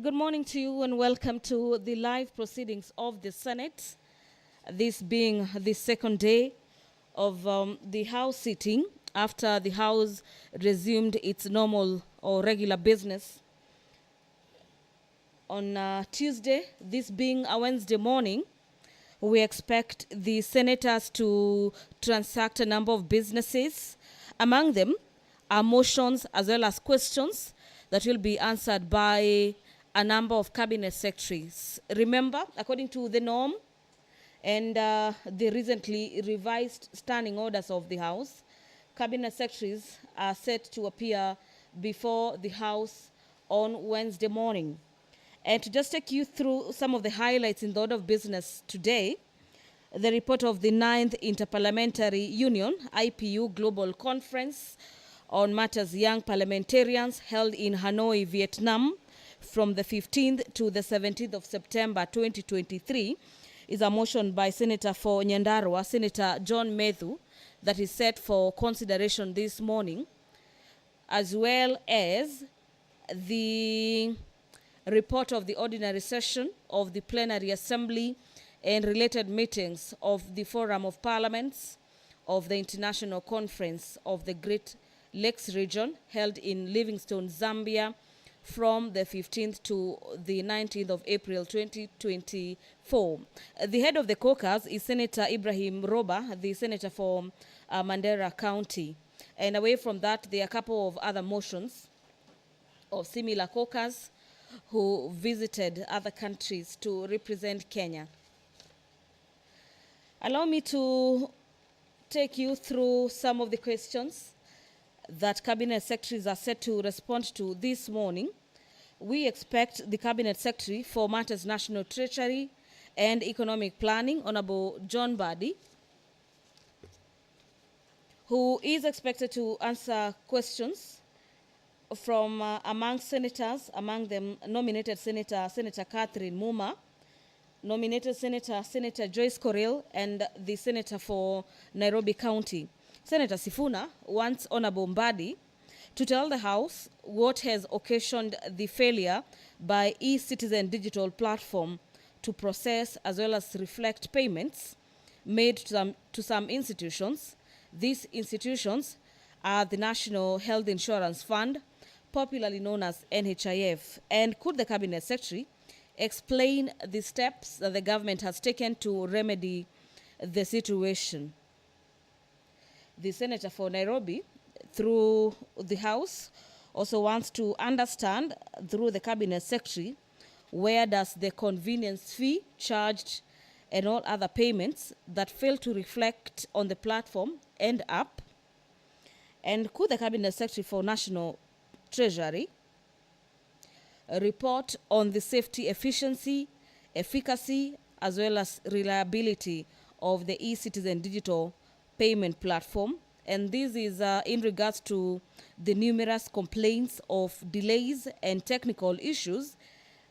Good morning to you and welcome to the live proceedings of the Senate. This being the second day of the House sitting after the House resumed its normal or regular business on Tuesday, this being a Wednesday morning. We expect the senators to transact a number of businesses. Among them are motions as well as questions that will be answered by a number of cabinet secretaries. Remember, according to the norm and the recently revised standing orders of the House, cabinet secretaries are set to appear before the House on Wednesday morning. And to just take you through some of the highlights in the order of business today, the report of the 9th Interparliamentary Union, IPU Global Conference on Matters Young Parliamentarians held in Hanoi, Vietnam from the 15th to the 17th of September 2023 is a motion by Senator for Nyandarua, Senator John Methu, that is set for consideration this morning, as well as the report of the ordinary session of the Plenary Assembly and related meetings of the Forum of Parliaments of the International Conference of the Great Lakes region held in Livingstone, Zambia from the 15th to the 19th of April 2024. The head of the caucus is Senator Ibrahim Roba, the senator for Mandera County. And away from that, there are a couple of other motions of similar caucus who visited other countries to represent Kenya. Allow me to take you through some of the questions that cabinet secretaries are set to respond to this morning. We expect the cabinet secretary for Matters National Treasury and Economic Planning, Honorable John Badi, who is expected to answer questions from among senators, among them nominated Senator Catherine Muma, nominated Senator Joyce Correll, and the senator for Nairobi County. Senator Sifuna wants Honorable Mbadi to tell the House what has occasioned the failure by e-Citizen digital platform to process as well as reflect payments made to some institutions. These institutions are the National Health Insurance Fund, popularly known as NHIF. And could the Cabinet Secretary explain the steps that the government has taken to remedy the situation? The Senator for Nairobi, through the House, also wants to understand through the Cabinet Secretary where does the convenience fee charged and all other payments that fail to reflect on the platform end up? And could the Cabinet Secretary for National Treasury report on the safety, efficiency, efficacy, as well as reliability of the e-Citizen digital payment platform? And this is in regards to the numerous complaints of delays and technical issues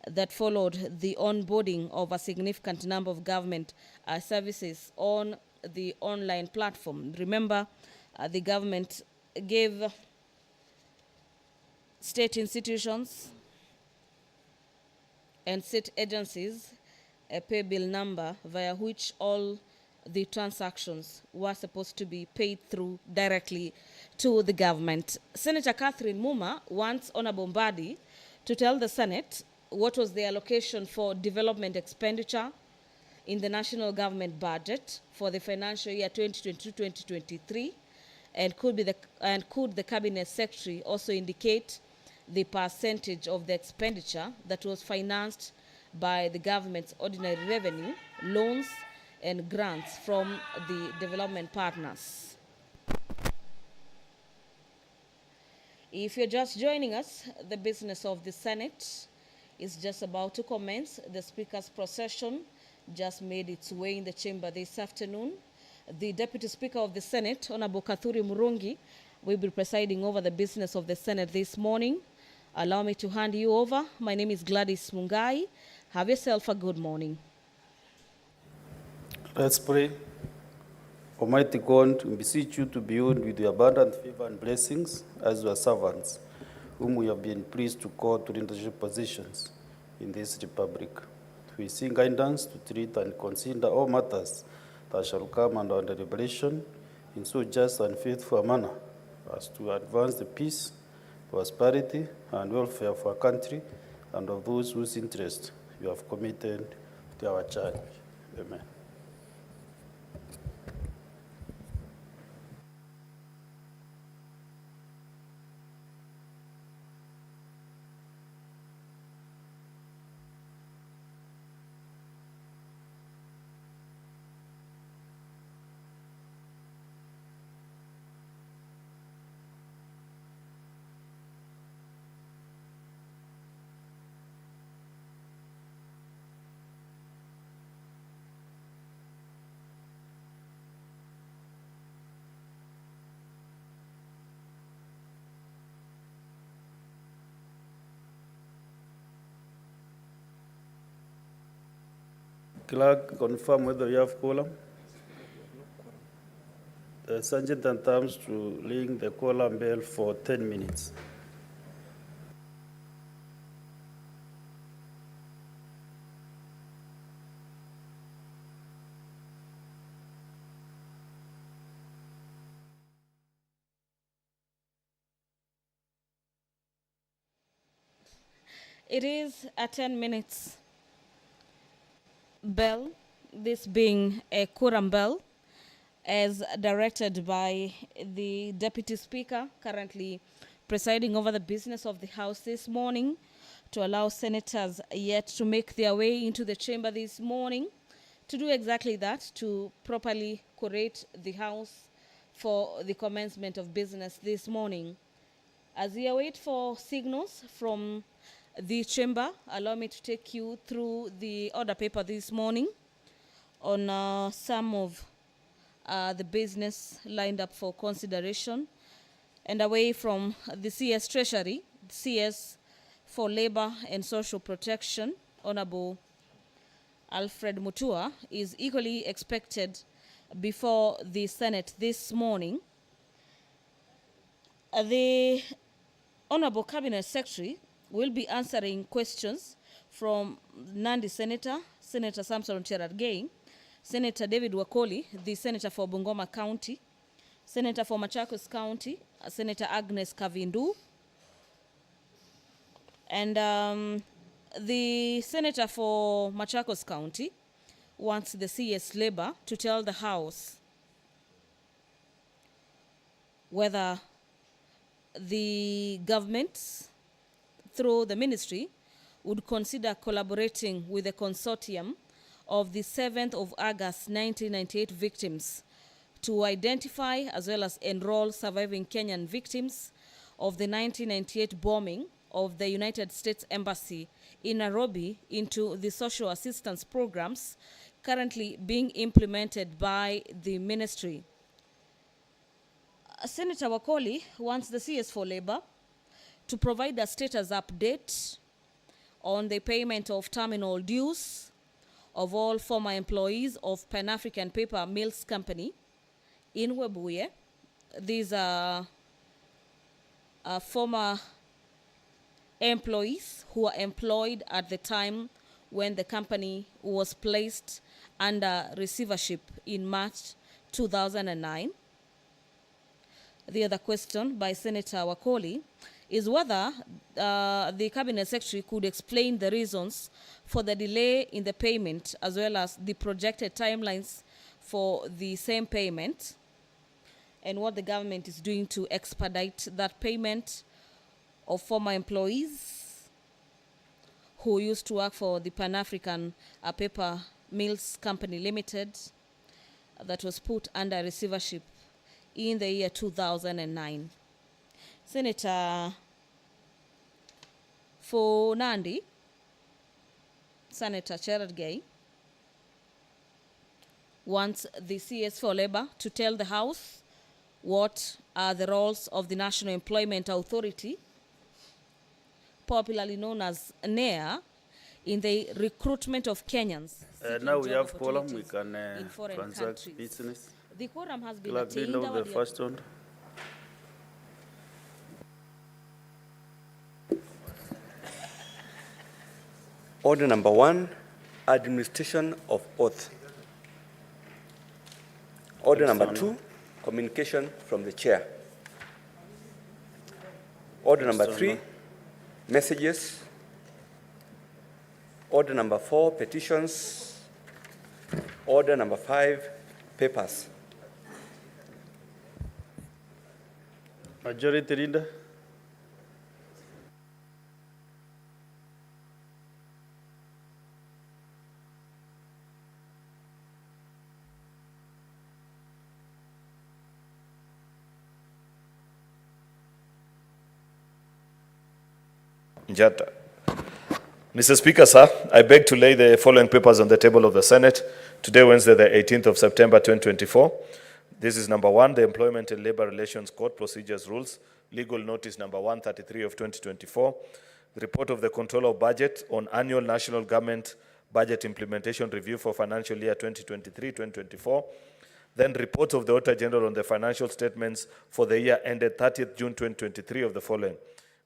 that followed the onboarding of a significant number of government services on the online platform. Remember, the government gave state institutions and state agencies a pay bill number via which all the transactions were supposed to be paid through directly to the government. Senator Catherine Muma wants Honorable Mbadi to tell the Senate what was the allocation for development expenditure in the national government budget for the financial year 2022-2023, and could the Cabinet Secretary also indicate the percentage of the expenditure that was financed by the government's ordinary revenue, loans, and grants from the development partners. If you're just joining us, the business of the Senate is just about to commence. The Speaker's procession just made its way in the chamber this afternoon. The Deputy Speaker of the Senate, Honorable Kathuri Murungi, will be presiding over the business of the Senate this morning. Allow me to hand you over. My name is Gladys Mungai. Have yourself a good morning. Let's pray. Almighty God, we beseech you to build with your abundant favor and blessings as your servants, whom we have been pleased to call to leadership positions. in this republic. We seek guidance to treat and consider all matters that shall come under our deliberation in so just and faithful a manner as to advance the peace, prosperity, and welfare of our country and of those whose interests you have committed to our charge. Amen. Clerk, confirm whether you have quorum. The sergeant attempts to ring the quorum bell for 10 minutes. It is a 10 minutes bell, this being a quorum bell, as directed by the Deputy Speaker, currently presiding over the business of the House this morning, to allow senators yet to make their way into the chamber this morning, to do exactly that, to properly curate the House for the commencement of business this morning. As we await for signals from the chamber, allow me to take you through the order paper this morning on some of the business lined up for consideration. And away from the CS Treasury, CS for Labor and Social Protection, Honorable Alfred Mutua, is equally expected before the Senate this morning. The Honorable Cabinet Secretary will be answering questions from Nandi Senator, Senator Samson Cherargei, Senator David Wakoli, the Senator for Bungoma County, Senator for Machakos County, Senator Agnes Kavindu, and the Senator for Machakos County wants the CS Labor to tell the House whether the government, through the ministry, would consider collaborating with the consortium of the 7th of August 1998 victims to identify as well as enroll surviving Kenyan victims of the 1998 bombing of the United States Embassy in Nairobi into the social assistance programs currently being implemented by the ministry. Senator Wakoli wants the CS for Labor to provide a status update on the payment of terminal dues of all former employees of Pan-African Paper Mills Company in Webuye. These are former employees who were employed at the time when the company was placed under receivership in March 2009. The other question by Senator Wakoli is whether the Cabinet Secretary could explain the reasons for the delay in the payment as well as the projected timelines for the same payment and what the government is doing to expedite that payment of former employees who used to work for the Pan-African Paper Mills Company Limited that was put under receivership in the year 2009. Senator for Nandi, Senator Cherargei, wants the CS for Labor to tell the House what are the roles of the National Employment Authority, popularly known as NEA, in the recruitment of Kenyans. Now we have quorum, we can transact business. The quorum has been Clerk, read attained. out the first one. Order number 1, administration of oath. Order number 2, communication from the chair. Order number 3, messages. Order number 4, petitions. Order number 5, papers. Majority Leader. Njata. Mr. Speaker, sir, I beg to lay the following papers on the table of the Senate today, Wednesday, the 18th of September, 2024. This is number 1, the Employment and Labor Relations Court Procedures Rules, Legal Notice number 133 of 2024, the report of the Controller of Budget on Annual National Government Budget Implementation Review for financial year 2023-2024, then report of the Auditor General on the financial statements for the year ended 30th June 2023 of the following,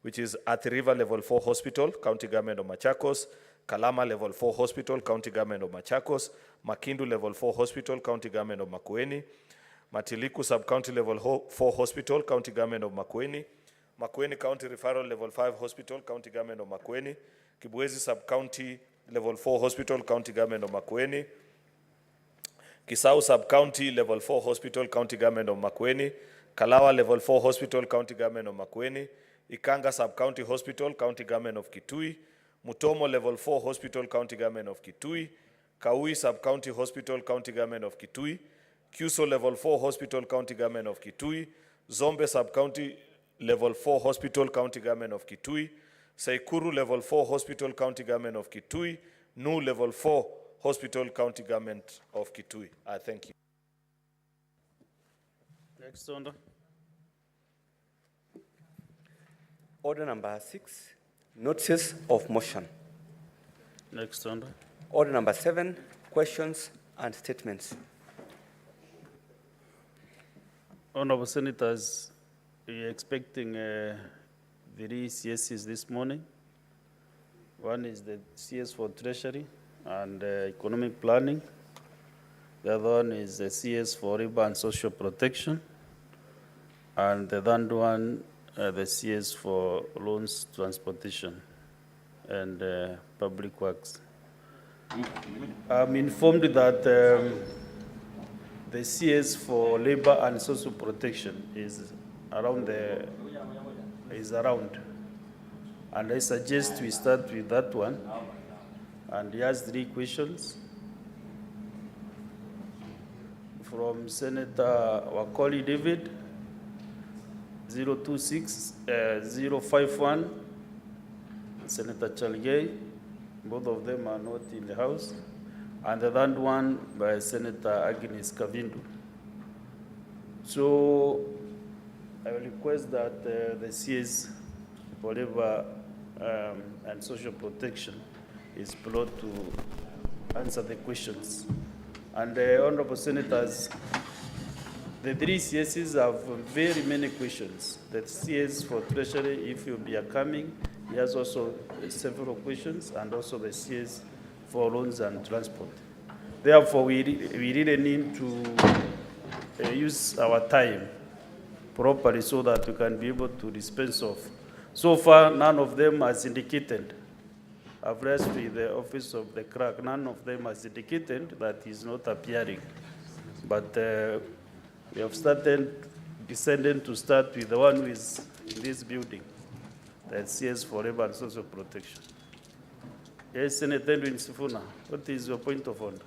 which is Athi River Level 4 Hospital, County Government of Machakos, Kalama Level 4 Hospital, County Government of Machakos, Makindu Level 4 Hospital, County Government of Makueni, Matiliku Sub-County Level 4 Hospital, County Government of Makueni, Makueni County Referral Level 5 Hospital, County Government of Makueni, Kibwezi Sub-County Level 4 Hospital, County Government of Makueni, Kisau Sub-County Level 4 Hospital, County Government of Makueni, Kalawa Level 4 Hospital, County Government of Makueni, Ikanga Sub-County Hospital, County Government of Kitui, Mutomo Level 4 Hospital, County Government of Kitui, Kaui Sub-County Hospital, County Government of Kitui, Kuso Level 4 Hospital, County Government of Kitui, Zombe Sub-County Level 4 Hospital, County Government of Kitui, Saikuru Level 4 Hospital, County Government of Kitui, Nu Level 4 Hospital, County Government of Kitui. I thank you. Next order. Order number 6, notices of motion. Next order. Order number 7, questions and statements. Honorable Senators, we are expecting 3 CSs this morning. One is the CS for Treasury and Economic Planning. The other one is the CS for Labor and Social Protection. And the third one, the CS for Loans, Transportation, and Public Works. I'm informed that the CS for Labor and Social Protection is around. And I suggest we start with that one. And he has 3 questions. From Senator Wakoli David, 026-051, Senator Chalgay. Both of them are not in the House. And the third one by Senator Agnes Kavindu. So I will request that the CS for Labor and Social Protection is brought to answer the questions. And Honorable Senators, the 3 CSs have very many questions. The CS for Treasury, if you'll be coming, he has also several questions, and also the CS for Loans and Transport. Therefore, we really need to use our time properly so that we can be able to dispense of. So far, none of them has indicated. I've raised with the Office of the Clerk, none of them has indicated that he's not appearing. But we have decided to start with the one who is in this building, the CS for Labor and Social Protection. Yes, Senator Edwin Sifuna, what is your point of order?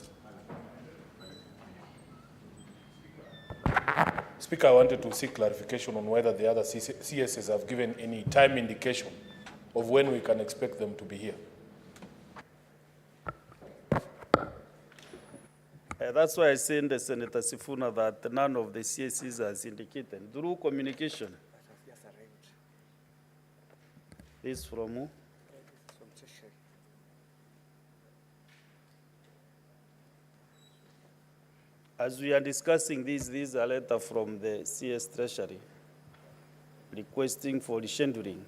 Speaker, I wanted to seek clarification on whether the other CSs have given any time indication of when we can expect them to be here. That's why I sent the Senator Sifuna that none of the CSs has indicated. Through communication. This from who? From Treasury. As we are discussing this is a letter from the CS Treasury requesting for rescheduling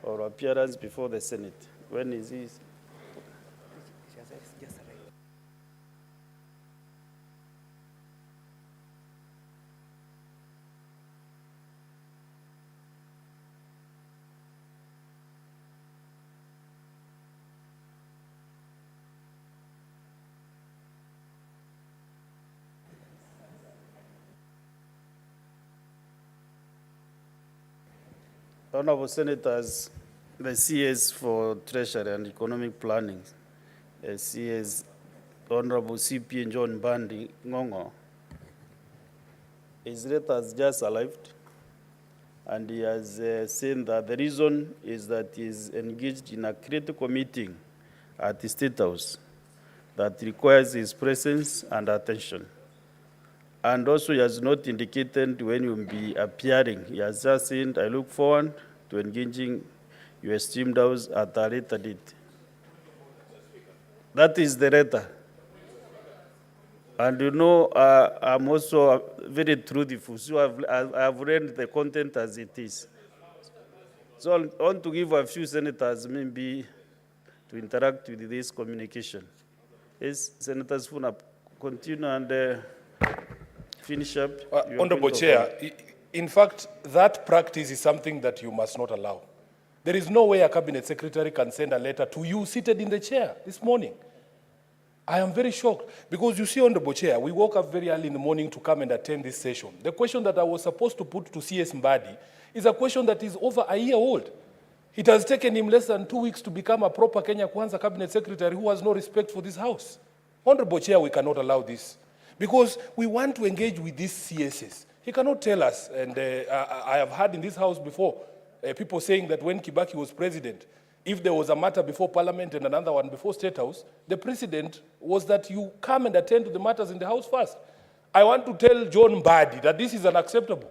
or appearance before the Senate. When is this? Honorable Senators, the CS for Treasury and Economic Planning, CS Honorable CP John Bandi Ngongo, his rate has just arrived, and he has said that the reason is that he is engaged in a critical meeting at the State House that requires his presence and attention. And also he has not indicated when he will be appearing. He has just said, I look forward to engaging your esteemed House at a later date. That is the letter. And you know, I'm also very truthful, so I've read the content as it is. So I want to give a few senators maybe to interact with this communication. Yes, Senators Funa, continue and finish up. Honorable Chair, in fact, that practice is something that you must not allow. There is no way a cabinet secretary can send a letter to you seated in the chair this morning. I am very shocked because you see, Honorable Chair, we woke up very early in the morning to come and attend this session. The question that I was supposed to put to CS Mbadi is a question that is over a year old. It has taken him less than 2 weeks to become a proper Kenya Kwanza cabinet secretary who has no respect for this House. Honorable Chair, we cannot allow this because we want to engage with these CSs. He cannot tell us, and I have heard in this House before, people saying that when Kibaki was president, if there was a matter before Parliament and another one before State House, the precedent was that you come and attend to the matters in the House first. I want to tell John Mbadi that this is unacceptable.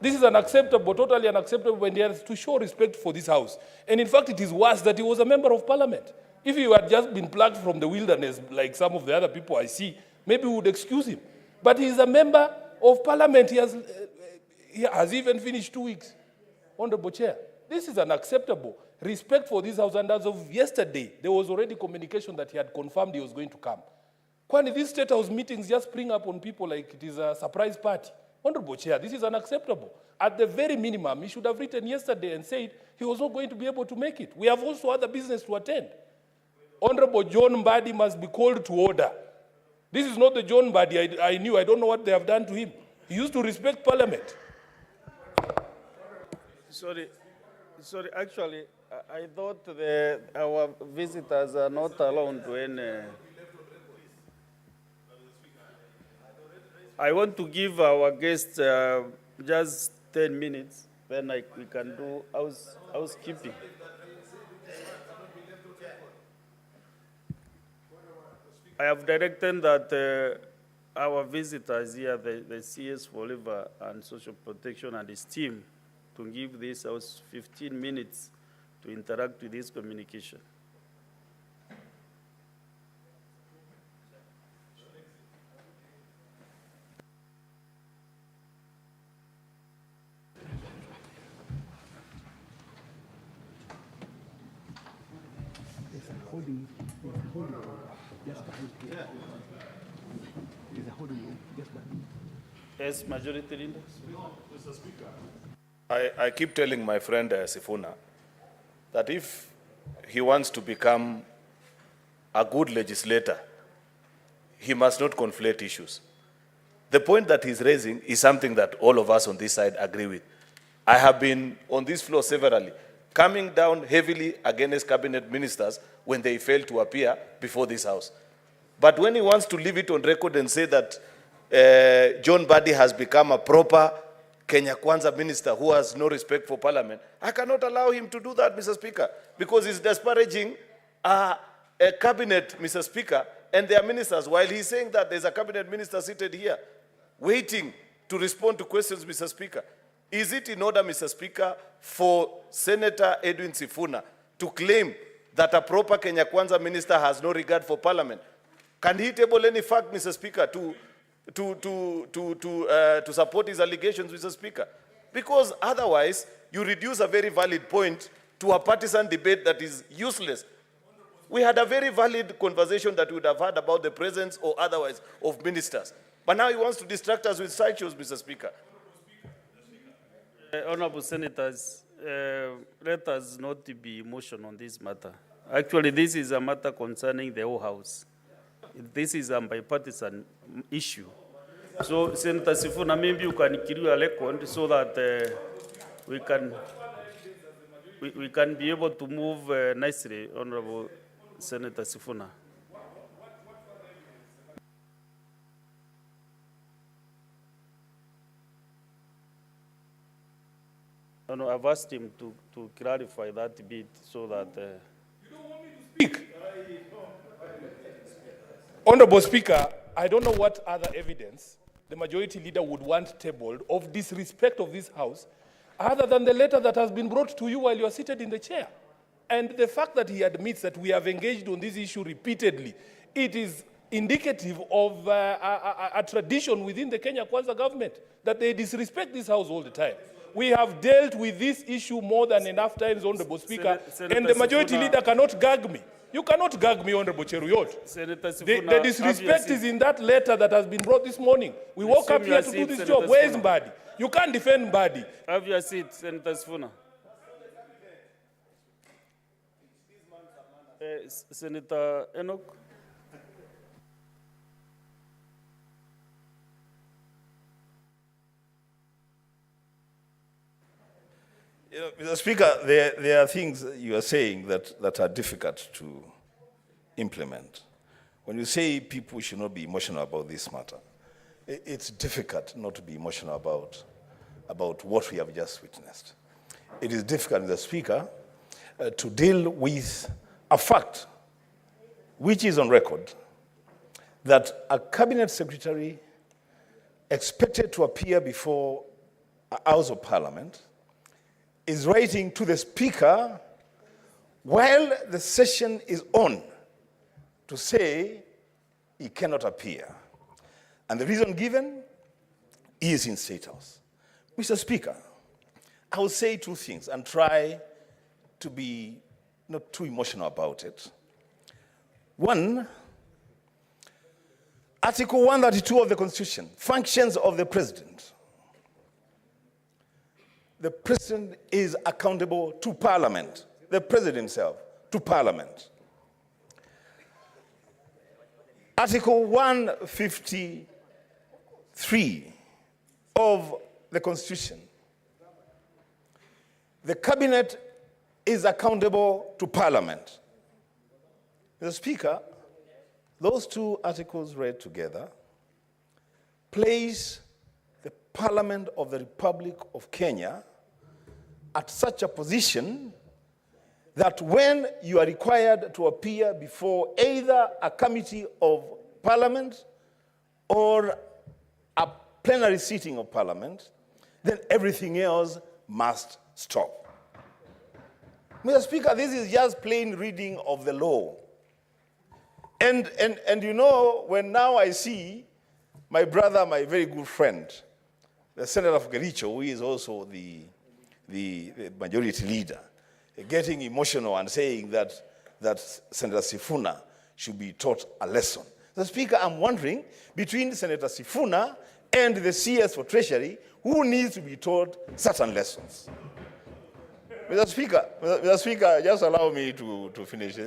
This is unacceptable, totally unacceptable, when he has to show respect for this House. And in fact, it is worse that he was a member of Parliament. If he had just been plucked from the wilderness, like some of the other people I see, maybe we would excuse him. But he is a member of Parliament. He has even finished 2 weeks. Honorable Chair, this is unacceptable. Respect for this House, and as of yesterday, there was already communication that he had confirmed he was going to come. Kwani these State House meetings just spring up on people like it is a surprise party. Honorable Chair, this is unacceptable. At the very minimum, he should have written yesterday and said he was not going to be able to make it. We have also other business to attend. Honorable John Mbadi must be called to order. This is not the John Mbadi I knew. I don't know what they have done to him. He used to respect Parliament. Sorry, actually, I thought our visitors are not allowed when... I want to give our guests just 10 minutes, then we can do housekeeping. I have directed that our visitors here, the CS for Labor and Social Protection and his team, to give this House 15 minutes to interact with this communication. Yes, Majority Leader. Mr. Speaker, I keep telling my friend Sifuna that if he wants to become a good legislator, he must not conflate issues. The point that he's raising is something that all of us on this side agree with. I have been on this floor severally, coming down heavily against cabinet ministers when they fail to appear before this House. But when he wants to leave it on record and say that John Mbadi has become a proper Kenya Kwanza minister who has no respect for Parliament, I cannot allow him to do that, Mr. Speaker, because he's disparaging a cabinet, Mr. Speaker, and their ministers, while he's saying that there's a cabinet minister seated here waiting to respond to questions, Mr. Speaker. Is it in order, Mr. Speaker, for Senator Edwin Sifuna to claim that a proper Kenya Kwanza minister has no regard for Parliament? Can he table any fact, Mr. Speaker, to support his allegations, Mr. Speaker? Because otherwise, you reduce a very valid point to a partisan debate that is useless. We had a very valid conversation that we would have had about the presence or otherwise of ministers. But now he wants to distract us with sideshows, Mr. Speaker. Honorable Senators, let us not be emotional on this matter. Actually, this is a matter concerning the whole House. This is a bipartisan issue. So, Senator Sifuna, maybe you can clear a record so that we can... we can be able to move nicely, Honorable Senator Sifuna. No, I've asked him to clarify that bit so that. Speak. Honorable Speaker, I don't know what other evidence the majority leader would want tabled of disrespect of this House, other than the letter that has been brought to you while you are seated in the chair. And the fact that he admits that we have engaged on this issue repeatedly, it is indicative of a tradition within the Kenya Kwanza government, that they disrespect this House all the time. We have dealt with this issue more than enough times, Honorable Speaker, and the majority leader cannot gag me. You cannot gag me, Honorable Cheruyot. The disrespect is in that letter that has been brought this morning. We woke up here to do this job. Where is Mbadi? You can't defend Mbadi. Have your seat, Senator Sifuna. Senator Enoch. You know, Mr. Speaker, there are things you are saying that are difficult to implement. When you say people should not be emotional about this matter, it's difficult not to be emotional about what we have just witnessed. It is difficult, Mr. Speaker, to deal with a fact which is on record, that a cabinet secretary expected to appear before a House of Parliament is writing to the Speaker while the session is on to say he cannot appear. And the reason given is in State House. Mr. Speaker, I will say two things and try to be not too emotional about it. One, Article 132 of the Constitution, functions of the President. The President is accountable to Parliament, the President himself, to Parliament. Article 153 of the Constitution, the Cabinet is accountable to Parliament. Mr. Speaker, those two articles read together place the Parliament of the Republic of Kenya at such a position that when you are required to appear before either a committee of Parliament or a plenary sitting of Parliament, then everything else must stop. Mr. Speaker, this is just plain reading of the law. And you know, when now I see my brother, my very good friend, the Senator of Kericho, who is also the majority leader, getting emotional and saying that Senator Sifuna should be taught a lesson. Mr. Speaker, I'm wondering, between Senator Sifuna and the CS for Treasury, who needs to be taught certain lessons? Mr. Speaker, just allow me to finish.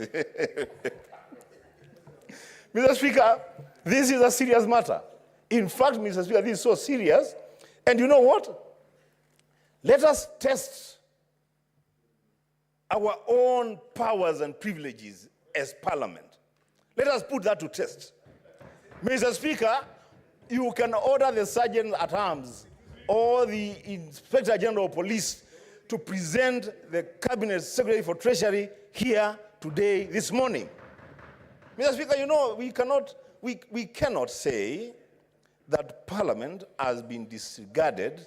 Mr. Speaker, this is a serious matter. In fact, Mr. Speaker, this is so serious. And you know what? Let us test our own powers and privileges as Parliament. Let us put that to test. Mr. Speaker, you can order the Sergeant at Arms or the Inspector General of Police to present the Cabinet Secretary for Treasury here today, this morning. Mr. Speaker, you know, we cannot say that Parliament has been disregarded,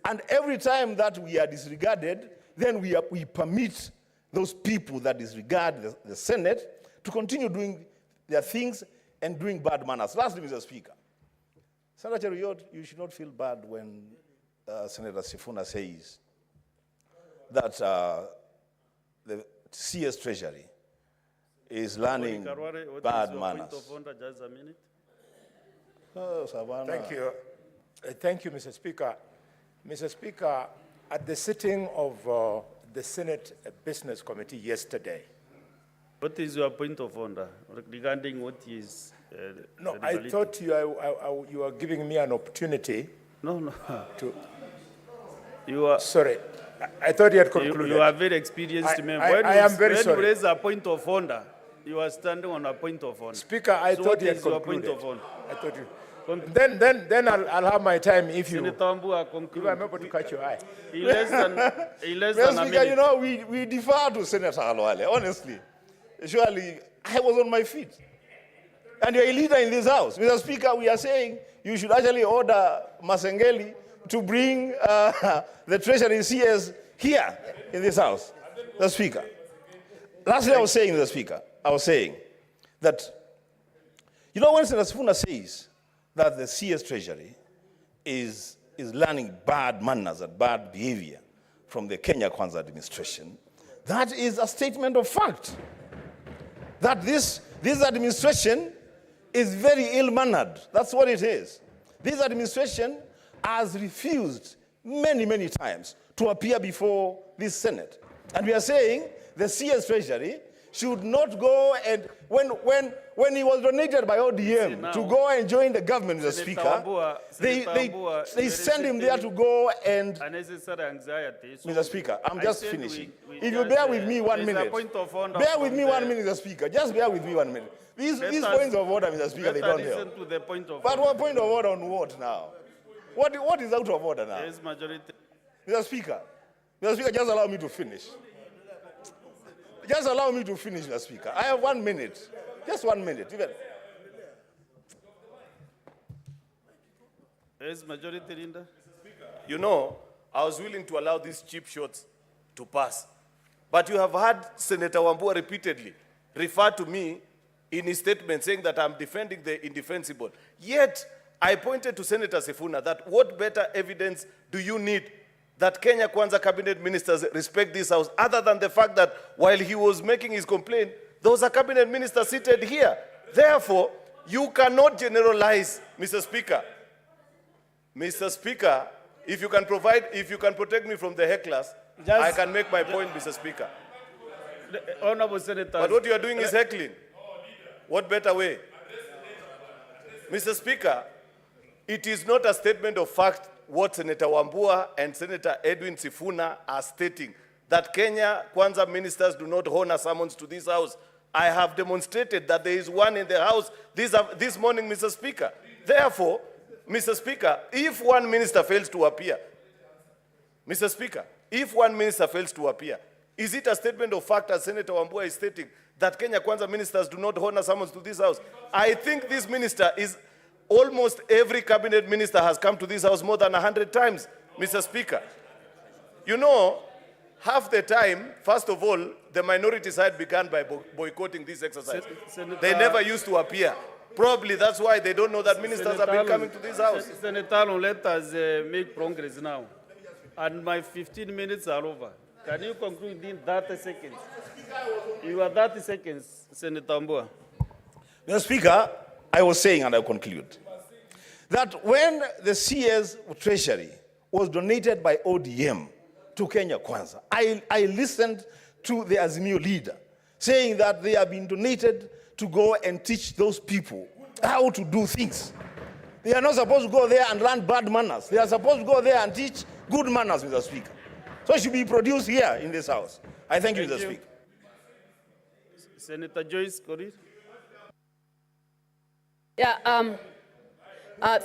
and every time that we are disregarded, then we permit those people that disregard the Senate to continue doing their things and doing bad manners. Lastly, Mr. Speaker, Senator Cheruyot, you should not feel bad when Senator Sifuna says that the CS Treasury is learning bad manners. Point of order, just a minute. Oh, Savannah. Thank you. Thank you, Mr. Speaker. Mr. Speaker, at the sitting of the Senate Business Committee yesterday. What is your point of order regarding what is... No, I thought you were giving me an opportunity. No. To, You are... sorry. I thought he had concluded. You are very experienced member. I am very when sorry. you raise a point of order, you are standing on a point of order. Speaker, I So thought what he had is your concluded. point of order? I thought you. Then I'll have my time if you. Senator Wambua, If conclude. I'm able to catch your eye. In less than Mr. a Speaker, minute. you know, we defer to Senator Halwale, honestly. Surely, I was on my feet. And you're a leader in this house. Mr. Speaker, we are saying you should actually order Masengeli to bring the Treasury CS here in this house. Mr. Speaker. Lastly, I was saying, Mr. Speaker, that, you know, when Senator Sifuna says that the CS Treasury is learning bad manners and bad behavior from the Kenya Kwanza administration, that is a statement of fact. That this administration is very ill-mannered. That's what it is. This administration has refused many, many times to appear before this Senate. And we are saying the CS Treasury should not go and, when he was donated by ODM to go and join the government, Mr. Speaker, they send him there to go and... Unnecessary anxiety. So Mr. Speaker, I'm I just said finishing. we If you just, bear with me 1 there's a minute. point of order Bear with from me 1 the- minute, Mr. Speaker. Just bear with me 1 minute. These us- points of order, Mr. Speaker, they Let us don't listen help. to the point of But order. what point of order on what now? What is out of order now? There is majority. Mr. Speaker, just allow me to finish. Just allow me to finish, Mr. Speaker. I have 1 minute. Just 1 minute. There is majority, Linda. You know, I was willing to allow these cheap shots to pass. But you have heard Senator Wambua repeatedly refer to me in his statement saying that I'm defending the indefensible. Yet, I pointed to Senator Sifuna that what better evidence do you need that Kenya Kwanza cabinet ministers respect this house, other than the fact that while he was making his complaint, there was a cabinet minister seated here. Therefore, you cannot generalize, Mr. Speaker. Mr. Speaker, if you can protect me from the hecklers, I can make my point, Mr. Speaker. Honorable Senator. But what you are doing is heckling. What better way? Mr. Speaker, it is not a statement of fact what Senator Wambua and Senator Edwin Sifuna are stating, that Kenya Kwanza ministers do not honor summons to this house. I have demonstrated that there is one in the house this morning, Mr. Speaker. Therefore, Mr. Speaker, if one minister fails to appear, Mr. Speaker, if one minister fails to appear, is it a statement of fact, as Senator Wambua is stating, that Kenya Kwanza ministers do not honor summons to this house? I think this minister is, almost every cabinet minister has come to this house more than 100 times, Mr. Speaker. You know, half the time, first of all, the minority side began by boycotting this exercise. They never used to appear. Probably that's why they don't know that ministers have been coming to this house. Senator, let us make progress now. And my 15 minutes are over. Can you conclude in 30 seconds? You are 30 seconds, Senator Wambua. Mr. Speaker, I was saying, and I conclude, that when the CS Treasury was donated by ODM to Kenya Kwanza, I listened to the Azimio leader saying that they have been donated to go and teach those people how to do things. They are not supposed to go there and learn bad manners. They are supposed to go there and teach good manners, Mr. Speaker. So it should be produced here in this house. I thank you, Mr. Speaker. Senator Joyce Korir. Yeah,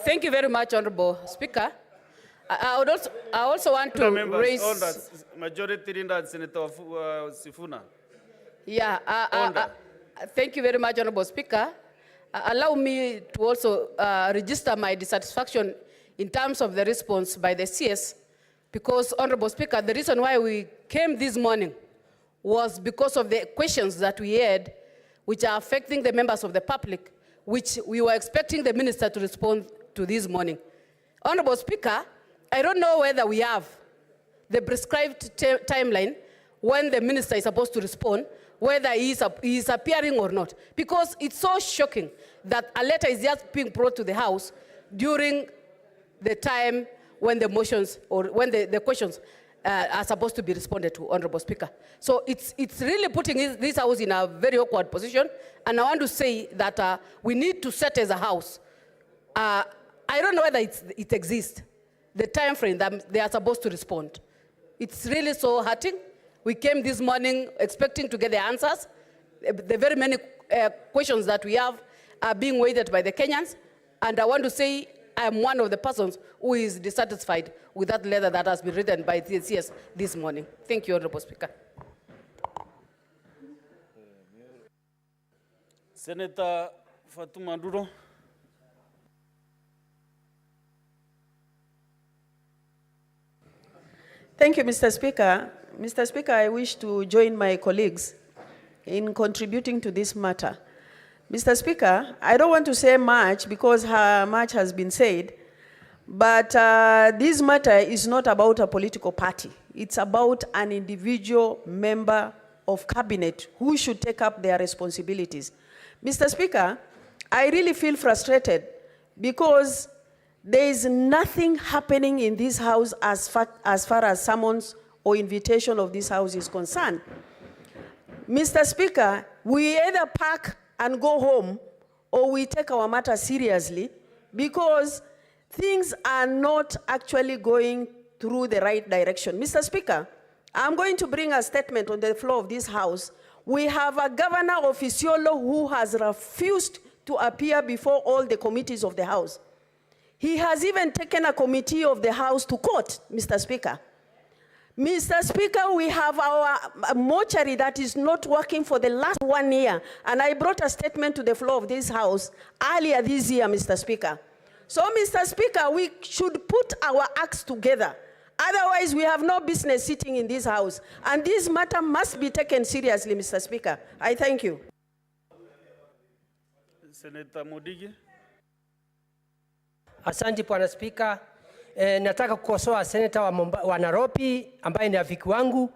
thank you very much, Honorable Speaker. I also want to raise... Majority Leader and Senator Sifuna. Yeah, thank you very much, Honorable Speaker. Allow me to also register my dissatisfaction in terms of the response by the CS, because, Honorable Speaker, the reason why we came this morning was because of the questions that we had, which are affecting the members of the public, which we were expecting the minister to respond to this morning. Honorable Speaker, I don't know whether we have the prescribed timeline when the minister is supposed to respond, whether he is appearing or not, because it's so shocking that a letter is just being brought to the House during the time when the motions or when the questions are supposed to be responded to, Honorable Speaker. So it's really putting this House in a very awkward position, and I want to say that we need to set as a House. I don't know whether it exists, the time frame that they are supposed to respond. It's really so hurting. We came this morning expecting to get the answers. The very many questions that we have are being weighted by the Kenyans. And I want to say I am one of the persons who is dissatisfied with that letter that has been written by the CS this morning. Thank you, Honorable Speaker. Senator Fatuma Nduro. Thank you, Mr. Speaker. Mr. Speaker, I wish to join my colleagues in contributing to this matter. Mr. Speaker, I don't want to say much because much has been said, but this matter is not about a political party. It's about an individual member of cabinet who should take up their responsibilities. Mr. Speaker, I really feel frustrated because there is nothing happening in this house as far as summons or invitation of this house is concerned. Mr. Speaker, we either pack and go home or we take our matter seriously because things are not actually going through the right direction. Mr. Speaker, I'm going to bring a statement on the floor of this house. We have a governor officiolo who has refused to appear before all the committees of the house. He has even taken a committee of the house to court, Mr. Speaker. Mr. Speaker, we have our mortuary that is not working for the last 1 year. And I brought a statement to the floor of this house earlier this year, Mr. Speaker. So, Mr. Speaker, we should put our acts together. Otherwise, we have no business sitting in this house. And this matter must be taken seriously, Mr. Speaker. I thank you. Senator Modigi. Asante Bwana Spika. Nataka kukosoa seneta wa Nairobi ambaye ni rafiki wangu.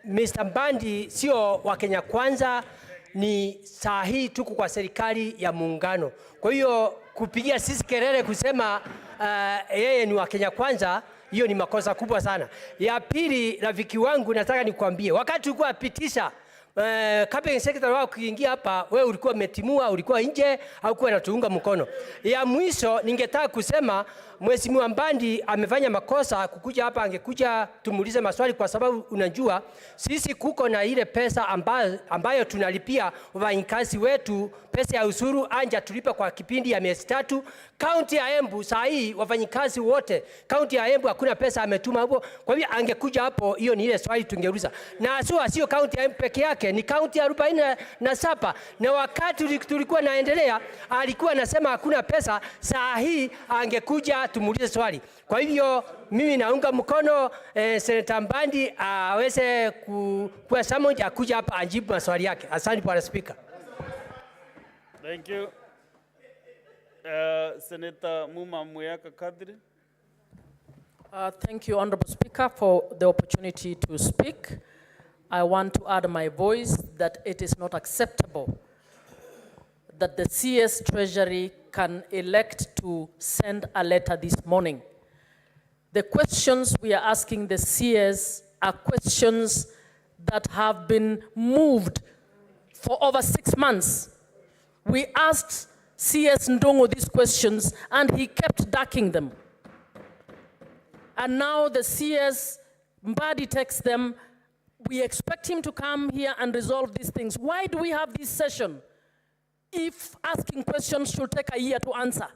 Mr. Mbandi sio wa Kenya Kwanza, ni sahihi tuko kwa serikali ya muungano. Kwa hiyo kupigia sisi kelele kusema yeye ni wa Kenya Kwanza, hiyo ni makosa kubwa sana. Ya pili, rafiki wangu, nataka nikwambie, wakati ulikuwa apitisha cabinet secretary wao kuingia hapa, wewe ulikuwa umetimua, ulikuwa nje, haukuwa unatuunga mkono. Ya mwisho, ningetaka kusema Mheshimiwa Mbandi amefanya makosa kukuja hapa, angekuja tumuulize maswali, kwa sababu unajua sisi kuko na ile pesa ambayo tunalipia wafanyikazi wetu, pesa ya usuru anja tulipa kwa kipindi ya miezi 3. Kaunti ya Embu saa hii wafanyikazi wote kaunti ya Embu hakuna pesa ametuma hapo. Kwa hivyo angekuja hapo, hiyo ni ile swali tungeuliza. Na sio kaunti ya Embu peke yake, ni kaunti ya 47. Na wakati tulikuwa naendelea alikuwa anasema hakuna pesa, saa hii angekuja tumuulize swali. Kwa hivyo mimi naunga mkono Senator Mbandi aweze kuwa summoned akuja hapa ajibu maswali yake. Asante Bwana Speaker. Thank you. Senator Muma Muyaka Kadri. Thank you, Honorable Speaker, for the opportunity to speak. I want to add my voice that it is not acceptable that the CS Treasury can elect to send a letter this morning. The questions we are asking the CS are questions that have been moved for over 6 months. We asked CS Ndongo these questions and he kept ducking them. And now the CS Mbadi takes them. We expect him to come here and resolve these things. Why do we have this session if asking questions should take a year to answer?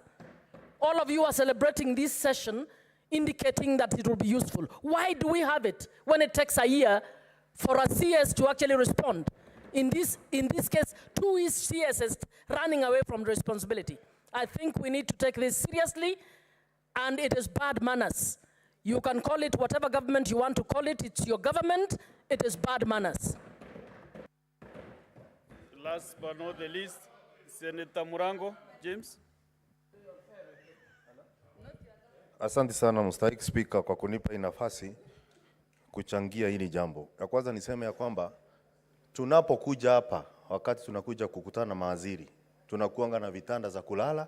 All of you are celebrating this session, indicating that it will be useful. Why do we have it when it takes a year for a CS to actually respond? In this case, 2 CSs running away from responsibility. I think we need to take this seriously, and it is bad manners. You can call it whatever government you want to call it. It's your government. It is bad manners. Last but not the least, Senator Murango James. Asante sana Mstahiki Speaker kwa kunipa hii nafasi kuchangia hili jambo. Ya kwanza niseme ya kwamba tunapokuja hapa, wakati tunakuja kukutana na mawaziri, tunakuanga na vitanda za kulala,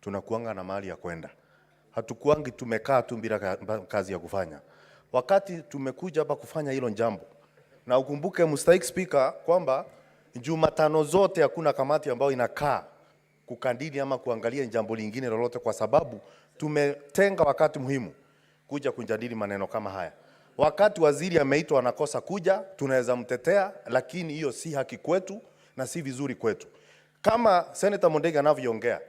tunakuanga na mahali ya kwenda. Hatukuangi tumekaa tu bila kazi ya kufanya. Wakati tumekuja hapa kufanya hilo jambo, na ukumbuke Mstahiki Speaker kwamba Jumatano zote hakuna kamati ambayo inakaa kukandini ama kuangalia jambo lingine lolote, kwa sababu tumetenga wakati muhimu kuja kujadili maneno kama haya. Wakati waziri ameitwa anakosa kuja, tunaweza mtetea, lakini hiyo si haki kwetu na si vizuri kwetu. Kama Senator Mondega anavyoongea,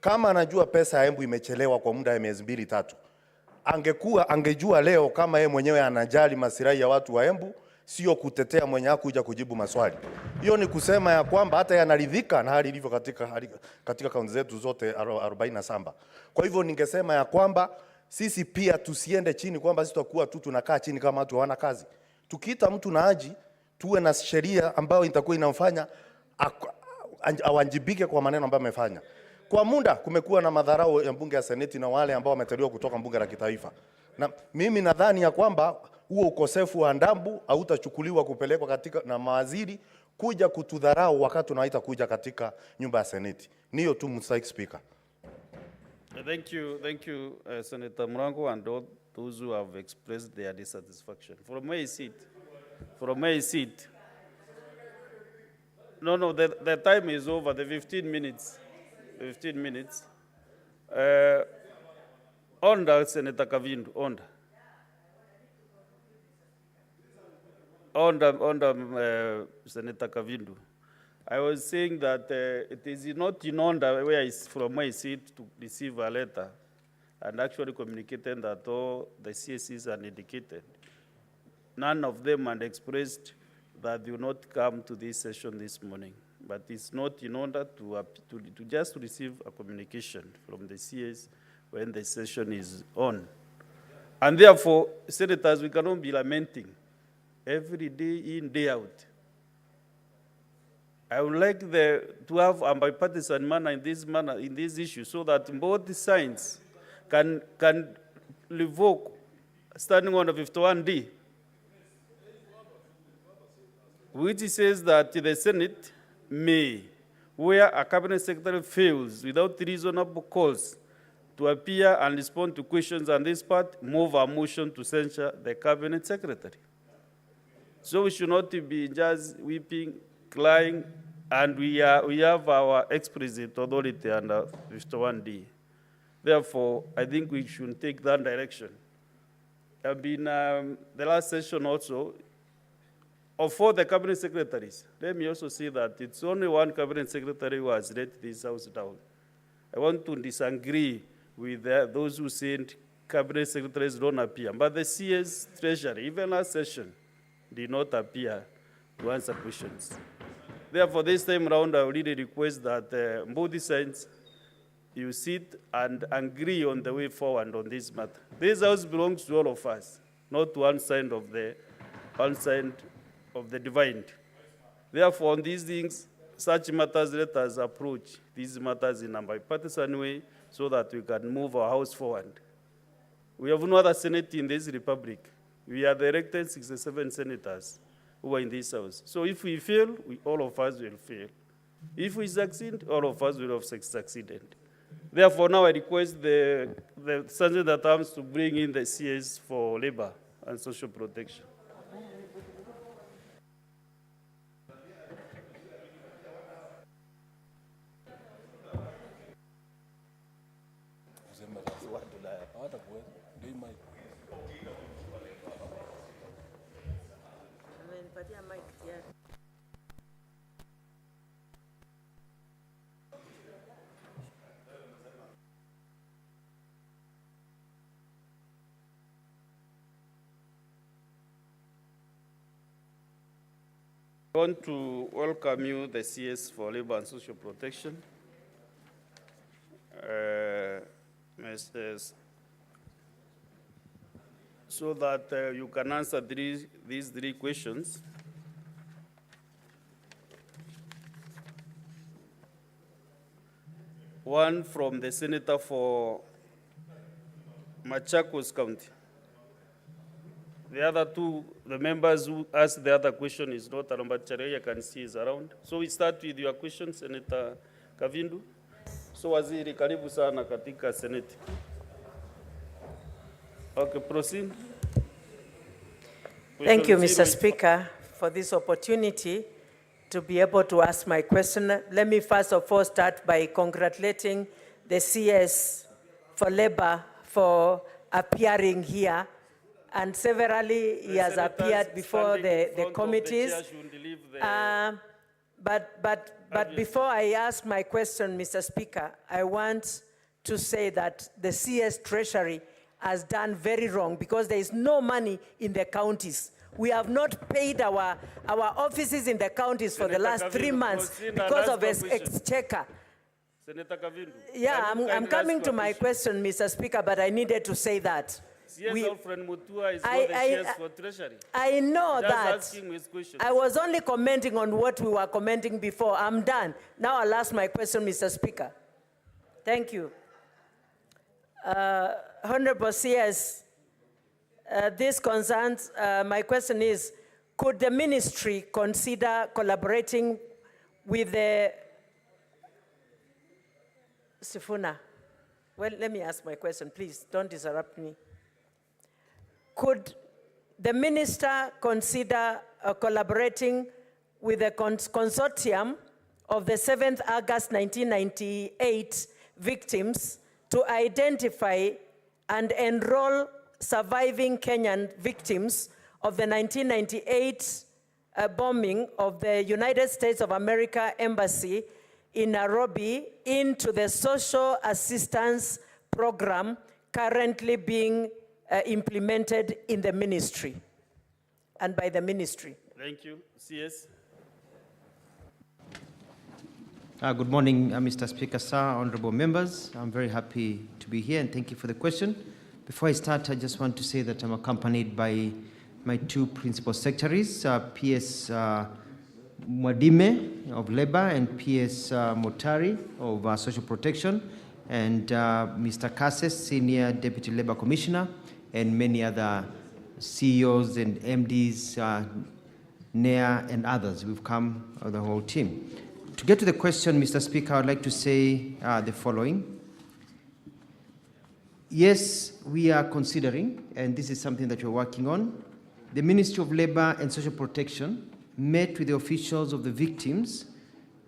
kama anajua pesa ya Embu imechelewa kwa muda ya miezi 2-3, angejua leo kama yeye mwenyewe anajali masirai ya watu wa Embu, sio kutetea mwenye hakuja kujibu maswali. Hiyo ni kusema ya kwamba hata yanaridhika na hali ilivyo katika kaunti zetu zote 47. Kwa hivyo ningesema ya kwamba sisi pia tusiende chini kwamba sisi tutakuwa tu tunakaa chini kama watu hawana kazi. Tukiita mtu na aji, tuwe na sheria ambayo itakuwa inamfanya awajibike kwa maneno ambayo amefanya. Kwa muda kumekuwa na madharau ya mbunge ya seneti na wale ambao wameteuliwa kutoka bunge la kitaifa. Na mimi nadhani ya kwamba huo ukosefu wa adabu hautachukuliwa kupelekwa katika na mawaziri kuja kutudharau wakati tunaita kuja katika nyumba ya seneti. Niyo tu, Mr. Speaker. Thank you, Senator Murango and all those who have expressed their dissatisfaction. From where you sit. No, the time is over, the 15 minutes. 15 minutes. Onda, Senator Kavindu, onda. Senator Kavindu. I was saying that it is not in order from where I sit to receive a letter and actually communicating that all the CSCs are indicated. None of them had expressed that they will not come to this session this morning. But it's not in order to just receive a communication from the CS when the session is on. And therefore, senators, we cannot be lamenting every day in, day out. I would like to have a bipartisan manner in this issue so that both sides can revoke standing on the 51D, which says that the Senate may, where a cabinet secretary fails without reasonable cause to appear and respond to questions on this part, move a motion to censure the cabinet secretary. So we should not be just weeping, crying, and we have our explicit authority under 51D. Therefore, I think we should take that direction. I've been the last session also, of all the cabinet secretaries, let me also say that it's only one cabinet secretary who has let this house down. I want to disagree with those who said cabinet secretaries don't appear. But the CS Treasury, even last session, did not appear to answer questions. Therefore, this time around, I really request that both sides, you sit and agree on the way forward on this matter. This house belongs to all of us, not to one side of the divide. Therefore, on these things, such matters, let us approach these matters in a bipartisan way so that we can move our house forward. We have no other Senate in this republic. We are the elected 67 senators who are in this house. So if we fail, all of us will fail. If we succeed, all of us will have succeeded. Therefore, now I request the Senator at Arms to bring in the CS for labor and social protection. I want to welcome you, the CS for Labor and Social Protection. So that you can answer these three questions. One from the Senator for Machakos County. The other two, the members who asked the other question is not around, but I can see is around. So we start with your question, Senator Kavindu. So waziri, karibu sana katika Senate. Okay, proceed. Thank you, Mr. Speaker, for this opportunity to be able to ask my question. Let me first of all start by congratulating the CS for Labor for appearing here and severally he has appeared before the committees. But before I ask my question, Mr. Speaker, I want to say that the CS Treasury has done very wrong because there is no money in the counties. We have not paid our offices in the counties for the last 3 months because of exchequer. Senator Kavindu. Yeah, I'm coming to my question, Mr. Speaker, but I needed to say that. Yes, Alfred Mutua is not the shares for Treasury. I know Just that. asking his question. I was only commenting on what we were commenting before. I'm done. Now I'll ask my question, Mr. Speaker. Thank you. Honorable CS, this concerns, my question is, could the ministry consider collaborating with the Sifuna? Well, let me ask my question, please, don't interrupt me. Could the minister consider collaborating with the consortium of the 7th August 1998 victims to identify and enroll surviving Kenyan victims of the 1998 bombing of the United States of America Embassy in Nairobi into the social assistance program currently being implemented in the ministry and by the ministry? Thank you. CS. Good morning, Mr. Speaker, sir, honorable members. I'm very happy to be here and thank you for the question. Before I start, I just want to say that I'm accompanied by my two principal secretaries, PS Mwadime of Labor and PS Motari of Social Protection, and Mr. Kasses, Senior Deputy Labor Commissioner, and many other CEOs and MDs, NEA and others. We've come, the whole team. To get to the question, Mr. Speaker, I'd like to say the following. Yes, we are considering, and this is something that we're working on, the Ministry of Labor and Social Protection met with the officials of the victims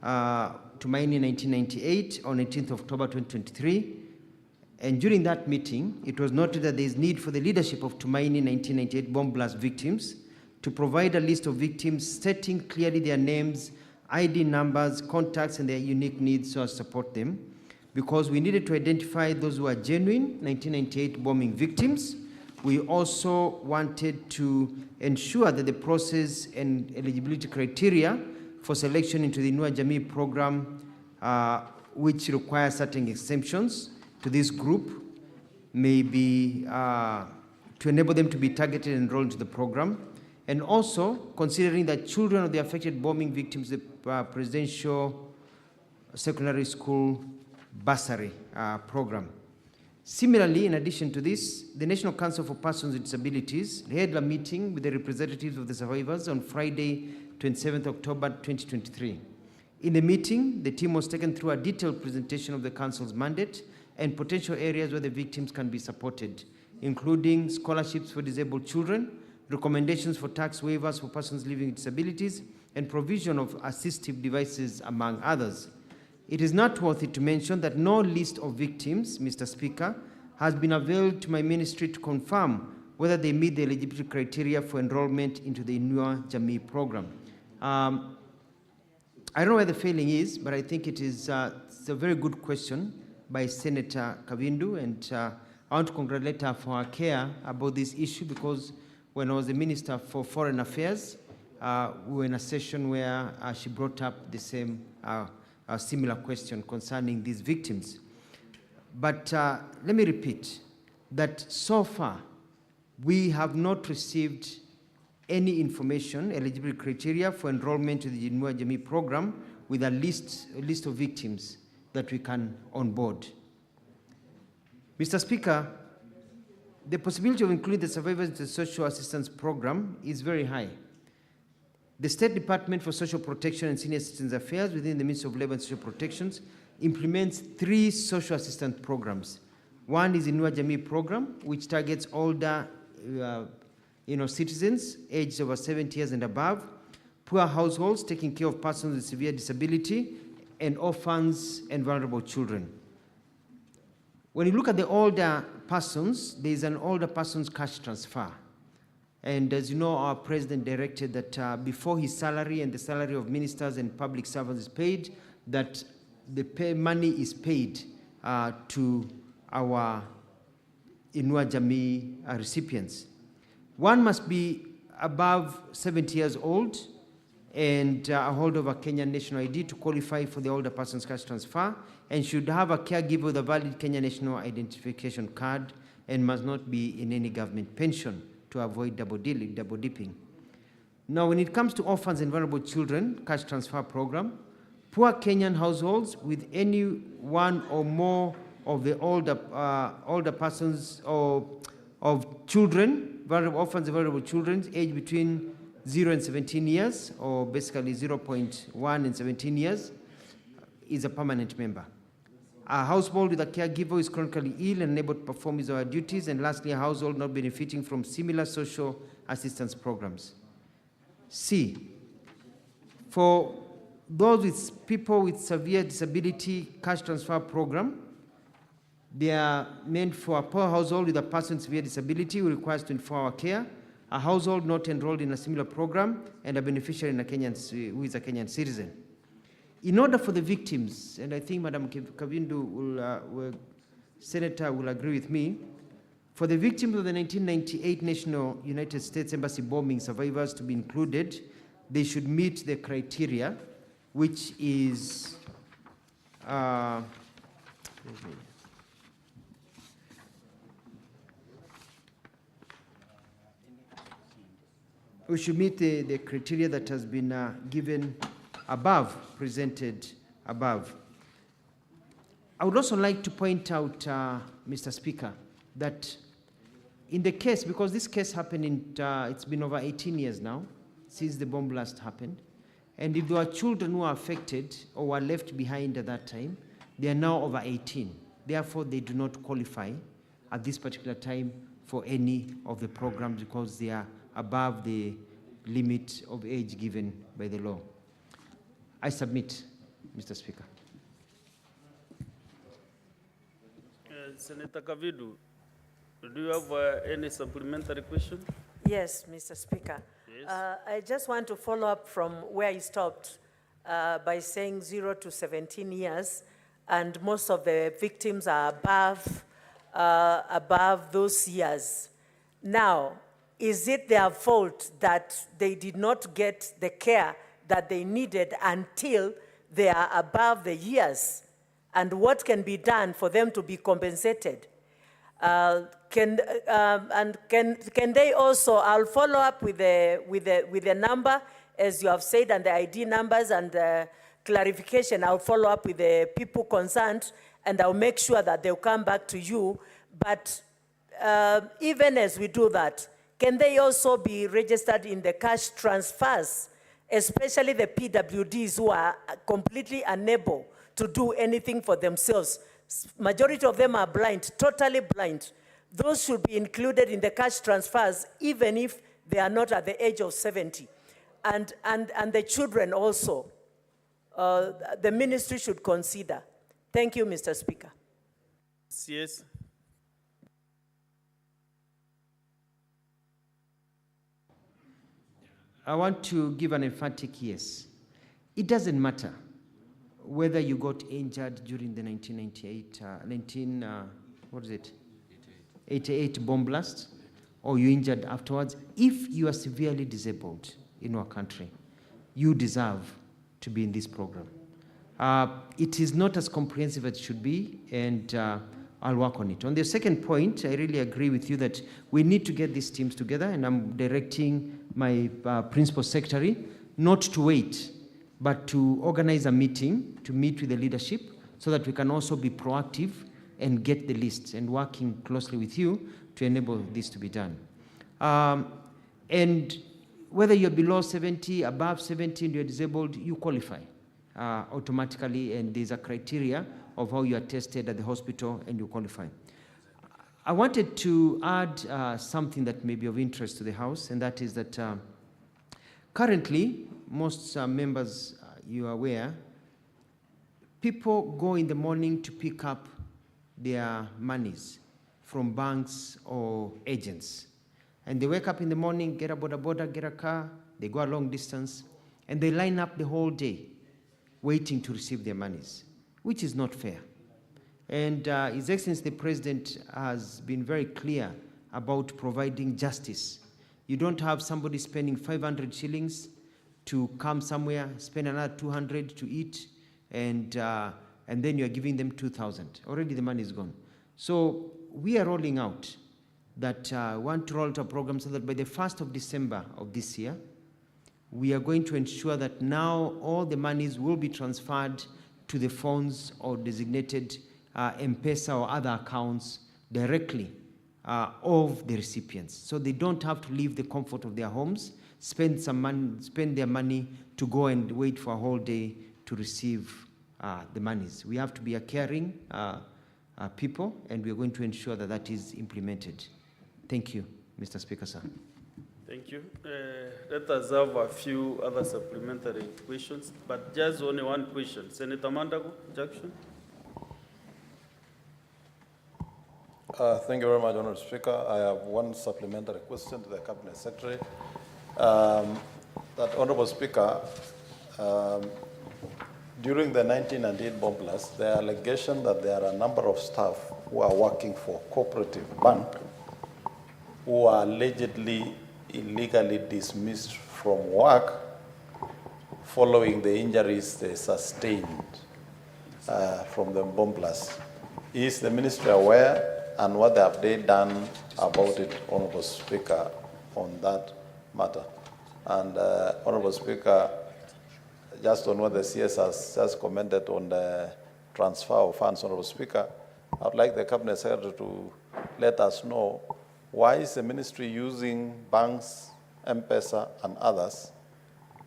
Tumaini 1998 on 18th October 2023. And during that meeting, it was noted that there is need for the leadership of Tumaini 1998 bomb blast victims to provide a list of victims stating clearly their names, ID numbers, contacts, and their unique needs so as to support them, because we needed to identify those who are genuine 1998 bombing victims. We also wanted to ensure that the process and eligibility criteria for selection into the Inua Jamii program, which requires certain exemptions to this group, may be to enable them to be targeted and enrolled into the program. And also considering that children of the affected bombing victims, the Presidential Secondary School Bursary program. Similarly, in addition to this, the National Council for Persons with Disabilities held a meeting with the representatives of the survivors on Friday, 27th October 2023. In the meeting, the team was taken through a detailed presentation of the Council's mandate and potential areas where the victims can be supported, including scholarships for disabled children, recommendations for tax waivers for persons living with disabilities, and provision of assistive devices, among others. It is noteworthy to mention that no list of victims, Mr. Speaker, has been availed to my ministry to confirm whether they meet the eligibility criteria for enrollment into the Inua Jamii program. I don't know where the failing is, but I think it's a very good question by Senator Kavindu, and I want to congratulate her for her care about this issue, because when I was the Minister for Foreign Affairs, we were in a session where she brought up the same a similar question concerning these victims. But let me repeat that so far, we have not received any information, eligibility criteria for enrollment to the Inua Jamii program with a list of victims that we can onboard. Mr. Speaker, the possibility of including the survivors in the social assistance program is very high. The State Department for Social Protection and Senior Citizens Affairs within the Ministry of Labor and Social Protections implements 3 social assistance programs. One is the Inua Jamii program, which targets older citizens aged over 70 years and above, poor households taking care of persons with severe disability, and orphans and vulnerable children. When you look at the older persons, there is an older persons cash transfer And as you know, our president directed that before his salary and the salary of ministers and public servants is paid, that the money is paid to our Inua Jamii recipients. One must be above 70 years old and a holder of a Kenyan national ID to qualify for the older person's cash transfer, and should have a caregiver with a valid Kenyan national identification card, and must not be in any government pension to avoid double dipping. Now, when it comes to orphans and vulnerable children cash transfer program, poor Kenyan households with any one or more of the older persons or of children, vulnerable orphans and vulnerable children aged between 0 and 17 years, or basically 0.1 and 17 years, is a permanent member. A household with a caregiver is chronically ill and unable to perform his or her duties, and lastly, a household not benefiting from similar social assistance programs. C, for those with people with severe disability cash transfer program, they are meant for a poor household with a person with severe disability who requires 24-hour care, a household not enrolled in a similar program, and a beneficiary who is a Kenyan citizen. In order for the victims, and I think Madam Kavindu Senator will agree with me, for the victims of the 1998 National United States Embassy bombing survivors to be included, they should meet the criteria, which is we should meet the criteria that has been given above, presented above. I would also like to point out, Mr. Speaker, that in the case, because this case happened in, it's been over 18 years now since the bomb blast happened, and if there are children who are affected or were left behind at that time, they are now over 18. Therefore, they do not qualify at this particular time for any of the programs because they are above the limit of age given by the law. I submit, Mr. Speaker. Senator Kavidu, do you have any supplementary question? Yes, Mr. Speaker. Yes. I just want to follow up from where he stopped by saying 0 to 17 years, and most of the victims are above those years. Now, is it their fault that they did not get the care that they needed until they are above the years? And what can be done for them to be compensated? Can they also, I'll follow up with the number, as you have said, and the ID numbers and the clarification. I'll follow up with the people concerned, and I'll make sure that they'll come back to you. But even as we do that, can they also be registered in the cash transfers, especially the PWDs who are completely unable to do anything for themselves? Majority of them are blind, totally blind. Those should be included in the cash transfers, even if they are not at the age of 70. And the children also, the ministry should consider. Thank you, Mr. Speaker. Yes. I want to give an emphatic yes. It doesn't matter whether you got injured during the 88 bomb blast, or you injured afterwards. If you are severely disabled in our country, you deserve to be in this program. It is not as comprehensive as it should be, and I'll work on it. On the second point, I really agree with you that we need to get these teams together, and I'm directing my principal secretary not to wait, but to organize a meeting to meet with the leadership so that we can also be proactive and get the lists, and working closely with you to enable this to be done. And whether you're below 70, above 70, and you're disabled, you qualify automatically, and there's a criteria of how you are tested at the hospital, and you qualify. I wanted to add something that may be of interest to the House, and that is that currently, most members, you are aware, people go in the morning to pick up their monies from banks or agents. And they wake up in the morning, get a boda, get a car, they go a long distance, and they line up the whole day waiting to receive their monies, which is not fair. And His Excellency the President has been very clear about providing justice. You don't have somebody spending 500 shillings to come somewhere, spend another 200 to eat, and then you are giving them 2,000. Already the money is gone. So we are rolling out that want to roll out a program so that by the 1st of December of this year, we are going to ensure that now all the monies will be transferred to the funds or designated M-Pesa or other accounts directly of the recipients. So they don't have to leave the comfort of their homes, spend their money to go and wait for a whole day to receive the monies. We have to be a caring people, and we are going to ensure that that is implemented. Thank you, Mr. Speaker, sir. Thank you. Let us have a few other supplementary questions, but just only one question. Senator Mandago, Jackson. Thank you very much, Honourable Speaker. I have one supplementary question to the Cabinet Secretary. That Honourable Speaker, during the 1998 bomb blast, there are allegations that there are a number of staff who are working for Cooperative Bank who are allegedly illegally dismissed from work following the injuries they sustained from the bomb blast. Is the Ministry aware, and what have they done about it, Honourable Speaker, on that matter? And Honourable Speaker, just on what the CS has just commented on the transfer of funds, Honourable Speaker, I would like the Cabinet Secretary to let us know why is the Ministry using banks, M-Pesa, and others,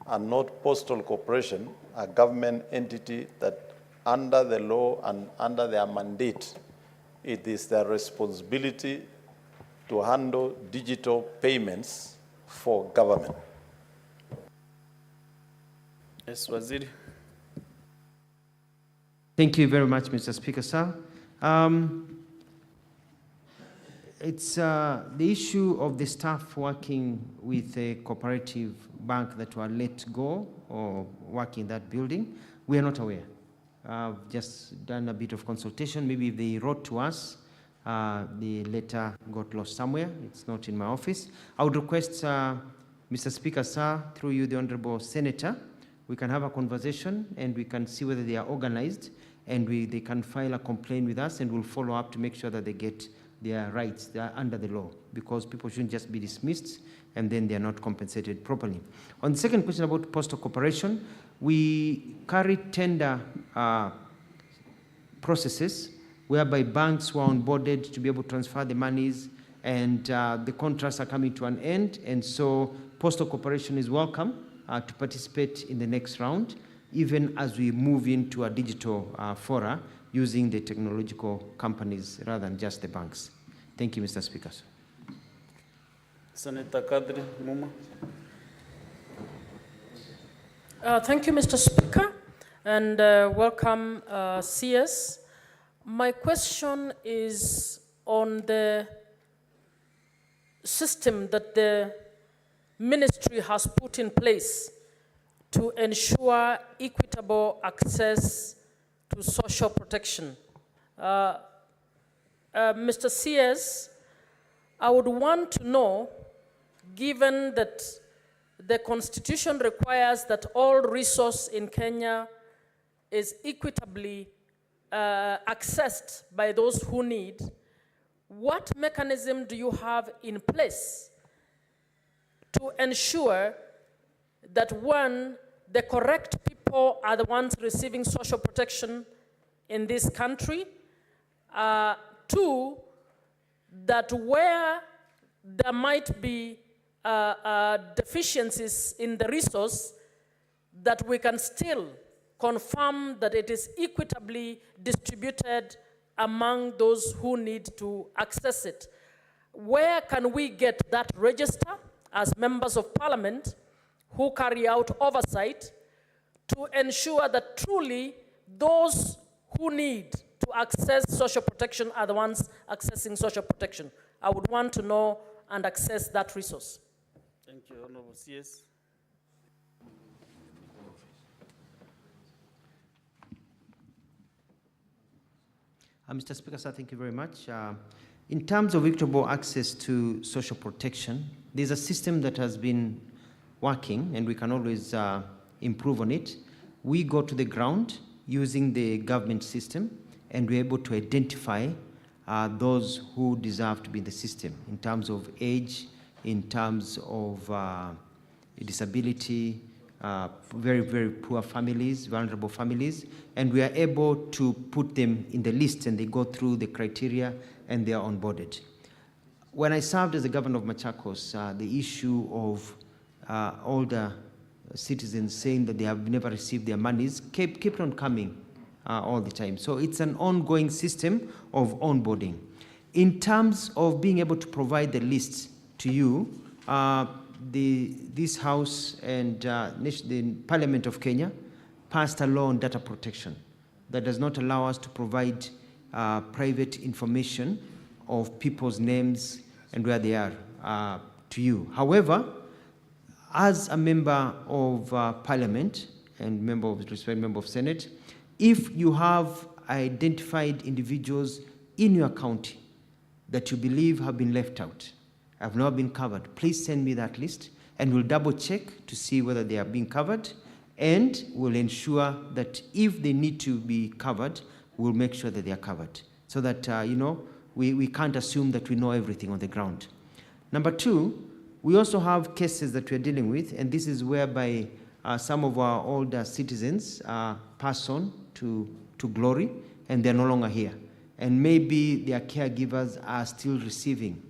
and not Postal Corporation, a government entity that under the law and under their mandate, it is their responsibility to handle digital payments for government. Yes, Waziri. Thank you very much, Mr. Speaker, sir. It's the issue of the staff working with a cooperative bank that were let go or work in that building. We are not aware. I've just done a bit of consultation. Maybe if they wrote to us, the letter got lost somewhere. It's not in my office. I would request, Mr. Speaker, sir, through you, the Honorable Senator, we can have a conversation and we can see whether they are organized, and they can file a complaint with us, and we'll follow up to make sure that they get their rights. They are under the law, because people shouldn't just be dismissed and then they are not compensated properly. On the second question about Postal Corporation, we carry tender processes whereby banks were onboarded to be able to transfer the monies, and the contracts are coming to an end, and so Postal Corporation is welcome to participate in the next round, even as we move into a digital fora using the technological companies rather than just the banks. Thank you, Mr. Speaker. Senator Kadri Muma. Thank you, Mr. Speaker, and welcome, CS. My question is on the system that the Ministry has put in place to ensure equitable access to social protection. Mr. CS, I would want to know, given that the Constitution requires that all resource in Kenya is equitably accessed by those who need, what mechanism do you have in place to ensure that, one, the correct people are the ones receiving social protection in this country, two, that where there might be deficiencies in the resource, that we can still confirm that it is equitably distributed among those who need to access it. Where can we get that register as members of Parliament who carry out oversight to ensure that truly those who need to access social protection are the ones accessing social protection? I would want to know and access that resource. Thank you, Honorable CS. Mr. Speaker, sir, thank you very much. In terms of equitable access to social protection, there's a system that has been working, and we can always improve on it. We go to the ground using the government system, and we're able to identify those who deserve to be in the system in terms of age, in terms of disability, very, very poor families, vulnerable families, and we are able to put them in the list, and they go through the criteria and they are onboarded. When I served as the governor of Machakos, the issue of older citizens saying that they have never received their monies kept on coming all the time. So it's an ongoing system of onboarding. In terms of being able to provide the list to you, this House and the Parliament of Kenya passed a law on data protection that does not allow us to provide private information of people's names and where they are to you. However, as a member of Parliament and member of Senate, if you have identified individuals in your county that you believe have been left out, have not been covered, please send me that list, and we'll double check to see whether they are being covered, and we'll ensure that if they need to be covered, we'll make sure that they are covered, so that we can't assume that we know everything on the ground. Number two, we also have cases that we're dealing with, and this is whereby some of our older citizens pass on to glory, and they're no longer here. And maybe their caregivers are still receiving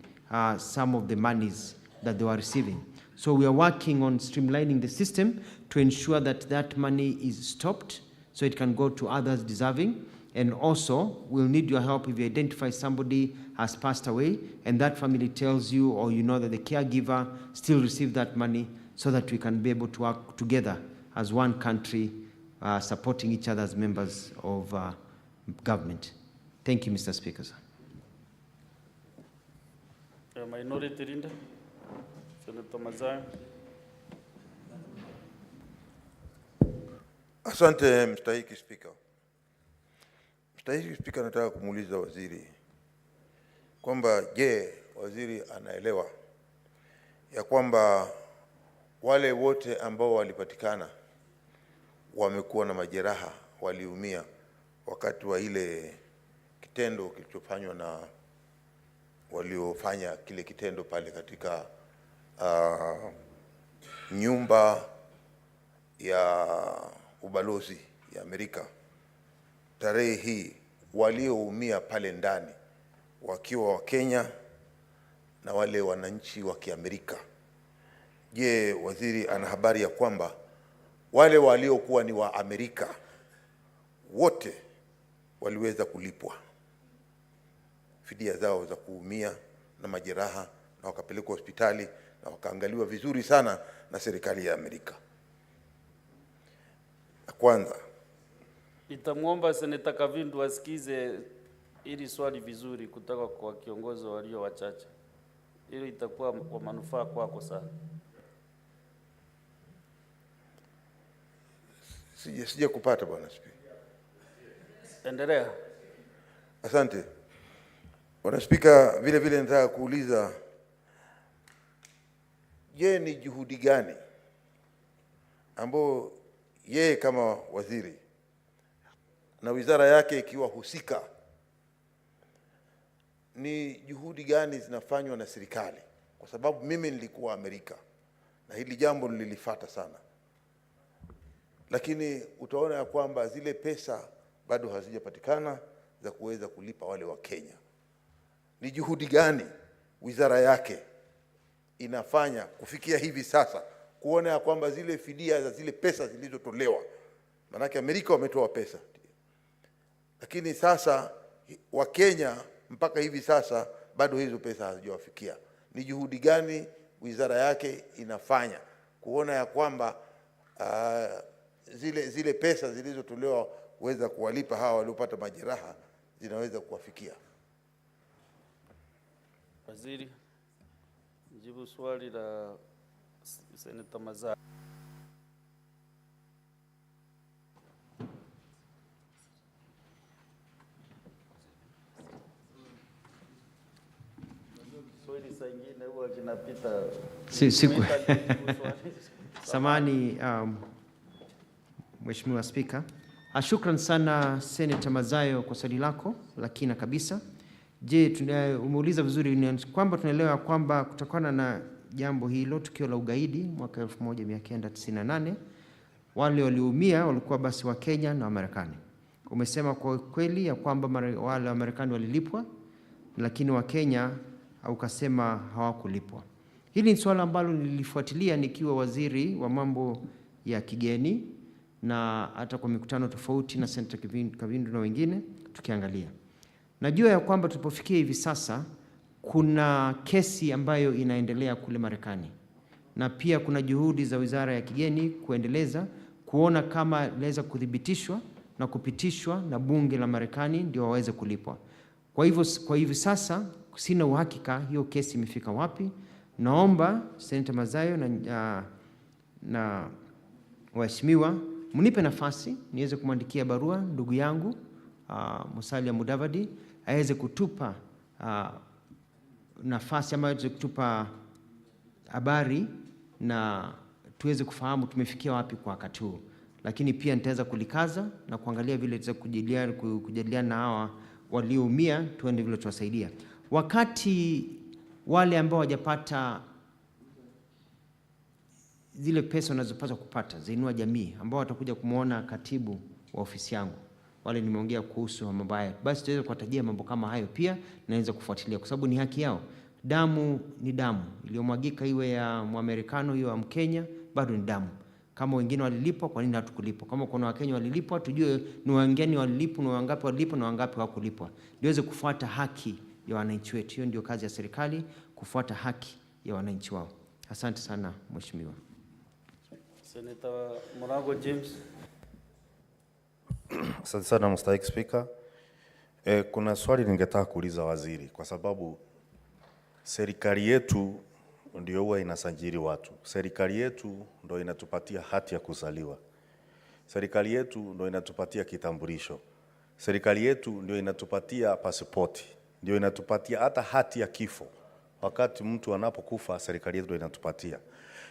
some of the monies that they were receiving. So we are working on streamlining the system to ensure that that money is stopped so it can go to others deserving. And also, we'll need your help if you identify somebody has passed away and that family tells you, or you know that the caregiver still received that money, so that we can be able to work together as one country, supporting each other as members of government. Thank you, Mr. Speaker. Sir. Minority Leader, Senator Mazayo. Asante Mstahiki Spika. Mstahiki Spika, nataka kumuuliza waziri kwamba je, waziri anaelewa ya kwamba wale wote ambao walipatikana wamekuwa na majeraha, waliumia wakati wa ile kitendo kilichofanywa na waliofanya kile kitendo pale katika nyumba ya ubalozi ya Amerika tarehe hii, walioumia pale ndani wakiwa wa Kenya na wale wananchi wa Kiamerika. Je, waziri ana habari ya kwamba wale waliokuwa ni wa Amerika wote waliweza kulipwa fidia zao za kuumia na majeraha na wakapelekwa hospitali na wakaangaliwa vizuri sana na serikali ya Amerika? Kwanza Nitamwomba Seneta Kavindu asikize ili swali vizuri kutoka kwa kiongozi walio wachache. Ili itakuwa kwa manufaa kwako sana. Sija kupata Bwana Spika. Endelea. Asante. Bwana Spika, vile vile nataka kuuliza, je, ni juhudi gani ambao yeye kama waziri na wizara yake ikiwa husika, ni juhudi gani zinafanywa na serikali? Kwa sababu mimi nilikuwa Amerika na hili jambo nililifuata sana, lakini utaona ya kwamba zile pesa bado hazijapatikana za kuweza kulipa wale wa Kenya. Ni juhudi gani wizara yake inafanya kufikia hivi sasa kuona ya kwamba zile fidia za zile pesa zilizotolewa, manake Amerika wametoa pesa, lakini sasa wa Kenya mpaka hivi sasa bado hizo pesa hazijawafikia? Ni juhudi gani wizara yake inafanya kuona ya kwamba zile pesa zilizotolewa kuweza kuwalipa hawa waliopata majeraha zinaweza kuwafikia? Waziri. Jibu swali la Senator Mazayo. Swali sangine huwa kinapita. Siku. Samani, Mheshimiwa Spika. Shukran sana Senator Mazayo kwa swali lako la kina kabisa. Je, umeuliza vizuri ni kwamba tunaelewa kwamba kutokana na jambo hilo, tukio la ugaidi mwaka 1998, wale walioumia walikuwa basi wa Kenya na Marekani. Umesema kwa kweli ya kwamba wale wa Marekani walilipwa, lakini wa Kenya ukasema hawakulipwa. Hili ni swala ambalo nilifuatilia nikiwa waziri wa mambo ya kigeni na hata kwa mikutano tofauti na Senator Kavindu na wengine tukiangalia. Najua ya kwamba tulipofikia hivi sasa kuna kesi ambayo inaendelea kule Marekani. Na pia kuna juhudi za Wizara ya Kigeni kuendeleza kuona kama inaweza kuthibitishwa na kupitishwa na bunge la Marekani ndio waweze kulipwa. Kwa hivi sasa sina uhakika hiyo kesi imefika wapi. Naomba Senator Mazayo na waheshimiwa mnipe nafasi niweze kumwandikia barua ndugu yangu Musalia Mudavadi aweze kutupa nafasi ama aweze kutupa habari na tuweze kufahamu tumefikia wapi kwa wakati huu. Lakini pia nitaweza kulikaza na kuangalia vile tutaweza kujadiliana na hawa walioumia, tuende vile tuwasaidia. Wakati wale ambao hawajapata zile pesa wanazopaswa kupata za Inua Jamii, ambao watakuja kumuona katibu wa ofisi yangu, wale nimeongea kuhusu mambo haya, basi tuweze kuwatajia mambo kama hayo pia naweza kufuatilia kwa sababu ni haki yao. Damu ni damu, iliyomwagika iwe ya Mwamerikano iwe ya Mkenya, bado ni damu. Kama wengine walilipwa, kwa nini hatukulipwa? Kama kuna Wakenya walilipwa, tujue ni wengine walilipwa, ni wangapi walilipwa, na wangapi hawakulipwa. Niweze kufuata haki ya wananchi wetu. Hiyo ndio kazi ya serikali, kufuata haki ya wananchi wao. Asante sana Mheshimiwa. Senator Murago James. Asante sana Mstahiki Speaker. Kuna swali ningetaka kuuliza waziri kwa sababu serikali yetu ndio huwa inasajili watu. Serikali yetu ndio inatupatia hati ya kuzaliwa. Serikali yetu ndio inatupatia kitambulisho. Serikali yetu ndio inatupatia pasipoti. Ndio inatupatia hata hati ya kifo. Wakati mtu anapokufa, serikali yetu ndio inatupatia.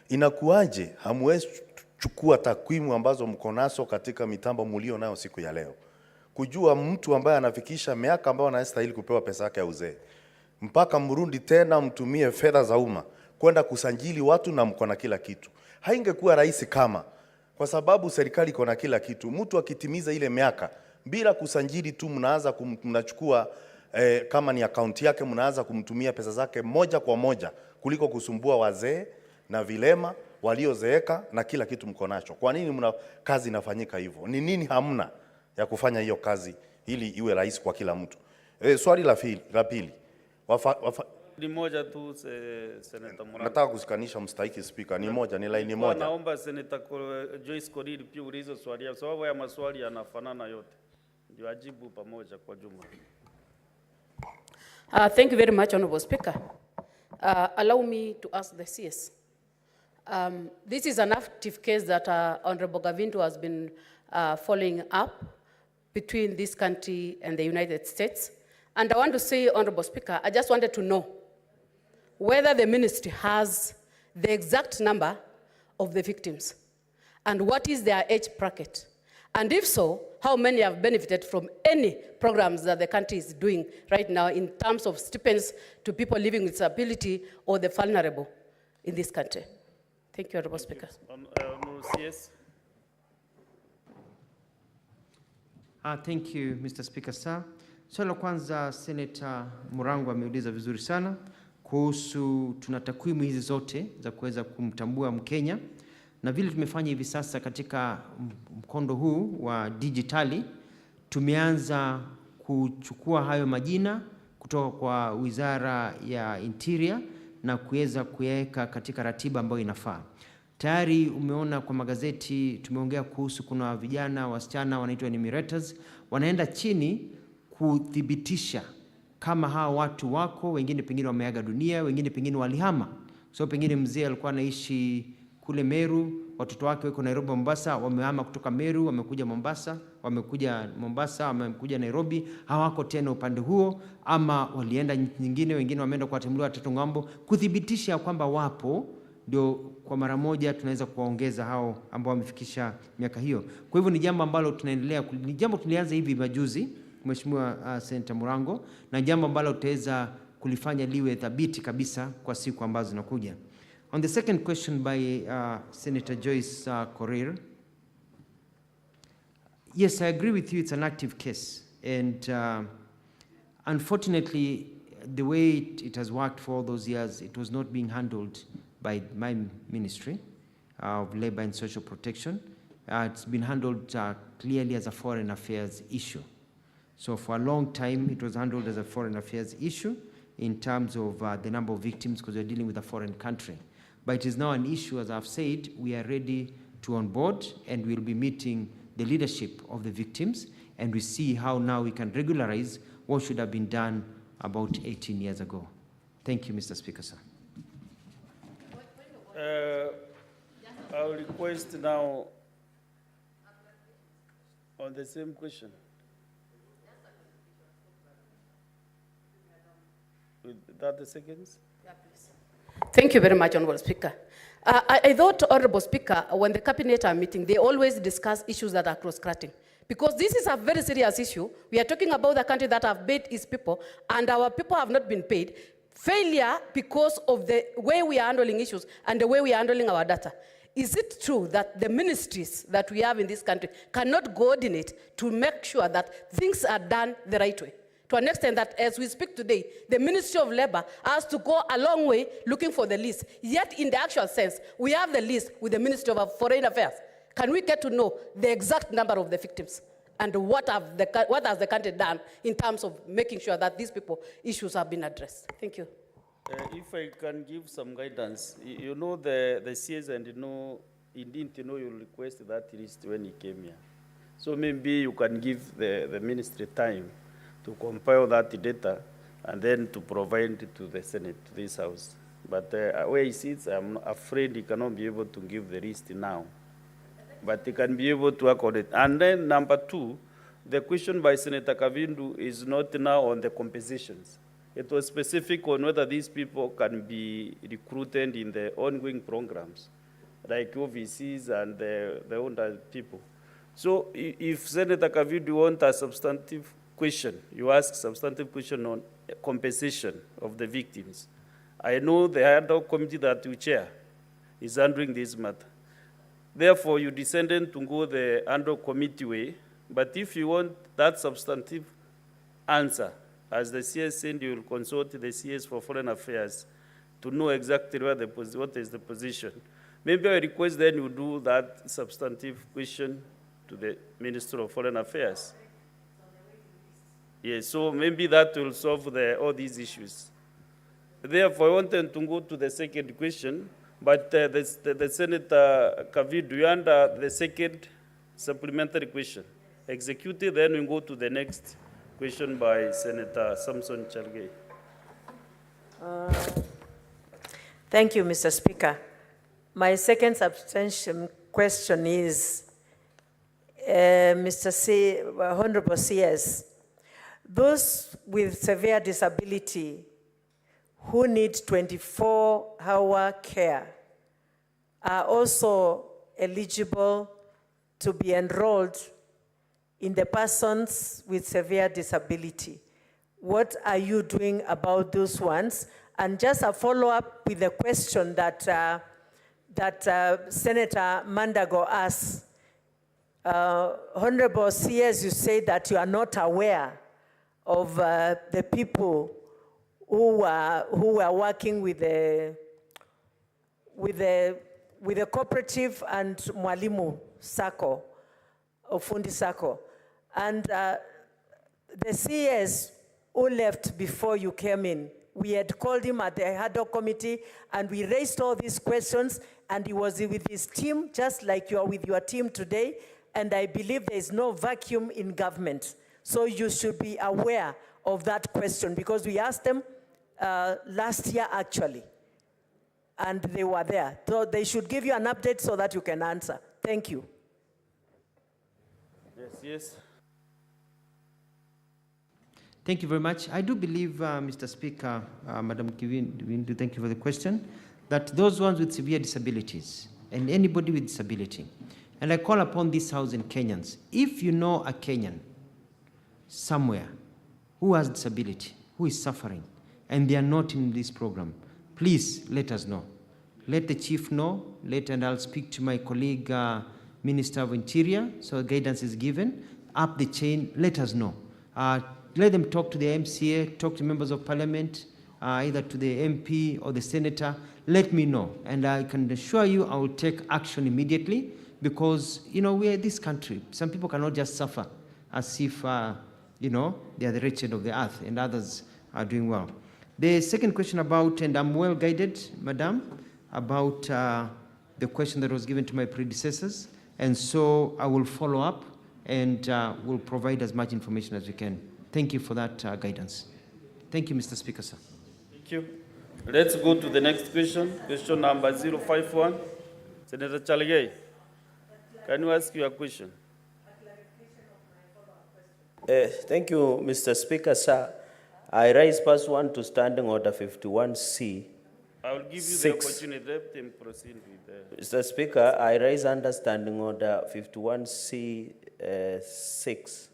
Inakuaje hamwezi chukua takwimu ambazo mko nazo katika mitambo mlio nayo siku ya leo, kujua mtu ambaye anafikisha miaka ambayo anastahili kupewa pesa yake ya uzee, mpaka mrundi tena mtumie fedha za umma kwenda kusajili watu na mko na kila kitu? Haingekuwa rahisi kama, kwa sababu serikali iko na kila kitu, mtu akitimiza ile miaka bila kusajili tu mnaanza mnachukua kama ni akaunti yake mnaanza kumtumia pesa zake moja kwa moja, kuliko kusumbua wazee na vilema waliozeeka na kila kitu mko nacho. Kwa nini kazi inafanyika hivyo? Ni nini hamna ya kufanya hiyo kazi ili iwe rahisi kwa kila mtu? Swali la pili. Ni moja tu Senator Murago. Nataka kusikanisha Mstahiki Speaker, ni moja, ni line moja. Naomba Senator Joyce Korir pia ulizo swali kwa sababu ya maswali yanafanana yote. Ndio ajibu pamoja kwa jumla. Thank you very much, Honorable Speaker. Allow me to ask the CS. This is an active case that Honorable Gavindu has been following up between this country and the United States. And I want to say, Honorable Speaker, I just wanted to know whether the ministry has the exact number of the victims and what is their age bracket. And if so, how many have benefited from any programs that the country is doing right now in terms of stipends to people living with disability or the vulnerable in this country? Thank you, Honorable Speaker. CS. Thank you, Mr. Speaker, sir. Swali la kwanza Senator Murango ameuliza vizuri sana kuhusu tuna takwimu hizi zote za kuweza kumtambua Mkenya, na vile tumefanya hivi sasa katika mkondo huu wa digitali, tumeanza kuchukua hayo majina kutoka kwa Wizara ya Interior na kuweza kuyaweka katika ratiba ambayo inafaa. Tayari umeona kwa magazeti tumeongea kuhusu kuna vijana wasichana wanaitwa enumerators, wanaenda chini kuthibitisha kama hawa watu wako, wengine pengine wameaga dunia, wengine pengine walihama So pengine mzee alikuwa anaishi kule Meru, watoto wake wako Nairobi, Mombasa, wamehama kutoka Meru, wamekuja Mombasa, wamekuja Nairobi, hawako tena upande huo, ama walienda nyingine, wengine wameenda kuwatembelea watoto ng'ambo, kuthibitisha kwamba wapo, ndio kwa mara moja tunaweza kuwaongeza hao ambao wamefikisha miaka hiyo. Kwa hivyo ni jambo ambalo tunaendelea, ni jambo tulianza hivi majuzi, Mheshimiwa Senator Murango, na jambo ambalo tutaweza kulifanya liwe thabiti kabisa kwa siku ambazo zinakuja. On the second question by Senator Joyce Korir, yes, I agree with you, it's an active case. And unfortunately, the way it has worked for all those years, it was not being handled by my Ministry of Labor and Social Protection. It's been handled clearly as a foreign affairs issue. So for a long time, it was handled as a foreign affairs issue in terms of the number of victims, because we're dealing with a foreign country. But it is now an issue, as I've said, we are ready to onboard, and we'll be meeting the leadership of the victims, and we see how now we can regularize what should have been done about 18 years ago. Thank you, Mr. Speaker, sir. I'll request now on the same question. With 30 seconds? Yeah, please. Thank you very much, Honorable Speaker. I thought, Honorable Speaker, when the cabinet are meeting, they always discuss issues that are cross-cutting. Because this is a very serious issue. We are talking about the country that have paid its people, and our people have not been paid. Failure because of the way we are handling issues and the way we are handling our data. Is it true that the ministries that we have in this country cannot coordinate to make sure that things are done the right way? To an extent that as we speak today, the Ministry of Labor has to go a long way looking for the list. Yet in the actual sense, we have the list with the Ministry of Foreign Affairs. Can we get to know the exact number of the victims? And what has the country done in terms of making sure that these people issues have been addressed? Thank you. If I can give some guidance, you know the CS, and indeed you request that list when he came here. So maybe you can give the ministry time to compile that data and then to provide it to the Senate, to this House. But where he sits, I'm afraid he cannot be able to give the list now. But he can be able to work on it. And then number two, the question by Senator Kavindu is not now on the compensations. It was specific on whether these people can be recruited in the ongoing programs, like OVCs and the other people. So if Senator Kavindu wants a substantive question, you ask substantive question on compensation of the victims. I know the other committee that you chair is handling this matter. Therefore, you descended to go the under committee way, but if you want that substantive answer, as the CS said, you will consult the CS for Foreign Affairs to know exactly what is the position. Maybe I request then you do that substantive question to the Minister of Foreign Affairs. Yes, so maybe that will solve all these issues. Therefore, I wanted to go to the second question, but the Senator Kavidu, you under the second supplementary question. Executed, then we go to the next question by Senator Samson Chalgei. Thank you, Mr. Speaker. My second substantial question is, Honorable CS, those with severe disability who need 24-hour care are also eligible to be enrolled in the persons with severe disability. What are you doing about those ones? And just a follow-up with the question that, Senator Mandago asked. Honorable CS, you say that you are not aware of the people who are working with the cooperative and Mwalimu Sacco, or Fundi Sacco. And the CS who left before you came in, we had called him at the ad hoc committee and we raised all these questions, and he was with his team, just like you are with your team today. And I believe there is no vacuum in government. So you should be aware of that question, because we asked them last year actually. and they were there. So they should give you an update so that you can answer. Thank you. Yes. Thank you very much. I do believe, Mr. Speaker, Madam Kivindu, thank you for the question, that those ones with severe disabilities and anybody with disability, and I call upon this House and Kenyans, if you know a Kenyan somewhere who has disability, who is suffering, and they are not in this program, please let us know. Let the chief know, and I'll speak to my colleague, Minister of Interior, so guidance is given. Up the chain, let us know. Let them talk to the MCA, talk to members of parliament, either to the MP or the senator. Let me know, and I can assure you I will take action immediately, because, you know, we are this country. Some people cannot just suffer as if, you know, they are the wretched of the earth and others are doing well. The second question about, and I'm well guided, Madam, about the question that was given to my predecessors, and so I will follow up and will provide as much information as we can. Thank you for that guidance. Thank you, Mr. Speaker, sir. Thank you. Let's go to the next question. Question number 051. Senator Chalgei, can you ask your question? Thank you, Mr. Speaker, sir. I raise pursuant to Standing Order 51C. I will give you the opportunity. Let them proceed with Mr. Speaker, I raise under Standing Order 51C 6.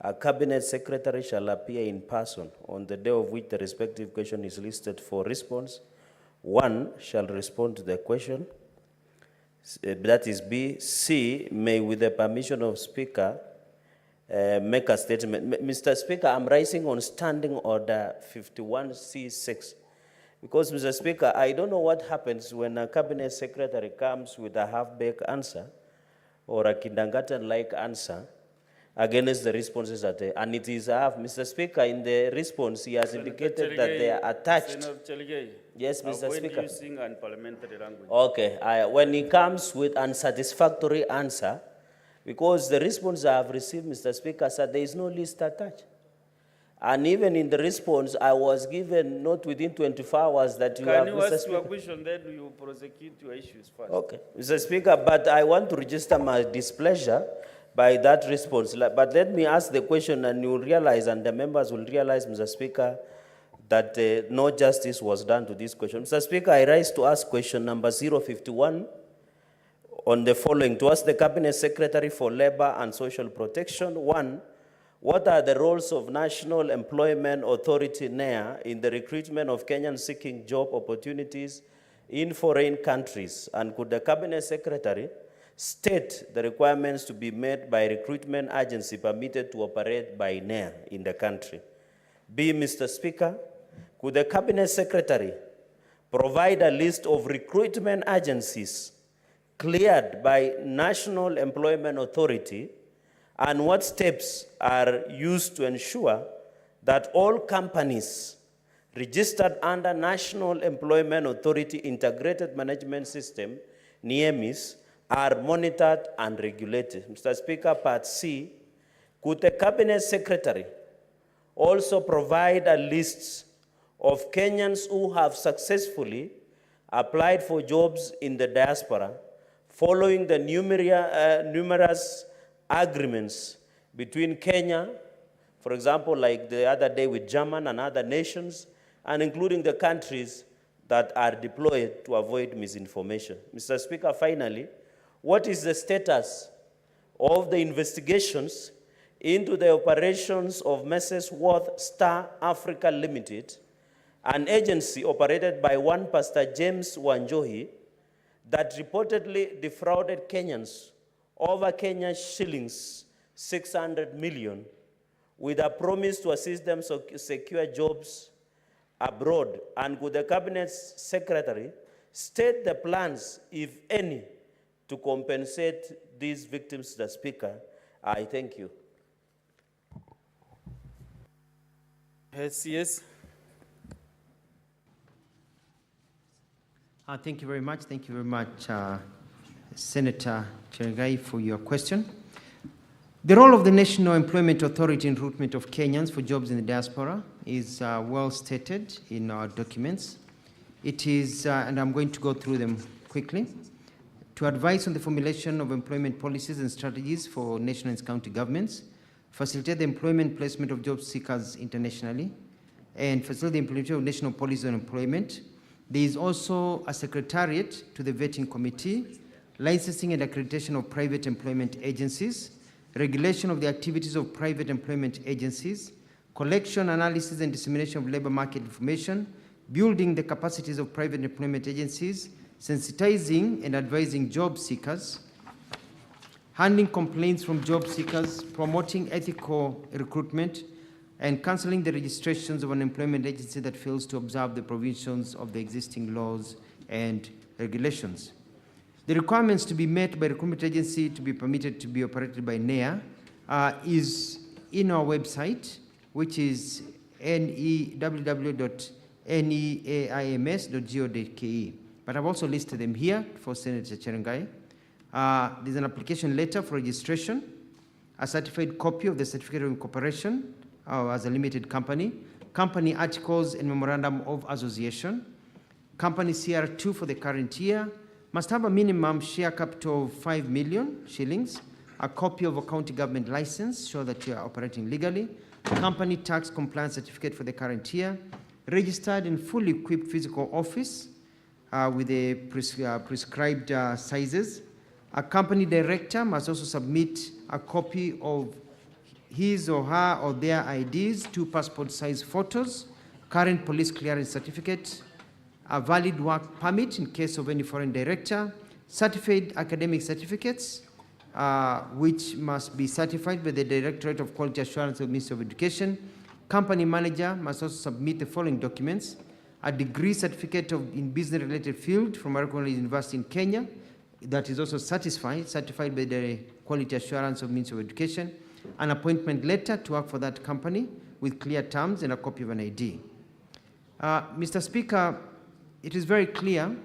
A cabinet secretary shall appear in person on the day of which the respective question is listed for response. One shall respond to the question. That is B. C, may, with the permission of Speaker, make a statement. Mr. Speaker, I'm raising on Standing Order 51C6. Because, Mr. Speaker, I don't know what happens when a cabinet secretary comes with a half-baked answer or a kindergarten-like answer against the responses that they, and it is Mr. Speaker, in the response, he has indicated that they are attached. Yes, Mr. Speaker. Using unparliamentary language. Okay, when he comes with unsatisfactory answer, because the response I have received, Mr. Speaker, said there is no list attached. And even in the response, I was given not within 24 hours that you have, Can you Mr. ask Speaker. your question, then you prosecute your issues first. Okay, Mr. Speaker, but I want to register my displeasure by that response. But let me ask the question, and you'll realize, and the members will realize, Mr. Speaker, that no justice was done to this question. Mr. Speaker, I rise to ask question number 051 on the following. To ask the Cabinet Secretary for Labor and Social Protection. One, what are the roles of National Employment Authority, NEA, in the recruitment of Kenyans seeking job opportunities in foreign countries? And could the Cabinet Secretary state the requirements to be met by recruitment agency permitted to operate by NEA in the country? B, Mr. Speaker, could the Cabinet Secretary provide a list of recruitment agencies cleared by National Employment Authority, and what steps are used to ensure that all companies registered under National Employment Authority Integrated Management System, NEMIS, are monitored and regulated? Mr. Speaker, Part C, could the Cabinet Secretary also provide a list of Kenyans who have successfully applied for jobs in the diaspora following the numerous agreements between Kenya, for example, like the other day with Germany and other nations, and including the countries that are deployed to avoid misinformation? Mr. Speaker, finally, what is the status of the investigations into the operations of Mrs. Worth Star Africa Limited, an agency operated by one Pastor James Wanjohi that reportedly defrauded Kenyans over Kenya shillings 600 million with a promise to assist them to secure jobs abroad? And could the Cabinet Secretary state the plans, if any, to compensate these victims, the Speaker? I thank you. Yes. Thank you very much. Thank you very much, Senator Chergai, for your question. The role of the National Employment Authority in recruitment of Kenyans for jobs in the diaspora is well stated in our documents. It is, and I'm going to go through them quickly, to advise on the formulation of employment policies and strategies for national and county governments, facilitate the employment placement of job seekers internationally, and facilitate the implementation of national policies on employment. There is also a secretariat to the vetting committee, licensing and accreditation of private employment agencies, regulation of the activities of private employment agencies, collection, analysis, and dissemination of labor market information, building the capacities of private employment agencies, sensitizing and advising job seekers, handling complaints from job seekers, promoting ethical recruitment, and cancelling the registrations of an employment agency that fails to observe the provisions of the existing laws and regulations. The requirements to be met by recruitment agency to be permitted to be operated by NEA is in our website, which is www.neaims.go.ke. But I've also listed them here for Senator Cherengai. There's an application letter for registration, a certified copy of the certificate of incorporation as a limited company, company articles and memorandum of association, company CR2 for the current year, must have a minimum share capital of 5 million shillings, a copy of a county government license, show that you are operating legally, company tax compliance certificate for the current year, registered and fully equipped physical office with the prescribed sizes. A company director must also submit a copy of his or her or their IDs, 2 passport size photos, current police clearance certificate, a valid work permit in case of any foreign director, certified academic certificates, which must be certified by the Directorate of Quality Assurance of the Ministry of Education. Company manager must also submit the following documents: a degree certificate in business-related field from a recognized university in Kenya that is also certified by the Quality Assurance of the Ministry of Education, an appointment letter to work for that company with clear terms, and a copy of an ID. Mr. Speaker, it is very clear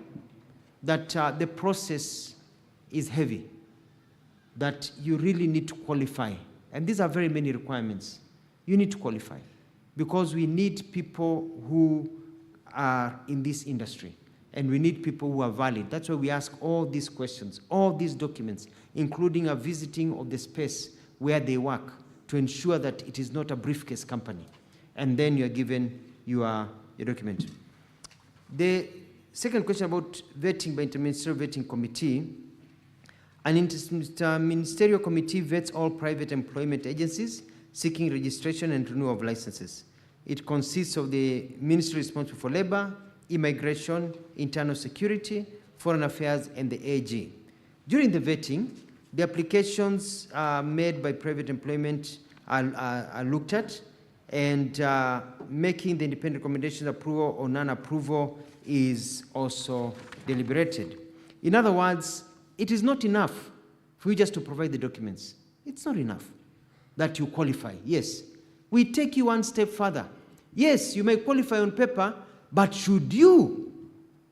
that the process is heavy, that you really need to qualify. And these are very many requirements. You need to qualify because we need people who are in this industry and we need people who are valid. That's why we ask all these questions, all these documents, including a visiting of the space where they work to ensure that it is not a briefcase company. And then you are given your document. The second question about vetting by Interministerial Vetting Committee. An interministerial committee vets all private employment agencies seeking registration and renewal of licenses. It consists of the ministry responsible for labor, immigration, internal security, foreign affairs, and the AG. During the vetting, the applications made by private employment are looked at, and making the independent recommendations approval or non-approval is also deliberated. In other words, it is not enough for you just to provide the documents. It's not enough that you qualify. Yes, we take you one step further. Yes, you may qualify on paper, but should you,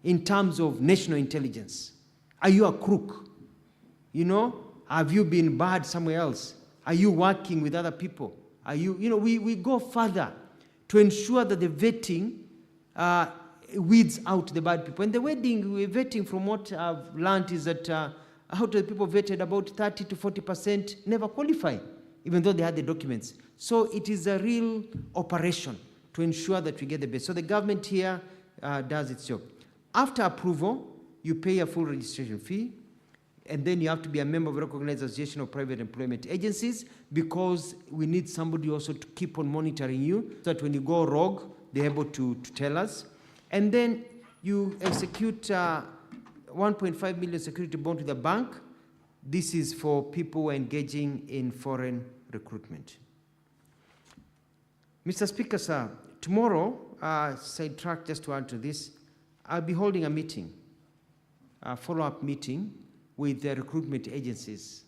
in terms of national intelligence, are you a crook? You know, have you been bad somewhere else? Are you working with other people? Are you, we go further to ensure that the vetting weeds out the bad people. And the vetting, from what I've learned, is that out of the people vetted, about 30 to 40% never qualify, even though they had the documents. So it is a real operation to ensure that we get the best. So the government here does its job. After approval, you pay a full registration fee, and then you have to be a member of a recognized association of private employment agencies, because we need somebody also to keep on monitoring you, so that when you go rogue, they're able to tell us. And then you execute 1.5 million security bond to the bank. This is for people who are engaging in foreign recruitment. Mr. Speaker, sir, tomorrow, sidetrack just to add to this, I'll be holding a meeting, a follow-up meeting with the recruitment agencies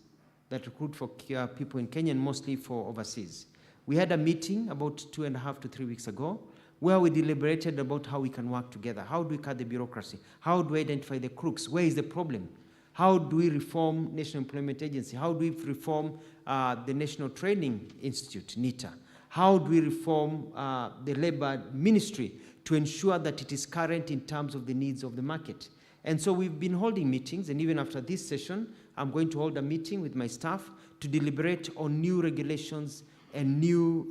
that recruit for people in Kenya and mostly for overseas. We had a meeting about 2.5 to 3 weeks ago where we deliberated about how we can work together. How do we cut the bureaucracy? How do we identify the crooks? Where is the problem? How do we reform National Employment Agency? How do we reform the National Training Institute, NITA? How do we reform the Labor Ministry to ensure that it is current in terms of the needs of the market. And so we've been holding meetings, and even after this session, I'm going to hold a meeting with my staff to deliberate on new regulations and new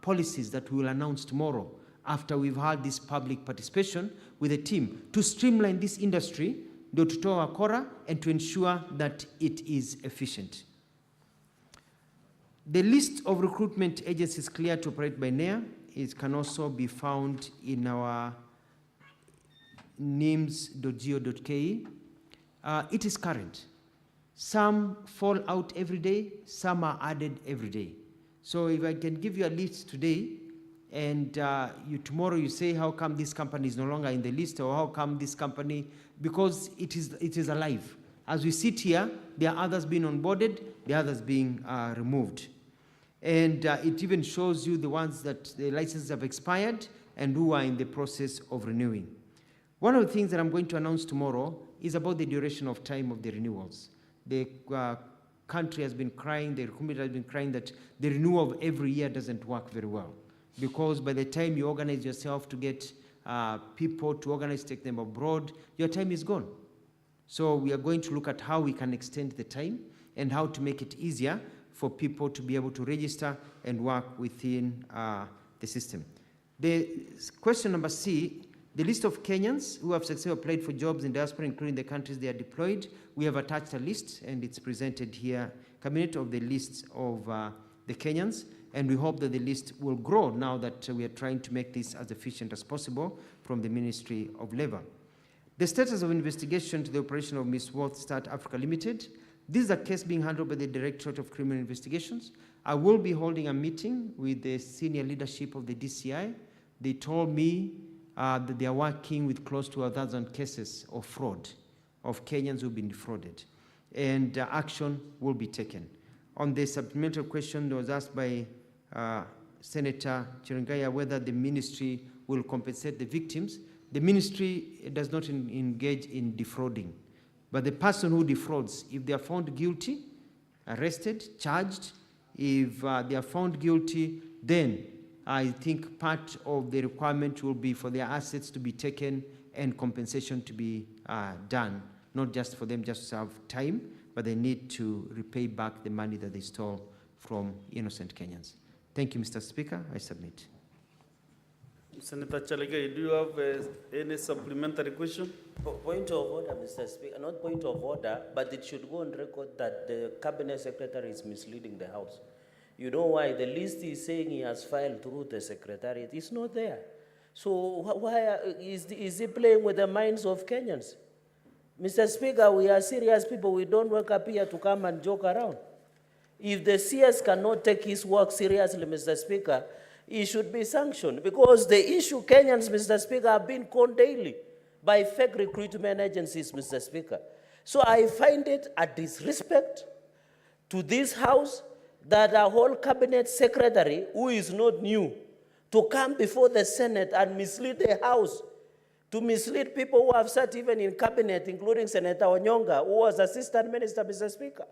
policies that we will announce tomorrow after we've had this public participation with a team to streamline this industry, to toa wakora, and to ensure that it is efficient. The list of recruitment agencies cleared to operate by NEA can also be found in our nims.go.ke. It is current. Some fall out every day, some are added every day. So if I can give you a list today, and tomorrow you say, how come this company is no longer in the list, or how come this company, because it is alive. As we sit here, there are others being onboarded, the others being removed. And it even shows you the ones that the licenses have expired and who are in the process of renewing. One of the things that I'm going to announce tomorrow is about the duration of time of the renewals. The country has been crying, the recruitment has been crying that the renewal of every year doesn't work very well, because by the time you organize yourself to get people to organize, take them abroad, your time is gone. So we are going to look at how we can extend the time and how to make it easier for people to be able to register and work within the system. The question number C, the list of Kenyans who have successfully applied for jobs in diaspora, including the countries they are deployed. We have attached a list, and it's presented here, Cabinet, of the list of the Kenyans, and we hope that the list will grow now that we are trying to make this as efficient as possible from the Ministry of Labour. The status of investigation to the operation of Miss Worth Start Africa Limited. This is a case being handled by the Directorate of Criminal Investigations. I will be holding a meeting with the senior leadership of the DCI. They told me that they are working with close to 1,000 cases of fraud, of Kenyans who've been defrauded, and action will be taken. On the supplementary question that was asked by Senator Chirangaya, whether the ministry will compensate the victims, the ministry does not engage in defrauding. But the person who defrauds, if they are found guilty, arrested, charged, if they are found guilty, then I think part of the requirement will be for their assets to be taken and compensation to be done, not just for them just to serve time, but they need to repay back the money that they stole from innocent Kenyans. Thank you, Mr. Speaker. I submit. Senator Chalagai, do you have any supplementary question? Point of order, Mr. Speaker. Not point of order, but it should go on record that the Cabinet Secretary is misleading the House. You know why? The list is saying he has filed through the Secretariat. It's not there. So why is he playing with the minds of Kenyans? Mr. Speaker, we are serious people. We don't wake up here to come and joke around. If the CS cannot take his work seriously, Mr. Speaker, he should be sanctioned, because the issue Kenyans, Mr. Speaker, have been conned daily by fake recruitment agencies, Mr. Speaker. So I find it a disrespect to this House that a whole Cabinet Secretary, who is not new, to come before the Senate and mislead the House, to mislead people who have sat even in Cabinet, including Senator Onyonga, who was Assistant Minister, Mr. Speaker.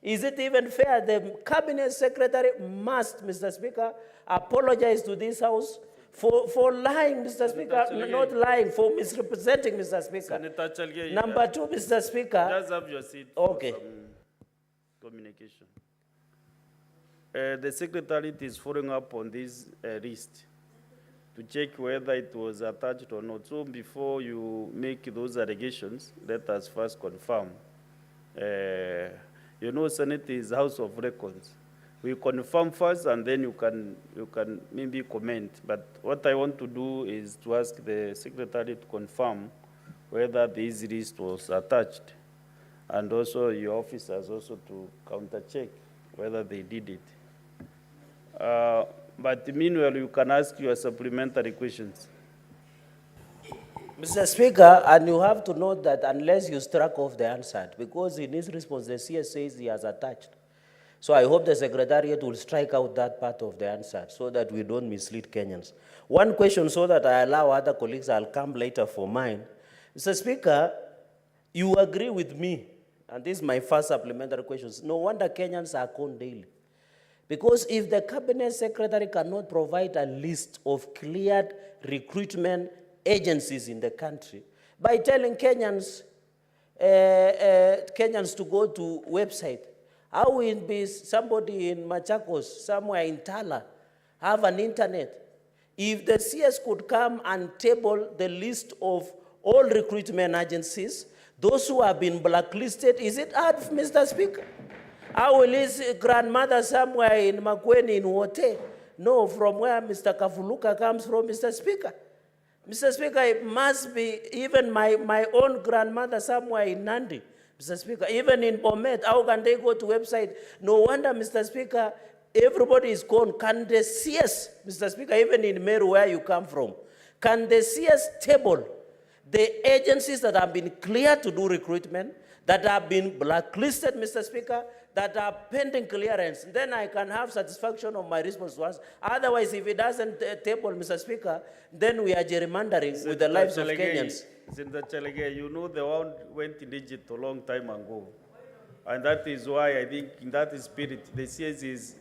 Is it even fair? The Cabinet Secretary must, Mr. Speaker, apologize to this House for lying, Mr. Speaker, not lying, for misrepresenting, Mr. Speaker. Senator Chalgay, Number two, Mr. Speaker. Just have your seat. Okay. For some communication. The Secretariat is following up on this list to check whether it was attached or not. So before you make those allegations, let us first confirm. You know, Senate is House of Records. We confirm first, and then you can maybe comment. But what I want to do is to ask the Secretary to confirm whether this list was attached, and also your officers also to counter-check whether they did it. But meanwhile, you can ask your supplementary questions. Mr. Speaker, and you have to note that unless you struck off the answered, because in his response, the CS says he has attached. So I hope the Secretariat will strike out that part of the answer so that we don't mislead Kenyans. One question so that I allow other colleagues, I'll come later for mine. Mr. Speaker, you agree with me, and this is my first supplementary question. No wonder Kenyans are conned daily. Because if the cabinet secretary cannot provide a list of cleared recruitment agencies in the country, by telling Kenyans to go to website, how will be somebody in Machakos, somewhere in Tala, have an internet? If the CS could come and table the list of all recruitment agencies, those who have been blacklisted, is it hard, Mr. Speaker? How will his grandmother somewhere in Makweni in Wote know from where Mr. Kafuluka comes from, Mr. Speaker? Mr. Speaker, it must be even my own grandmother somewhere in Nandi, Mr. Speaker, even in Bomet, how can they go to website? No wonder, Mr. Speaker, everybody is gone. Can the CS, Mr. Speaker, even in Meru where you come from, can the CS table the agencies that have been cleared to do recruitment, that have been blacklisted, Mr. Speaker, that are pending clearance? Then I can have satisfaction of my response to us. Otherwise, if it doesn't table, Mr. Speaker, then we are gerrymandering with the lives of Kenyans. Senator Chalege, you know the one went in Egypt a long time ago. And that is why I think in that spirit, the CS is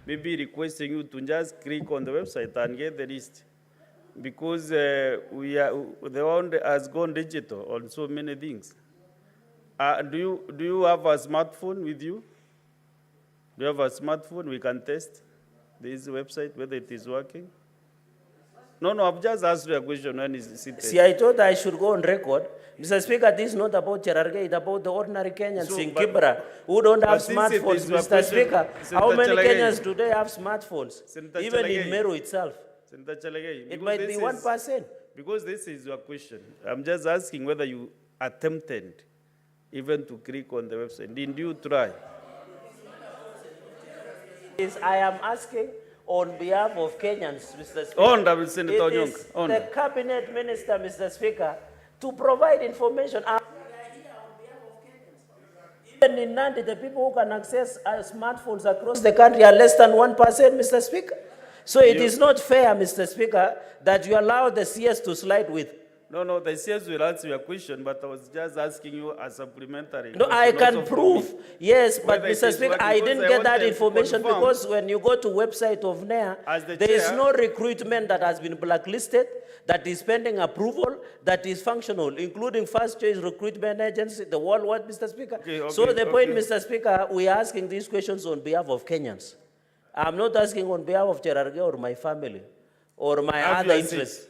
maybe requesting you to just click on the website and get the list. Because the one has gone digital on so many things. Do you have a smartphone with you? Do you have a smartphone? We can test this website, whether it is working. No, I've just asked you a question when is it. See, I thought I should go on record. Mr. Speaker, this is not about Cherargei, it's about the ordinary Kenyans in Kibra who don't have smartphones, Mr. Speaker. How many Kenyans today have smartphones? Even in Meru itself. Senator Chalege, it might be 1%. Because this is your question. I'm just asking whether you attempted even to click on the website. Did you try? Yes, I am asking on behalf of Kenyans, Mr. Speaker. Senator It is the cabinet minister, Mr. Speaker, to provide information. Even in Nandi, the people who can access smartphones across the country are less than 1%, Mr. Speaker. So it is not fair, Mr. Speaker, that you allow the CS to slide with. No, the CS will answer your question, but I was just asking you a supplementary. No, I can prove, yes, but Mr. Speaker, I didn't get that information because when you go to website of NEA, there is no recruitment that has been blacklisted, that is pending approval, that is functional, including first choice recruitment agency, the worldwide, Mr. Speaker. So the point, Mr. Speaker, we are asking these questions on behalf of Kenyans. I'm not asking on behalf of Cherargei or my family or my other interests.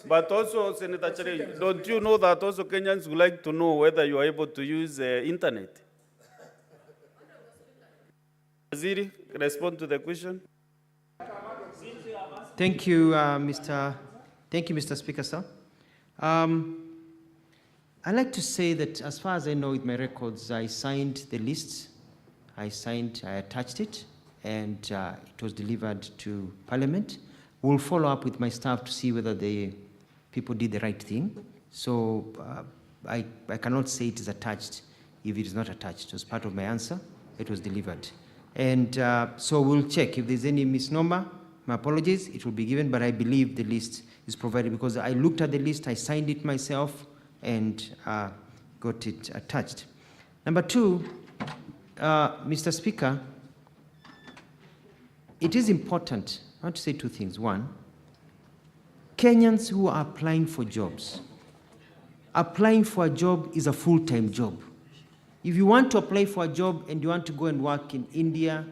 But also, Senator Chalege, don't you know that also Kenyans would like to know whether you are able to use internet? Waziri, respond to the question. Thank you, Mr. Speaker, sir. I'd like to say that as far as I know with my records, I signed the list. I attached it, and it was delivered to Parliament. We'll follow up with my staff to see whether the people did the right thing. So I cannot say it is attached if it is not attached. It was part of my answer. It was delivered. And so we'll check. If there's any misnomer, my apologies, it will be given, but I believe the list is provided because I looked at the list, I signed it myself, and got it attached. Number two, Mr. Speaker, it is important, I want to say two things. One, Kenyans who are applying for jobs, applying for a job is a full-time job. If you want to apply for a job and you want to go and work in India,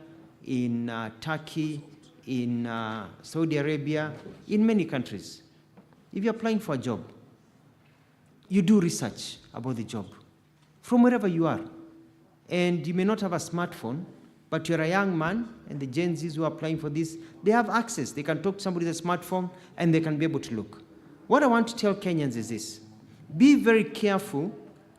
in Turkey, in Saudi Arabia, in many countries, if you're applying for a job, you do research about the job from wherever you are. And you may not have a smartphone, but you're a young man, and the Gen Zs who are applying for this, they have access. They can talk to somebody with a smartphone, and they can be able to look. What I want to tell Kenyans is this. Be very careful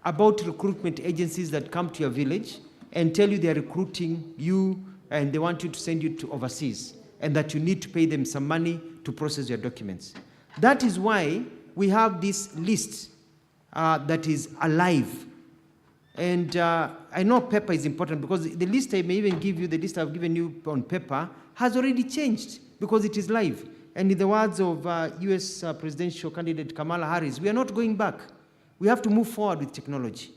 about recruitment agencies that come to your village and tell you they're recruiting you, and they want you to send you to overseas, and that you need to pay them some money to process your documents. That is why we have this list that is alive. And I know paper is important because the list I may even give you, the list I've given you on paper, has already changed because it is live. And in the words of US presidential candidate Kamala Harris, we are not going back. We have to move forward with technology.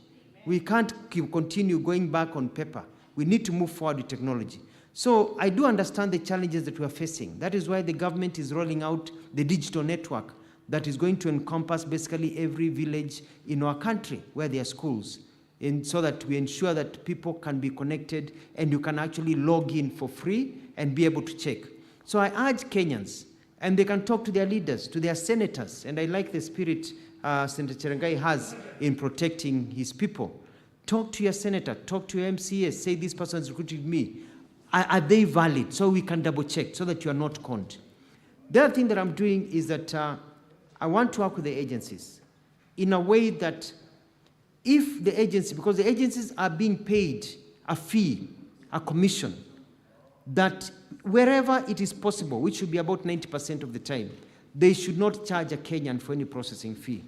We can't continue going back on paper. We need to move forward with technology. So I do understand the challenges that we are facing. That is why the government is rolling out the digital network that is going to encompass basically every village in our country where there are schools, and so that we ensure that people can be connected and you can actually log in for free and be able to check. So I urge Kenyans, and they can talk to their leaders, to their senators, and I like the spirit Senator Cherangai has in protecting his people. Talk to your senator, talk to your MCS, say this person has recruited me. Are they valid? So we can double check so that you are not conned. The other thing that I'm doing is that I want to work with the agencies in a way that if the agency, because the agencies are being paid a fee, a commission, that wherever it is possible, which should be about 90% of the time, they should not charge a Kenyan for any processing fee.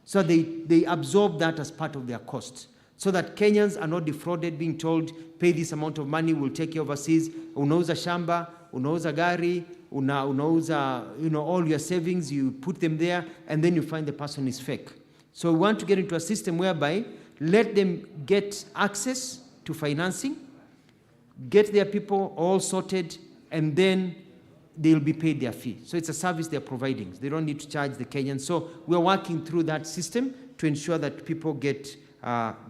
So they absorb that as part of their cost, so that Kenyans are not defrauded, being told, pay this amount of money, we'll take you overseas. Unauza shamba, unauza gari, unauza, all your savings, you put them there, and then you find the person is fake. So we want to get into a system whereby let them get access to financing, get their people all sorted, and then they'll be paid their fee. So it's a service they're providing. They don't need to charge the Kenyans. So we're working through that system to ensure that people get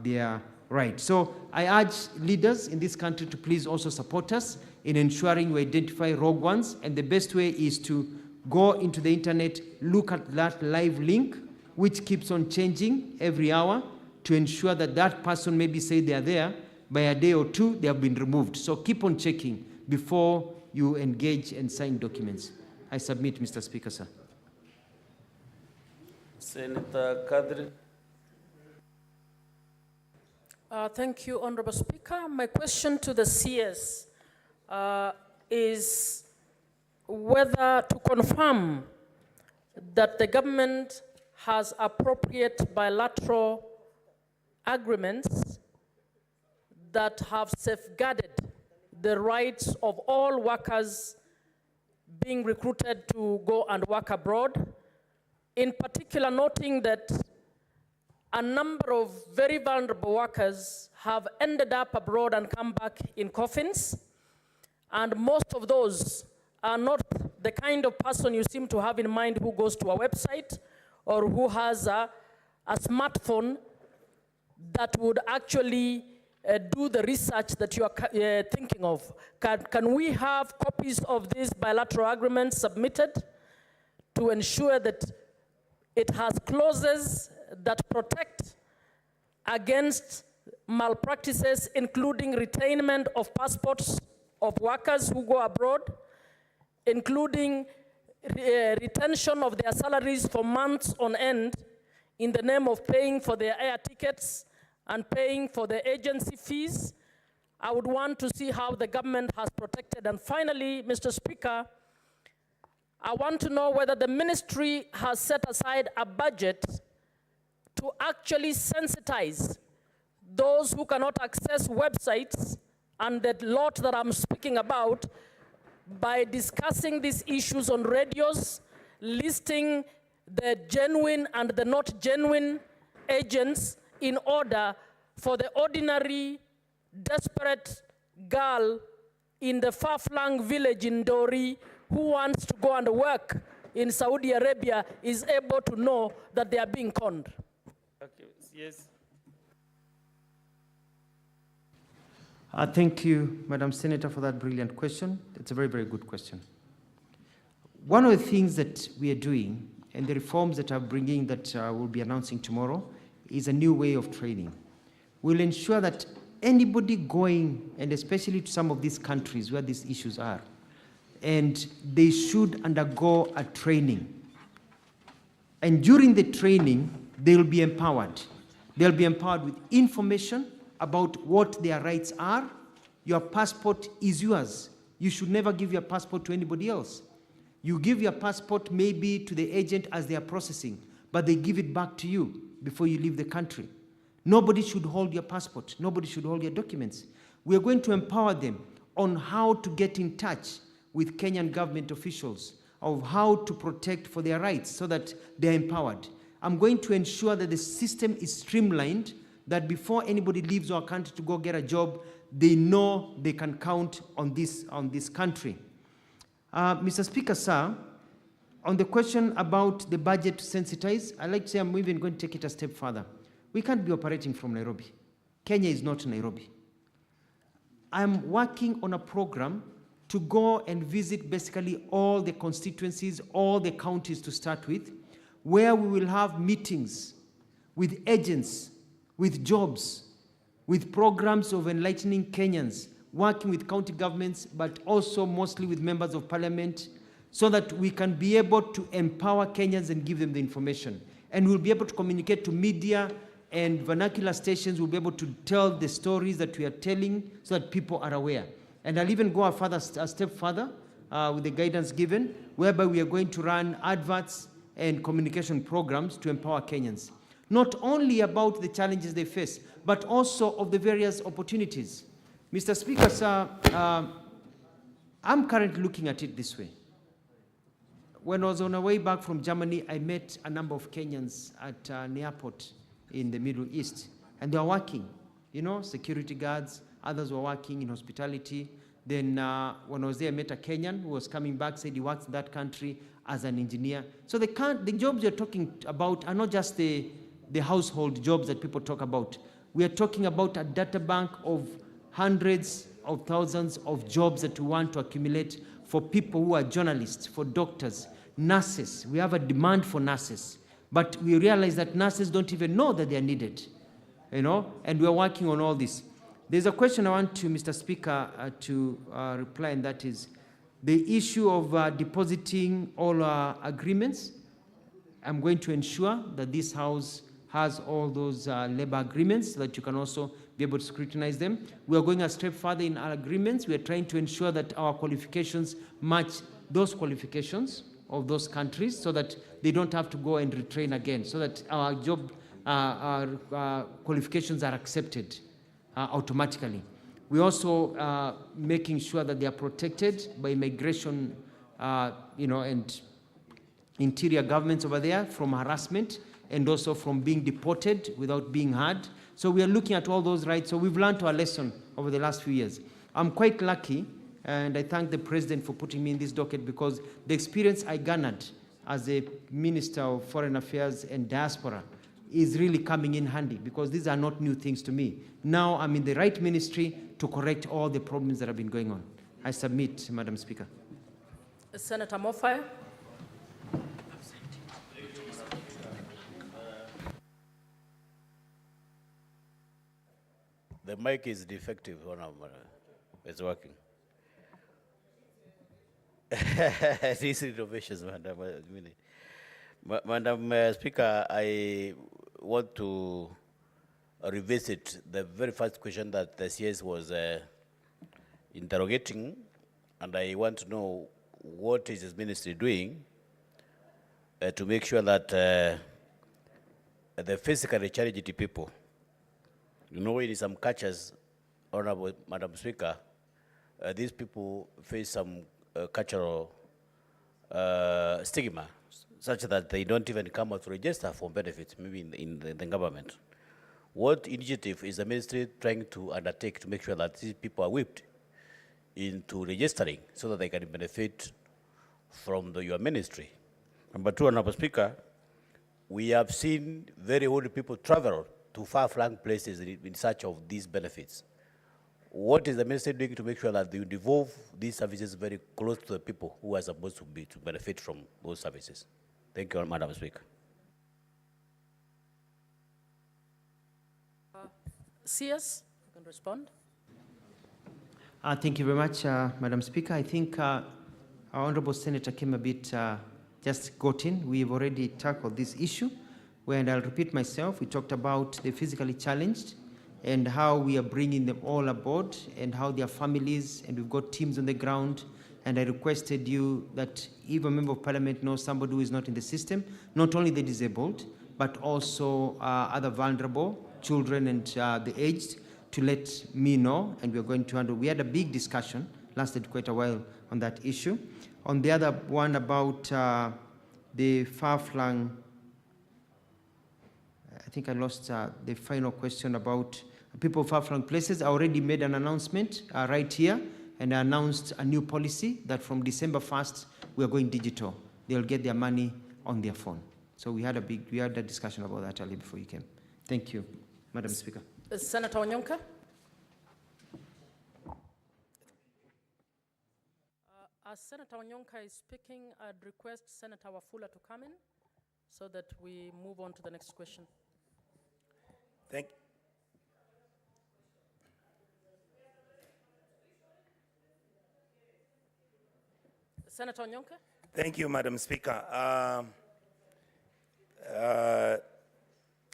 their right. So I urge leaders in this country to please also support us in ensuring we identify rogue ones. And the best way is to go into the internet, look at that live link, which keeps on changing every hour, to ensure that that person maybe say they are there, by a day or two, they have been removed. So keep on checking before you engage and sign documents. I submit, Mr. Speaker, sir. Senator Kadri. Thank you, Honorable Speaker. My question to the CS is whether to confirm that the government has appropriate bilateral agreements that have safeguarded the rights of all workers being recruited to go and work abroad, in particular noting that a number of very vulnerable workers have ended up abroad and come back in coffins, and most of those are not the kind of person you seem to have in mind who goes to a website or who has a smartphone that would actually do the research that you are thinking of. Can we have copies of these bilateral agreements submitted to ensure that it has clauses that protect against malpractices, including retainment of passports of workers who go abroad, including retention of their salaries for months on end in the name of paying for their air tickets and paying for the agency fees? I would want to see how the government has protected. And finally, Mr. Speaker, I want to know whether the ministry has set aside a budget to actually sensitize those who cannot access websites and the lot that I'm speaking about by discussing these issues on radios, listing the genuine and the not genuine agents in order for the ordinary, desperate girl in the far-flung village in Dori who wants to go and work in Saudi Arabia is able to know that they are being conned. Okay, yes. Thank you, Madam Senator, for that brilliant question. It's a very, very good question. One of the things that we are doing, and the reforms that I'm bringing that we'll be announcing tomorrow, is a new way of training. We'll ensure that anybody going, and especially to some of these countries where these issues are, and they should undergo a training. And during the training, they'll be empowered. They'll be empowered with information about what their rights are. Your passport is yours. You should never give your passport to anybody else. You give your passport maybe to the agent as they are processing, but they give it back to you before you leave the country. Nobody should hold your passport. Nobody should hold your documents. We are going to empower them on how to get in touch with Kenyan government officials, of how to protect for their rights so that they're empowered. I'm going to ensure that the system is streamlined, that before anybody leaves our country to go get a job, they know they can count on this country. Mr. Speaker, sir, on the question about the budget to sensitize, I'd like to say I'm even going to take it a step further. We can't be operating from Nairobi. Kenya is not Nairobi. I'm working on a program to go and visit basically all the constituencies, all the counties to start with, where we will have meetings with agents, with jobs, with programs of enlightening Kenyans, working with county governments, but also mostly with members of parliament, so that we can be able to empower Kenyans and give them the information. And we'll be able to communicate to media and vernacular stations. We'll be able to tell the stories that we are telling so that people are aware. And I'll even go a step further with the guidance given, whereby we are going to run adverts and communication programs to empower Kenyans. Not only about the challenges they face, but also of the various opportunities. Mr. Speaker, sir, I'm currently looking at it this way. When I was on our way back from Germany, I met a number of Kenyans at an airport in the Middle East, and they were working, security guards, others were working in hospitality. Then when I was there, I met a Kenyan who was coming back, said he works in that country as an engineer. So the jobs you're talking about are not just the household jobs that people talk about. We are talking about a data bank of hundreds of thousands of jobs that we want to accumulate for people who are journalists, for doctors, nurses. We have a demand for nurses, but we realize that nurses don't even know that they are needed, and we are working on all this. There's a question I want to, Mr. Speaker, to reply, and that is the issue of depositing all our agreements. I'm going to ensure that this House has all those labor agreements so that you can also be able to scrutinize them. We are going a step further in our agreements. We are trying to ensure that our qualifications match those qualifications of those countries so that they don't have to go and retrain again, so that our job our qualifications are accepted automatically. We also making sure that they are protected by immigration, and interior governments over there from harassment and also from being deported without being heard. So we are looking at all those rights. So we've learned our lesson over the last few years. I'm quite lucky, and I thank the President for putting me in this docket, because the experience I garnered as a Minister of Foreign Affairs and Diaspora is really coming in handy, because these are not new things to me. Now I'm in the right ministry to correct all the problems that have been going on. I submit, Madam Speaker. Senator Moffair. The mic is defective. It's working. These innovations, Madam Speaker, I want to revisit the very first question that the CS was interrogating, and I want to know what is his ministry doing to make sure that the physically challenged people, in some cultures, Honorable Madam Speaker, these people face some cultural stigma, such that they don't even come out to register for benefits, maybe in the government. What initiative is the ministry trying to undertake to make sure that these people are whipped into registering so that they can benefit from your ministry? Number two, Honorable Speaker, we have seen very old people travel to far-flung places in search of these benefits. What is the ministry doing to make sure that they devolve these services very close to the people who are supposed to benefit from those services? Thank you, Madam Speaker. CS, you can respond. Thank you very much, Madam Speaker. I think our Honourable Senator came a bit just got in. We've already tackled this issue, and I'll repeat myself. We talked about the physically challenged and how we are bringing them all aboard and how their families, and we've got teams on the ground. And I requested you that if a member of parliament knows somebody who is not in the system, not only the disabled, but also other vulnerable, children and the aged, to let me know, and we're going to handle. We had a big discussion, lasted quite a while on that issue. On the other one about the far-flung, I think I lost the final question about people of far-flung places. I already made an announcement right here, and I announced a new policy that from December 1st, we are going digital. They'll get their money on their phone. So we had a discussion about that earlier before you came. Thank you, Madam Speaker. Senator Onyonka. As Senator Onyonka is speaking, I'd request Senator Wafula to come in so that we move on to the next question. Thank Senator Onyonka. Thank you, Madam Speaker.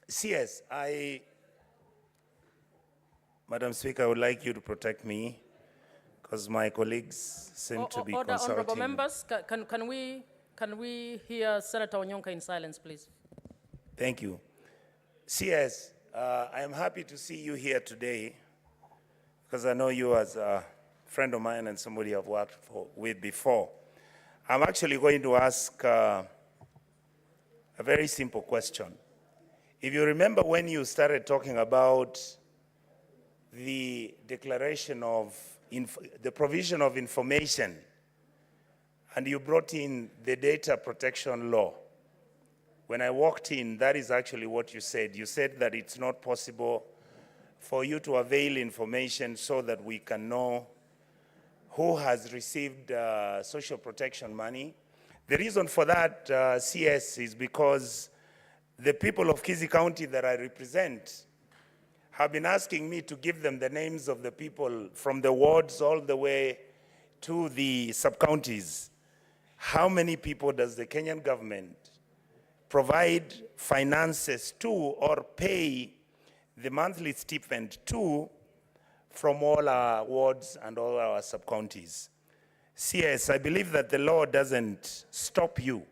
CS, Madam Speaker, I would like you to protect me because my colleagues seem to be Order, consulting. honorable members, can we hear Senator Onyonka in silence, please? Thank you. CS, I am happy to see you here today because I know you as a friend of mine and somebody I've worked with before. I'm actually going to ask a very simple question. If you remember when you started talking about the declaration of the provision of information, and you brought in the data protection law. When I walked in, that is actually what you said. You said that it's not possible for you to avail information so that we can know who has received social protection money. The reason for that, CS, is because the people of Kisii County that I represent have been asking me to give them the names of the people from the wards all the way to the sub-counties. How many people does the Kenyan government provide finances to or pay the monthly stipend to from all our wards and all our sub-counties? CS, I believe that the law doesn't stop you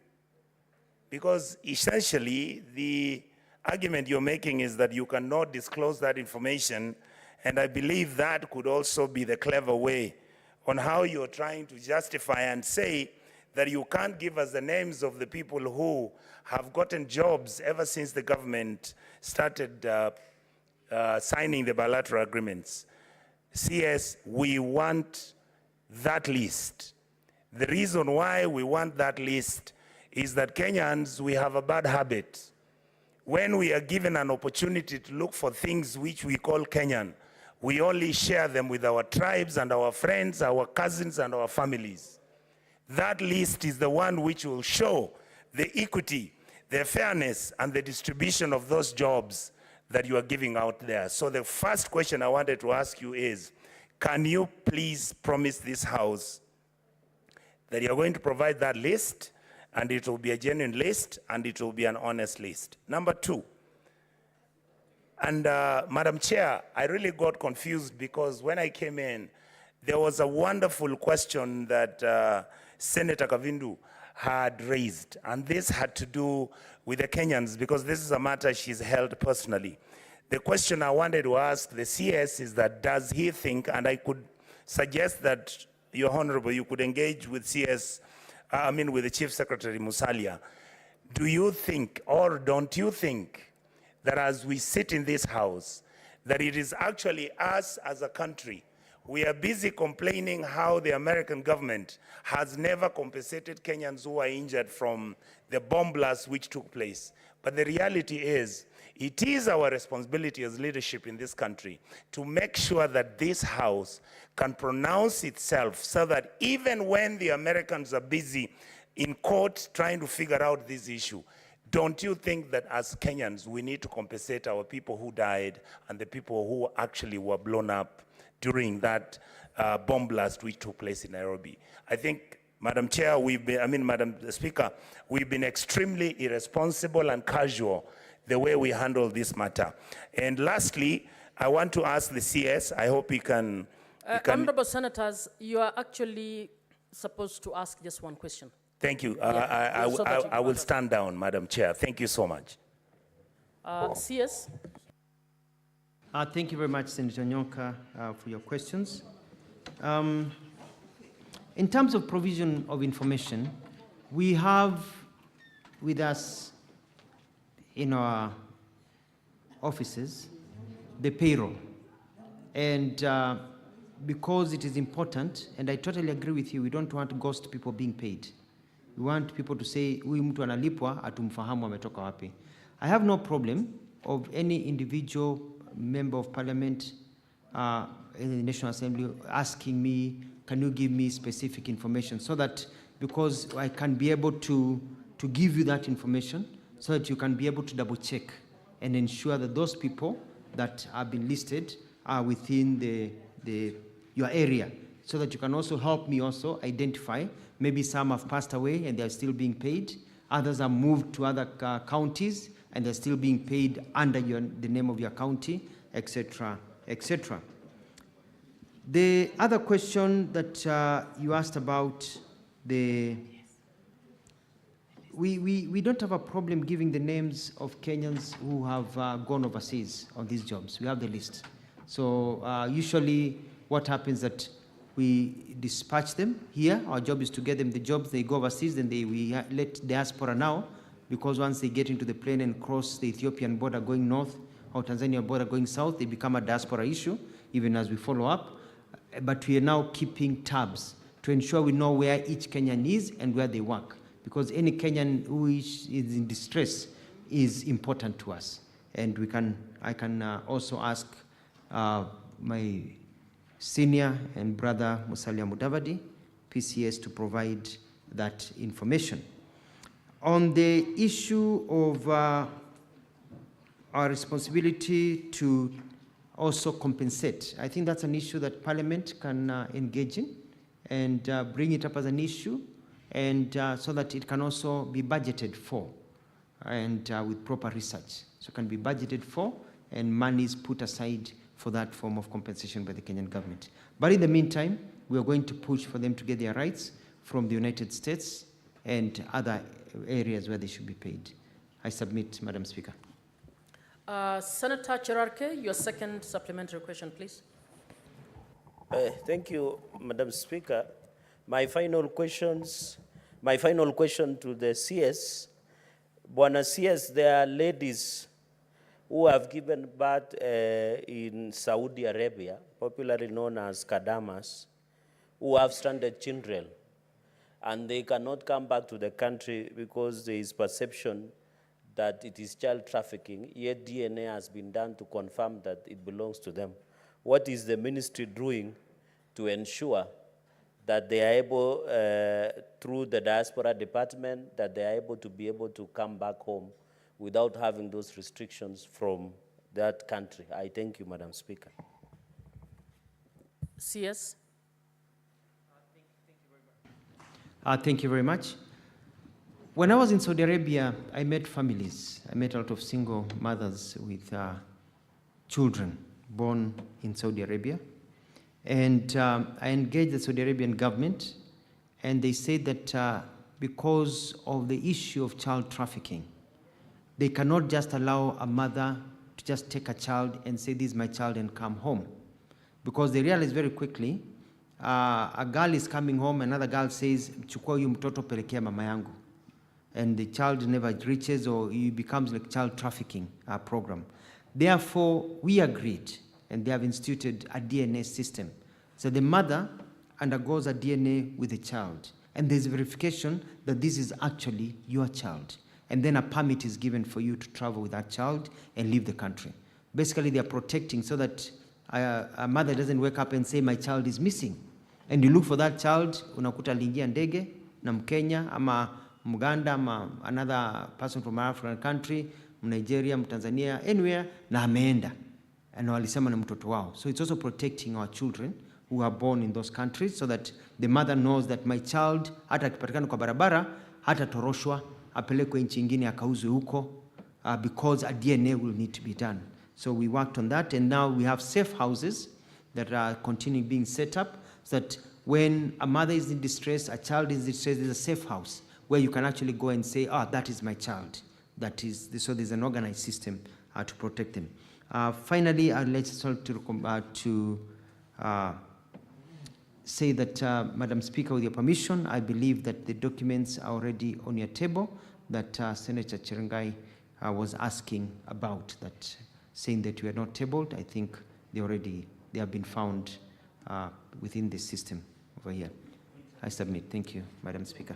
because essentially the argument you're making is that you cannot disclose that information, and I believe that could also be the clever way on how you're trying to justify and say that you can't give us the names of the people who have gotten jobs ever since the government started signing the bilateral agreements. CS, we want that list. The reason why we want that list is that Kenyans, we have a bad habit. When we are given an opportunity to look for things which we call Kenyan, we only share them with our tribes and our friends, our cousins and our families. That list is the one which will show the equity, the fairness and the distribution of those jobs that you are giving out there. So the first question I wanted to ask you is, can you please promise this House that you're going to provide that list, and it will be a genuine list, and it will be an honest list? Number two, and Madam Chair, I really got confused because when I came in, there was a wonderful question that Senator Kavindu had raised, and this had to do with the Kenyans because this is a matter she's held personally. The question I wanted to ask the CS is that does he think, and I could suggest that, Your Honorable, you could engage with CS, with the Chief Secretary Musalia. Do you think, or don't you think, that as we sit in this House, that it is actually us as a country, we are busy complaining how the American government has never compensated Kenyans who are injured from the bomb blast which took place. But the reality is, it is our responsibility as leadership in this country to make sure that this House can pronounce itself so that even when the Americans are busy in court trying to figure out this issue, don't you think that as Kenyans we need to compensate our people who died and the people who actually were blown up during that bomb blast which took place in Nairobi? I think, Madam Chair, Madam Speaker, we've been extremely irresponsible and casual the way we handle this matter. And lastly, I want to ask the CS, I hope he can... Honorable Senators, you are actually supposed to ask just one question. Thank you. Yeah, I will stand down, Madam Chair. Thank you so much. CS? Thank you very much, Senator Onyonka, for your questions. In terms of provision of information, we have with us in our offices the payroll. And because it is important, and I totally agree with you, we don't want ghost people being paid. We want people to say, huyu mtu analipwa, atumfahamu ametoka wapi. I have no problem of any individual member of parliament in the National Assembly asking me, can you give me specific information, so that, because I can be able to give you that information, so that you can be able to double check and ensure that those people that have been listed are within your area, so that you can also help me also identify, maybe some have passed away and they're still being paid, others are moved to other counties and they're still being paid under the name of your county, etc., etc. The other question that you asked about, we don't have a problem giving the names of Kenyans who have gone overseas on these jobs. We have the list. So usually what happens that we dispatch them here. Our job is to get them the jobs. They go overseas, then we let diaspora now, because once they get into the plane and cross the Ethiopian border going north or Tanzania border going south, they become a diaspora issue, even as we follow up. But we are now keeping tabs to ensure we know where each Kenyan is and where they work, because any Kenyan who is in distress is important to us. And I can also ask my senior and brother Musalia Mudavadi, PCS, to provide that information. On the issue of our responsibility to also compensate, I think that's an issue that Parliament can engage in and bring it up as an issue, and so that it can also be budgeted for, and with proper research. So it can be budgeted for and money is put aside for that form of compensation by the Kenyan government. But in the meantime, we are going to push for them to get their rights from the United States and other areas where they should be paid. I submit, Madam Speaker. Senator Cherarke, your second supplementary question, please. Thank you, Madam Speaker. My final question to the CS. Bwana CS, there are ladies who have given birth in Saudi Arabia, popularly known as Kadamas, who have stranded children, and they cannot come back to the country because there is perception that it is child trafficking, yet DNA has been done to confirm that it belongs to them. What is the ministry doing to ensure that they are able, through the diaspora department, that they are able to come back home without having those restrictions from that country? I thank you, Madam Speaker. CS. Thank you very much. When I was in Saudi Arabia, I met families. I met a lot of single mothers with children born in Saudi Arabia. And I engaged the Saudi Arabian government, and they said that because of the issue of child trafficking, they cannot just allow a mother to just take a child and say, this is my child, and come home. Because they realize very quickly, a girl is coming home, another girl says, chukua huyu mtoto pelekea mama yangu. And the child never reaches, or it becomes like child trafficking program. Therefore, we agreed, and they have instituted a DNA system. So the mother undergoes a DNA with the child, and there's verification that this is actually your child. And then a permit is given for you to travel with that child and leave the country. Basically, they are protecting so that a mother doesn't wake up and say, my child is missing. And you look for that child, unakuta aliingia ndege na Mkenya ama Muganda ama another person from an African country, Nigeria, Tanzania, anywhere, na ameenda. And walisema na mtoto wao. So it's also protecting our children who are born in those countries, so that the mother knows that my child, hata akipatikana kwa barabara, hata toroshwa, apelekwe nchi ingine akauzwe huko, because a DNA will need to be done. So we worked on that, and now we have safe houses that are continuing being set up, so that when a mother is in distress, a child is in distress, there's a safe house where you can actually go and say, that is my child. That is, so there's an organized system to protect them. Finally, I'd like to say that, Madam Speaker, with your permission, I believe that the documents are already on your table that Senator Cherengai was asking about, that saying that we are not tabled. I think they're already they have been found within the system over here. I submit. Thank you, Madam Speaker.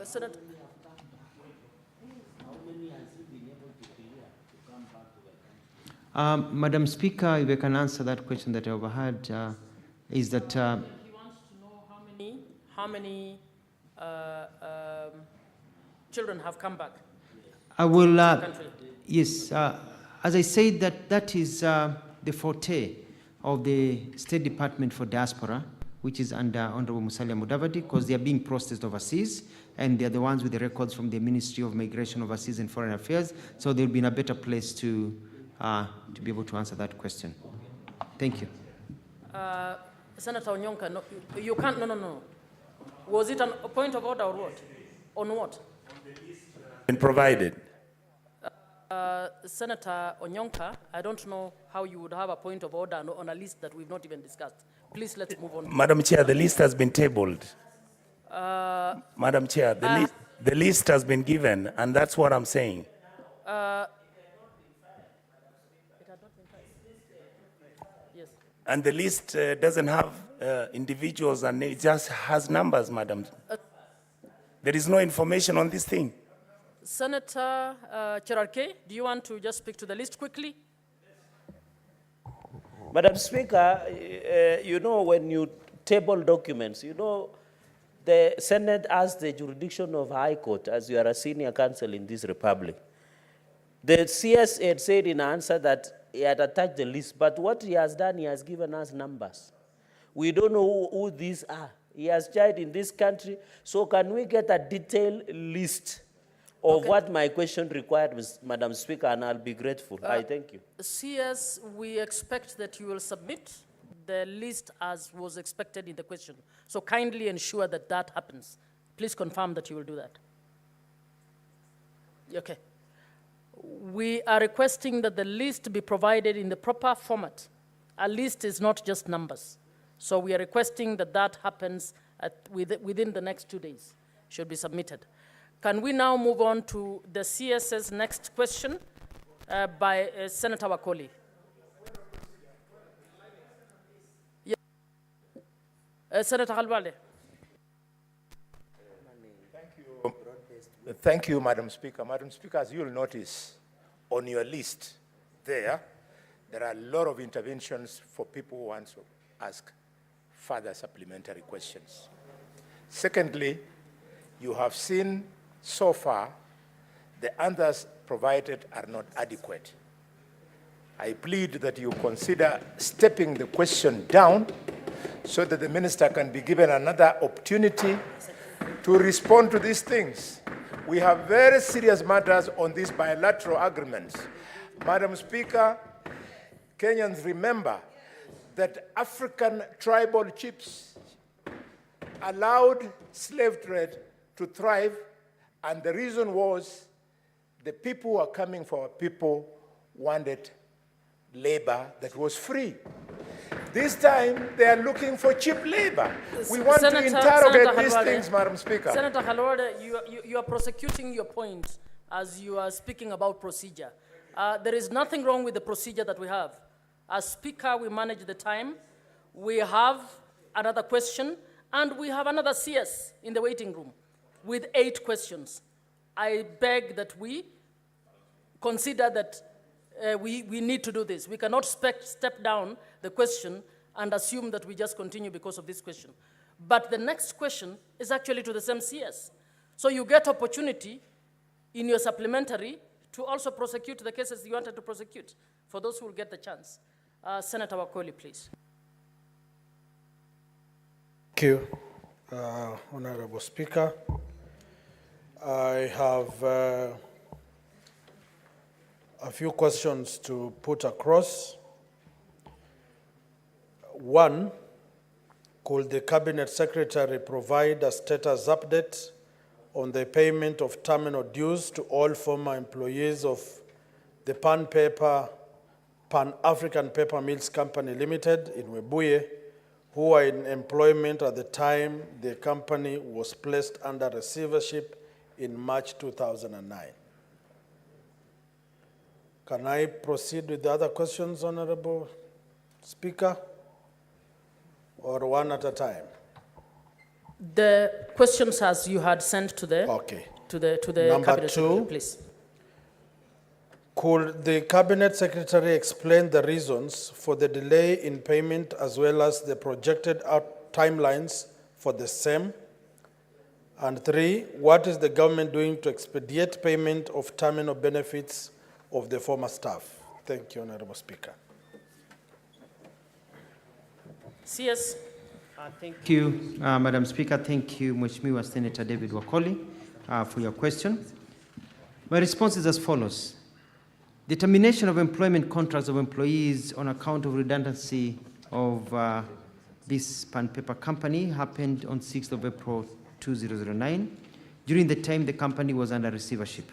Senator. Madam Speaker, if I can answer that question that I overheard, is that... He wants to know how many children have come back. I will, to the country. yes, as I said, that is the forte of the State Department for Diaspora, which is under Honorable Musalia Mudavadi, because they are being processed overseas, and they are the ones with the records from the Ministry of Migration, Overseas and Foreign Affairs, so they'll be in a better place to be able to answer that question. Thank you. Senator Onyonka, no, you can't, no. Was it a point of order or what? On what? Been provided. Senator Onyonka, I don't know how you would have a point of order on a list that we've not even discussed. Please, let's move on. Madam Chair, the list has been tabled. Madam Chair, the list has been given, and that's what I'm saying. Yes. And the list doesn't have individuals, and it just has numbers, Madam. There is no information on this thing. Senator Cherarke, do you want to just speak to the list quickly? Madam Speaker, you know, when you table documents, you know, the Senate has the jurisdiction of High Court, as you are a senior counsel in this republic. The CS had said in answer that he had attached the list, but what he has done, he has given us numbers. We don't know who these are. He has child in this country, so can we get a detailed list of what my question required, Madam Speaker, and I'll be grateful. I thank you. CS, we expect that you will submit the list as was expected in the question. So kindly ensure that that happens. Please confirm that you will do that. Okay. We are requesting that the list be provided in the proper format. A list is not just numbers. So we are requesting that that happens within the next 2 days. Should be submitted. Can we now move on to the CS's next question by Senator Wakoli? Yeah. Senator Halwale. Thank you, Madam Speaker. Madam Speaker, as you'll notice on your list there are a lot of interventions for people who want to ask further supplementary questions. Secondly, you have seen so far the answers provided are not adequate. I plead that you consider stepping the question down so that the minister can be given another opportunity to respond to these things. We have very serious matters on these bilateral agreements. Madam Speaker, Kenyans remember that African tribal chiefs allowed slave trade to thrive, and the reason was the people who are coming for our people wanted labor that was free. This time, they are looking for cheap labor. We want to interrogate these things, Madam Speaker. Senator Halwale, you are prosecuting your point as you are speaking about procedure. There is nothing wrong with the procedure that we have. As Speaker, we manage the time. We have another question, and we have another CS in the waiting room with 8 questions. I beg that we consider that we need to do this. We cannot step down the question and assume that we just continue because of this question. But the next question is actually to the same CS. So you get opportunity in your supplementary to also prosecute the cases you wanted to prosecute, for those who will get the chance. Senator Wakoli, please. Thank you, Honorable Speaker. I have a few questions to put across. One, could the Cabinet Secretary provide a status update on the payment of terminal dues to all former employees of the Pan-African Paper Mills Company Limited in Webuye, who were in employment at the time the company was placed under receivership in March 2009. Can I proceed with the other questions, Honorable Speaker, or one at a time? The questions as you had sent to the Okay. to the Number cabinet secretary, two. please. Could the Cabinet Secretary explain the reasons for the delay in payment as well as the projected timelines for the same? And three, what is the government doing to expedite payment of terminal benefits of the former staff? Thank you, Honorable Speaker. CS. Thank you, Madam Speaker. Thank you, Mheshimiwa Senator David Wakoli, for your question. My response is as follows. The termination of employment contracts of employees on account of redundancy of this pen paper company happened on 6th of April 2009, during the time the company was under receivership.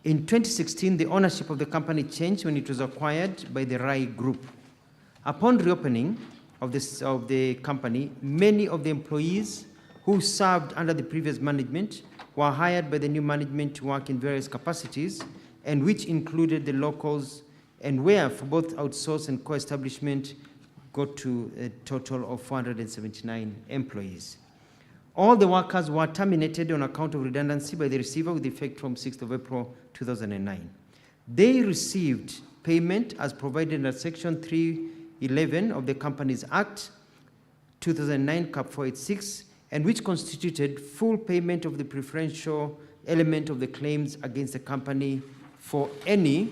In 2016, the ownership of the company changed when it was acquired by the Rai Group. Upon reopening of the company, many of the employees who served under the previous management were hired by the new management to work in various capacities, and which included the locals, and where for both outsource and co-establishment got to a total of 479 employees. All the workers were terminated on account of redundancy by the receiver with effect from 6th of April 2009. They received payment as provided under Section 311 of the Companies Act 2009 Cap 486, and which constituted full payment of the preferential element of the claims against the company for any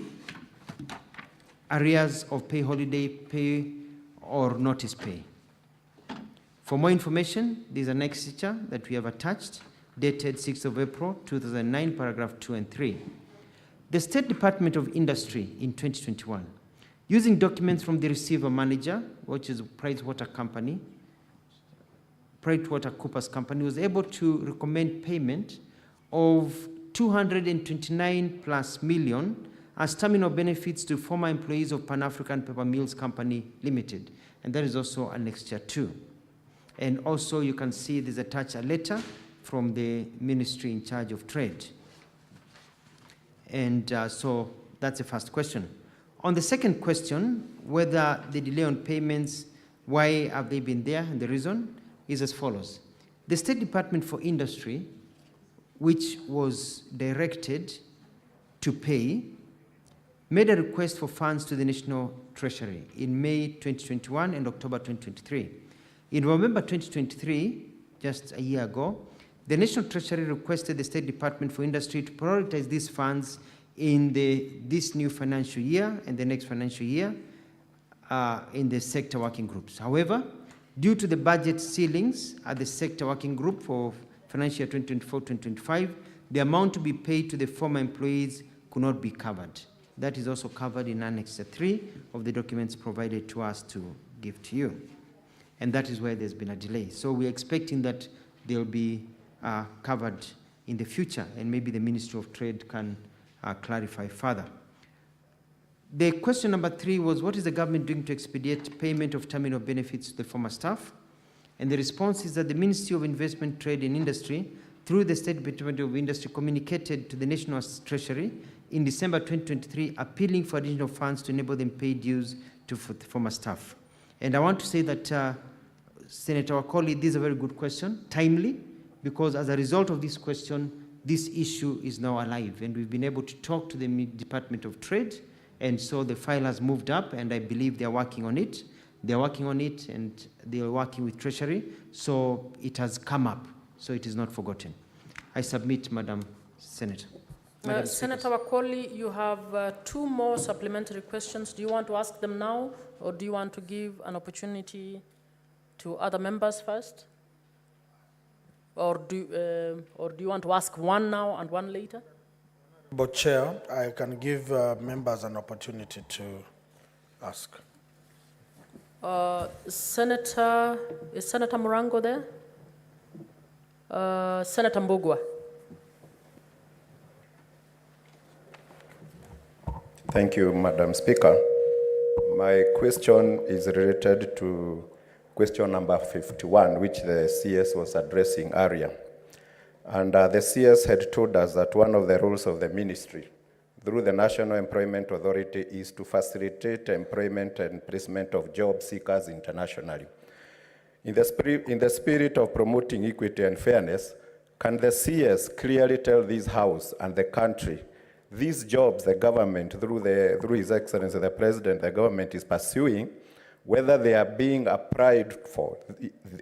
arrears of pay, holiday pay, or notice pay. For more information, there's an exeter that we have attached, dated 6th of April 2009, paragraph 2 and 3. The State Department of Industry in 2021, using documents from the receiver manager, which is PricewaterhouseCoopers company, was able to recommend payment of 229 plus million as terminal benefits to former employees of Pan-African Paper Mills Company Limited. And that is also annexure 2. And also you can see there's attached a letter from the ministry in charge of trade. And so that's the first question. On the second question, whether the delay on payments, why have they been there, and the reason is as follows. The State Department for Industry, which was directed to pay, made a request for funds to the National Treasury in May 2021 and October 2023. In November 2023, just a year ago, the National Treasury requested the State Department for Industry to prioritize these funds in this new financial year and the next financial year in the sector working groups. However, due to the budget ceilings at the sector working group for financial year 2024-2025, the amount to be paid to the former employees could not be covered. That is also covered in Annex 3 of the documents provided to us to give to you. And that is where there's been a delay. So we're expecting that they'll be covered in the future, and maybe the Ministry of Trade can clarify further. The question number 3 was, what is the government doing to expedite payment of terminal benefits to the former staff? And the response is that the Ministry of Investment, Trade and Industry, through the State Department of Industry, communicated to the National Treasury in December 2023, appealing for additional funds to enable them pay dues to former staff. And I want to say that, Senator Wakoli, this is a very good question, timely, because as a result of this question, this issue is now alive, and we've been able to talk to the Department of Trade, and so the file has moved up, and I believe they're working on it. They're working on it, and they're working with Treasury, so it has come up, so it is not forgotten. I submit, Madam Senator. Senator Wakoli, you have 2 more supplementary questions. Do you want to ask them now, or do you want to give an opportunity to other members first? Or do you want to ask one now and one later? But Chair, I can give members an opportunity to ask. Is Senator Murango there? Senator Mbugua. Thank you, Madam Speaker. My question is related to question number 51, which the CS was addressing earlier. And the CS had told us that one of the rules of the ministry through the National Employment Authority is to facilitate employment and placement of job seekers internationally. In the spirit of promoting equity and fairness, can the CS clearly tell this House and the country these jobs the government, through His Excellency the President, the government is pursuing, whether they are being applied for,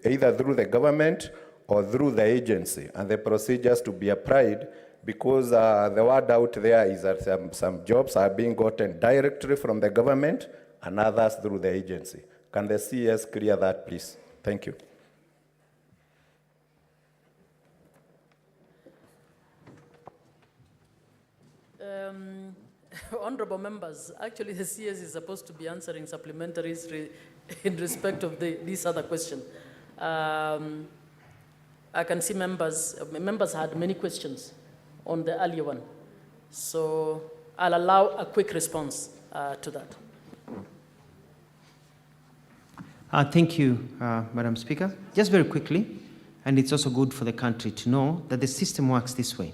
either through the government or through the agency, and the procedures to be applied, because the word out there is that some jobs are being gotten directly from the government and others through the agency. Can the CS clear that, please? Thank you. Honorable members, actually the CS is supposed to be answering supplementaries in respect of this other question. I can see members had many questions on the earlier one. So I'll allow a quick response to that. Thank you, Madam Speaker. Just very quickly, and it's also good for the country to know that the system works this way.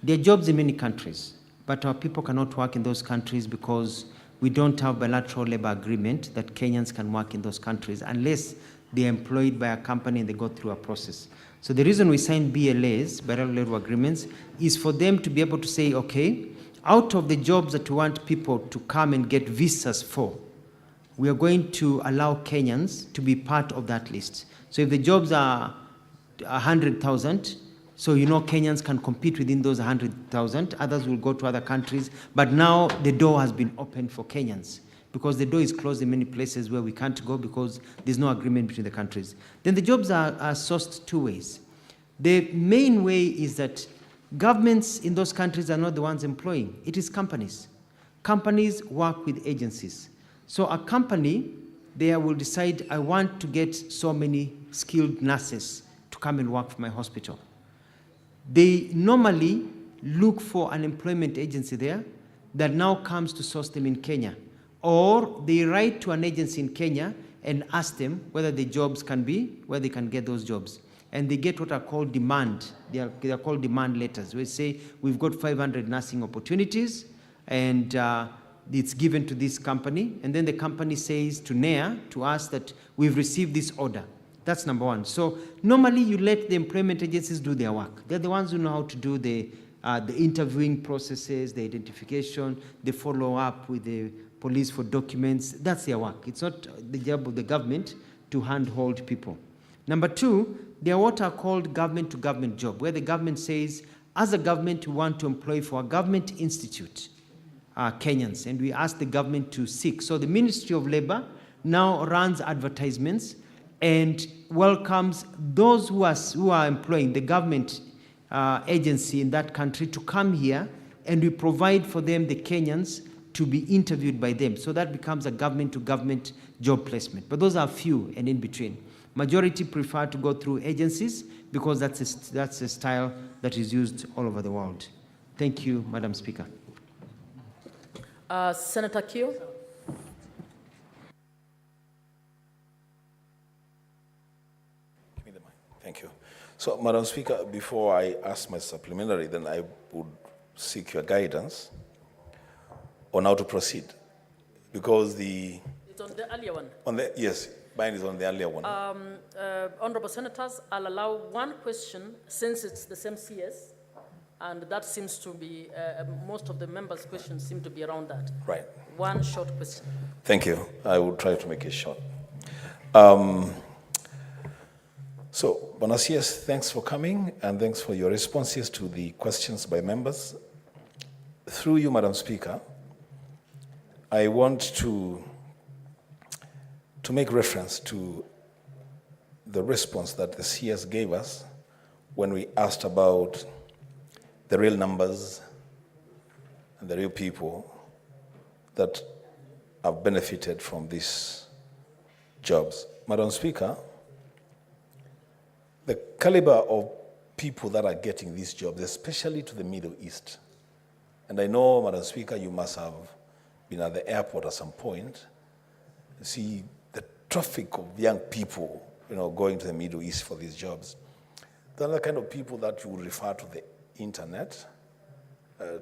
There are jobs in many countries, but our people cannot work in those countries because we don't have bilateral labor agreement that Kenyans can work in those countries unless they are employed by a company and they go through a process. So the reason we sign BLAs, bilateral labor agreements, is for them to be able to say, okay, out of the jobs that we want people to come and get visas for, we are going to allow Kenyans to be part of that list. So if the jobs are 100,000, so you know Kenyans can compete within those 100,000, others will go to other countries, but now the door has been opened for Kenyans because the door is closed in many places where we can't go because there's no agreement between the countries. Then the jobs are sourced two ways. The main way is that governments in those countries are not the ones employing, it is companies. Companies work with agencies. So a company there will decide, I want to get so many skilled nurses to come and work for my hospital. They normally look for an employment agency there that now comes to source them in Kenya. Or they write to an agency in Kenya and ask them whether the jobs can be, where they can get those jobs. And they get what are called demand. They are called demand letters. We say, we've got 500 nursing opportunities, and it's given to this company. And then the company says to NEA, to us, that we've received this order. That's number one. So normally you let the employment agencies do their work. They're the ones who know how to do the interviewing processes, the identification, the follow-up with the police for documents. That's their work. It's not the job of the government to handhold people. Number two, there are what are called government-to-government job, where the government says, as a government, we want to employ for a government institute Kenyans, and we ask the government to seek. So the Ministry of Labor now runs advertisements and welcomes those who are employing the government agency in that country to come here, and we provide for them, the Kenyans, to be interviewed by them. So that becomes a government-to-government job placement. But those are few and in between. Majority prefer to go through agencies because that's a style that is used all over the world. Thank you, Madam Speaker. Senator Kio. Thank you. So, Madam Speaker, before I ask my supplementary, then I would seek your guidance on how to proceed. Because It's on the earlier one. Yes, mine is on the earlier one. Honorable Senators, I'll allow one question since it's the same CS, and that seems to be, most of the members' questions seem to be around that. Right. One short question. Thank you. I will try to make it short. So, Bwana CS, thanks for coming, and thanks for your responses to the questions by members. Through you, Madam Speaker, I want to make reference to the response that the CS gave us when we asked about the real numbers and the real people that have benefited from these jobs. Madam Speaker, the caliber of people that are getting these jobs, especially to the Middle East, and I know, Madam Speaker, you must have been at the airport at some point, see the traffic of young people, going to the Middle East for these jobs. The other kind of people that you would refer to the internet,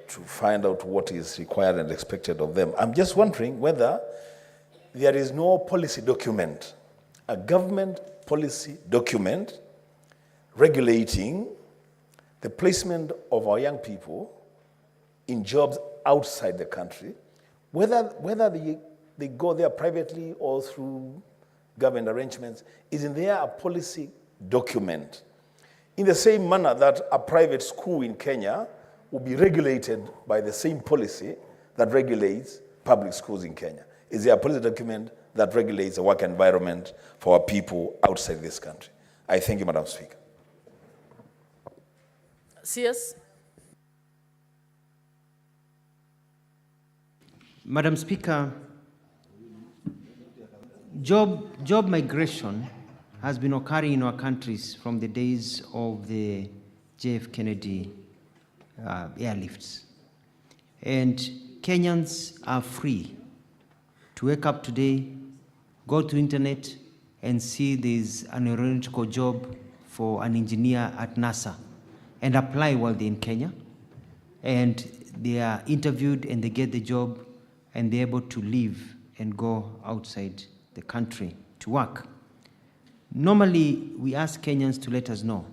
to find out what is required and expected of them. I'm just wondering whether there is no policy document, a government policy document regulating the placement of our young people in jobs outside the country, whether they go there privately or through government arrangements. Isn't there a policy document? In the same manner that a private school in Kenya will be regulated by the same policy that regulates public schools in Kenya. Is there a policy document that regulates the work environment for our people outside this country? I thank you, Madam Speaker. CS. Madam Speaker, job migration has been occurring in our countries from the days of the JF Kennedy airlifts. And Kenyans are free to wake up today, go to internet, and see there's an aeronautical job for an engineer at NASA and apply while they're in Kenya. And they are interviewed and they get the job and they're able to leave and go outside the country to work. Normally, we ask Kenyans to let us know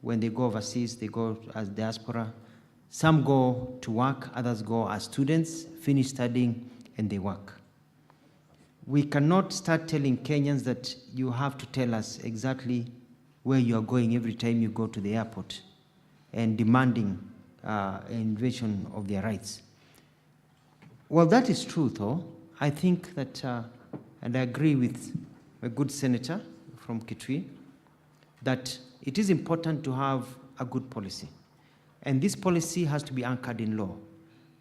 when they go overseas, they go as diaspora. Some go to work, others go as students, finish studying, and they work. We cannot start telling Kenyans that you have to tell us exactly where you are going every time you go to the airport and demanding invasion of their rights. Well, that is true, though. I think that, and I agree with a good senator from Kitui, that it is important to have a good policy. And this policy has to be anchored in law.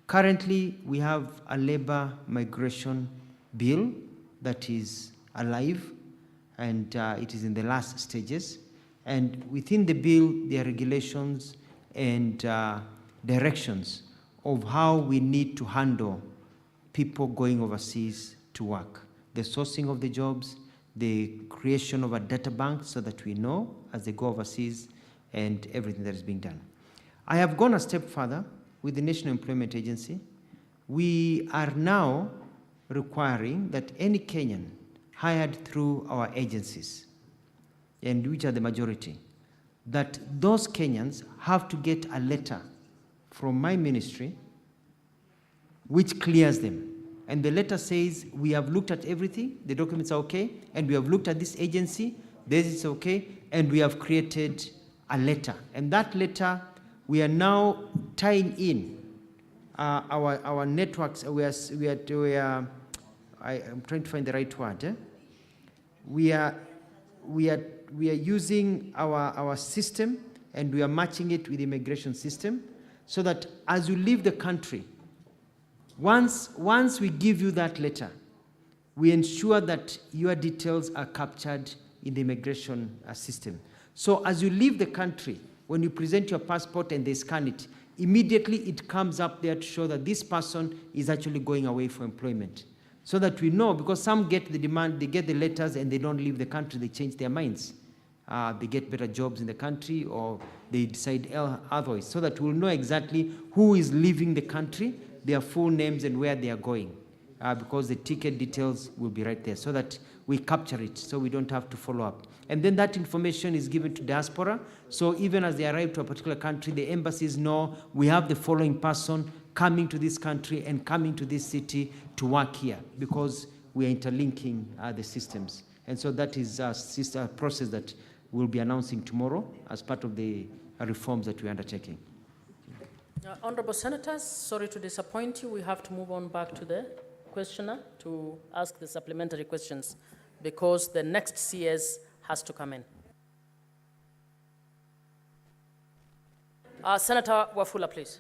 Currently, we have a labor migration bill that is alive, and it is in the last stages. And within the bill, there are regulations and directions of how we need to handle people going overseas to work. The sourcing of the jobs, the creation of a data bank so that we know as they go overseas and everything that is being done. I have gone a step further with the National Employment Agency. We are now requiring that any Kenyan hired through our agencies, and which are the majority, that those Kenyans have to get a letter from my ministry which clears them. And the letter says, we have looked at everything, the documents are okay, and we have looked at this agency, this is okay, and we have created a letter. And that letter, we are now tying in our networks. I'm trying to find the right word. We are using our system, and we are matching it with the immigration system, so that as you leave the country, once we give you that letter, we ensure that your details are captured in the immigration system. So as you leave the country, when you present your passport and they scan it, immediately it comes up there to show that this person is actually going away for employment. So that we know, because some get the demand, they get the letters and they don't leave the country, they change their minds. They get better jobs in the country, or they decide otherwise, so that we'll know exactly who is leaving the country, their full names and where they are going, because the ticket details will be right there, so that we capture it, so we don't have to follow up. And then that information is given to diaspora, so even as they arrive to a particular country, the embassies know we have the following person coming to this country and coming to this city to work here, because we are interlinking the systems. And so that is a process that we'll be announcing tomorrow as part of the reforms that we're undertaking. Honorable Senators, sorry to disappoint you. We have to move on back to the questioner to ask the supplementary questions, because the next CS has to come in. Senator Wafula, please.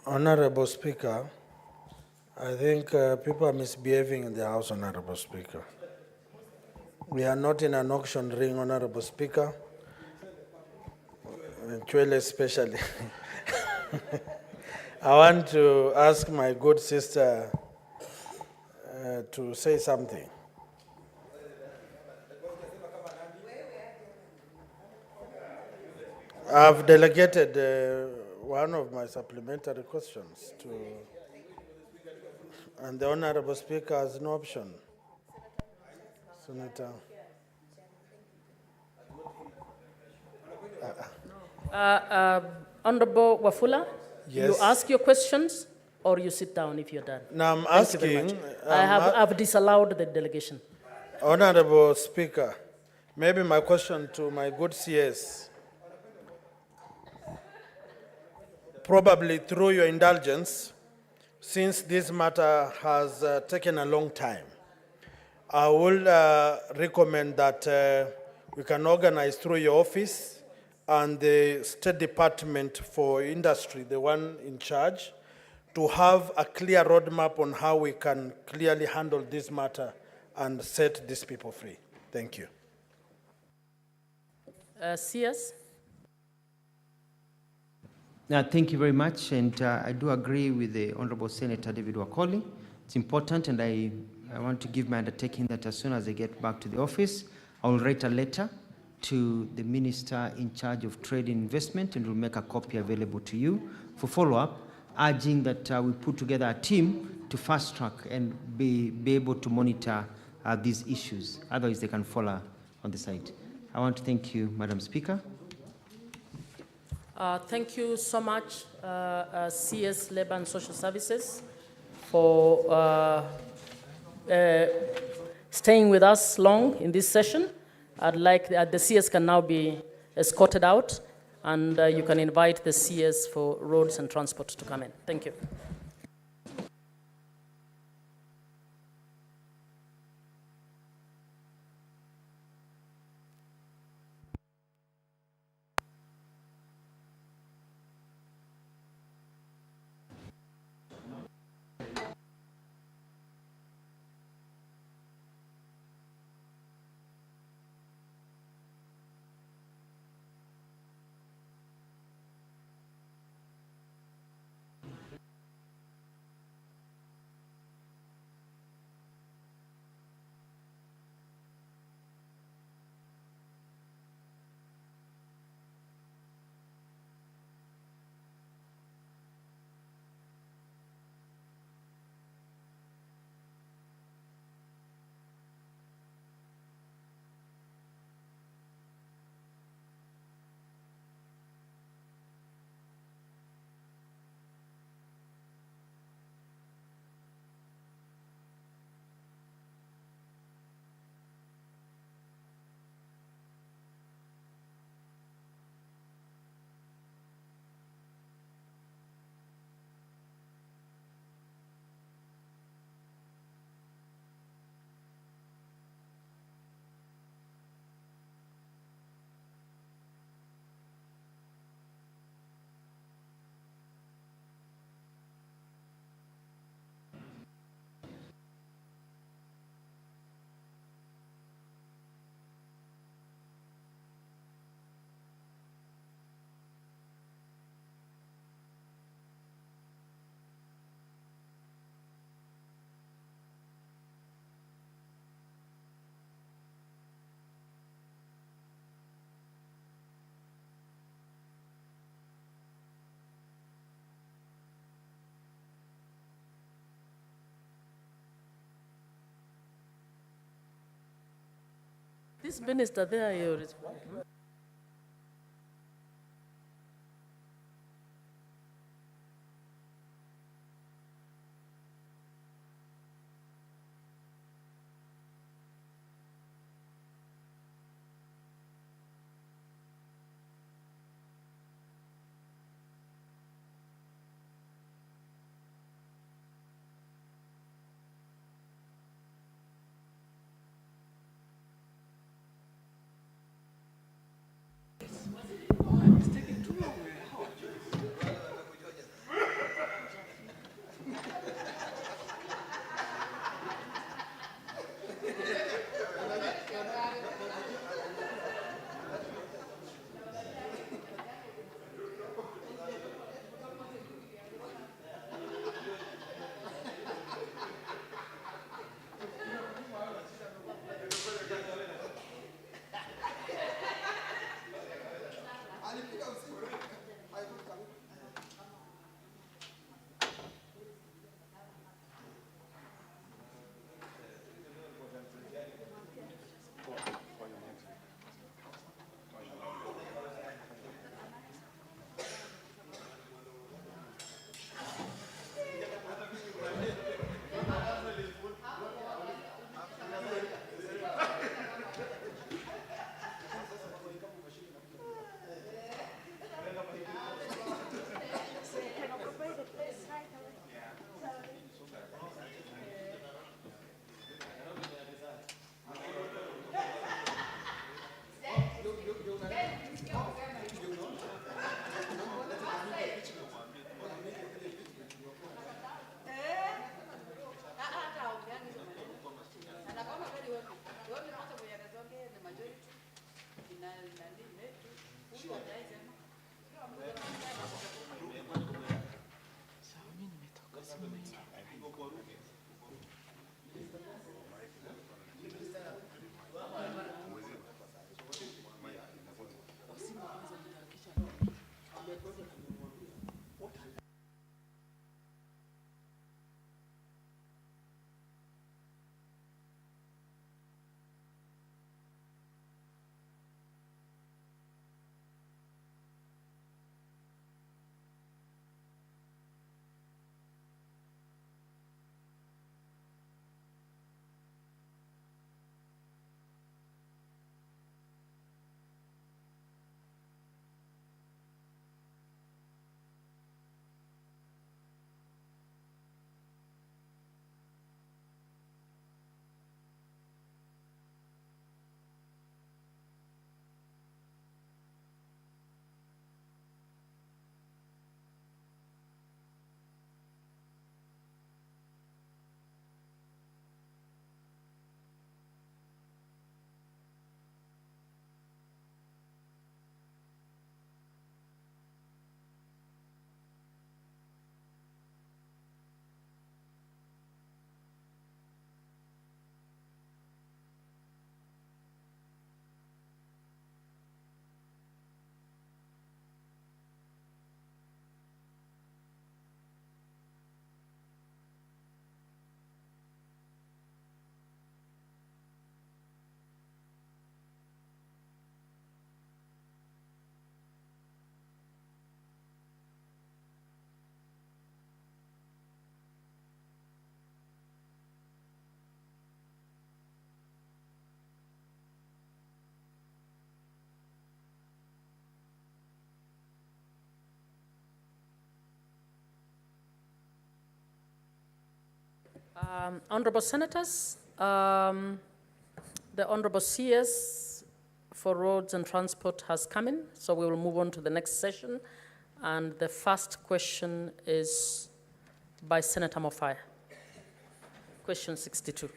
Honorable Speaker, I think people are misbehaving in the House, Honorable Speaker. We are not in an auction ring, Honorable Speaker. Chwele especially. I want to ask my good sister to say something. I've delegated one of my supplementary questions to, and the Honorable Speaker has no option. Senator. Honorable Wafula, you Yes. ask your questions or you sit down if you're done. Now I'm Thank you very asking, much. I've disallowed the delegation. Honorable Speaker, maybe my question to my good CS, probably through your indulgence, since this matter has taken a long time, I will recommend that we can organize through your office and the State Department for Industry, the one in charge, to have a clear roadmap on how we can clearly handle this matter and set these people free. Thank you. CS? Thank you very much, and I do agree with the Honorable Senator David Wakoli. It's important, and I want to give my undertaking that as soon as I get back to the office, I will write a letter to the Minister in charge of Trade and Investment, and will make a copy available to you for follow-up, urging that we put together a team to fast-track and be able to monitor these issues. Otherwise, they can fall on the side. I want to thank you, Madam Speaker. Thank you so much, CS Labor and Social Services, for staying with us long in this session. I'd like the CS can now be escorted out, and you can invite the CS for Roads and Transport to come in. Thank you. This minister there, is Honorable Senators, the Honorable CS for Roads and Transport has come in, so we will move on to the next session. And the first question is by Senator Mofaya. Question 62.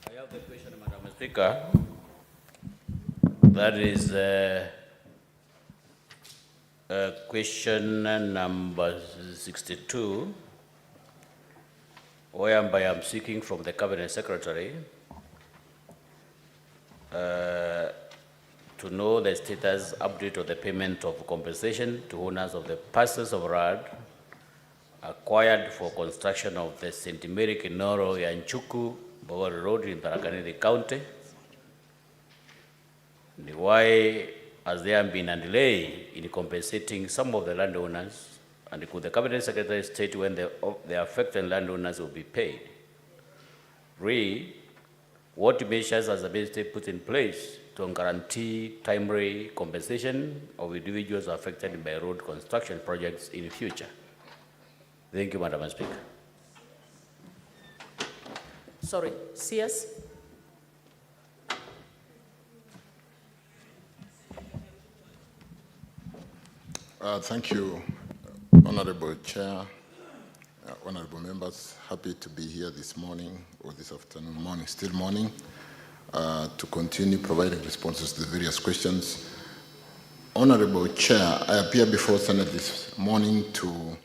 I have the question, Madam Speaker. That is question number 62, whereby I'm seeking from the Cabinet Secretary to know the status update of the payment of compensation to owners of the parcels of land acquired for construction of the St. Mary Kinoro Yanchuku Bogor Road in Tharaka Nithi County. Why has there been a delay in compensating some of the landowners, and could the Cabinet Secretary state when the affected landowners will be paid? 3, what measures has the ministry put in place to guarantee timely compensation of individuals affected by road construction projects in the future? Thank you, Madam Speaker. Sorry, CS? Thank you, Honorable Chair, honorable members. Happy to be here this morning, or this afternoon, still morning, to continue providing responses to the various questions. Honorable Chair, I appear before Senate this morning to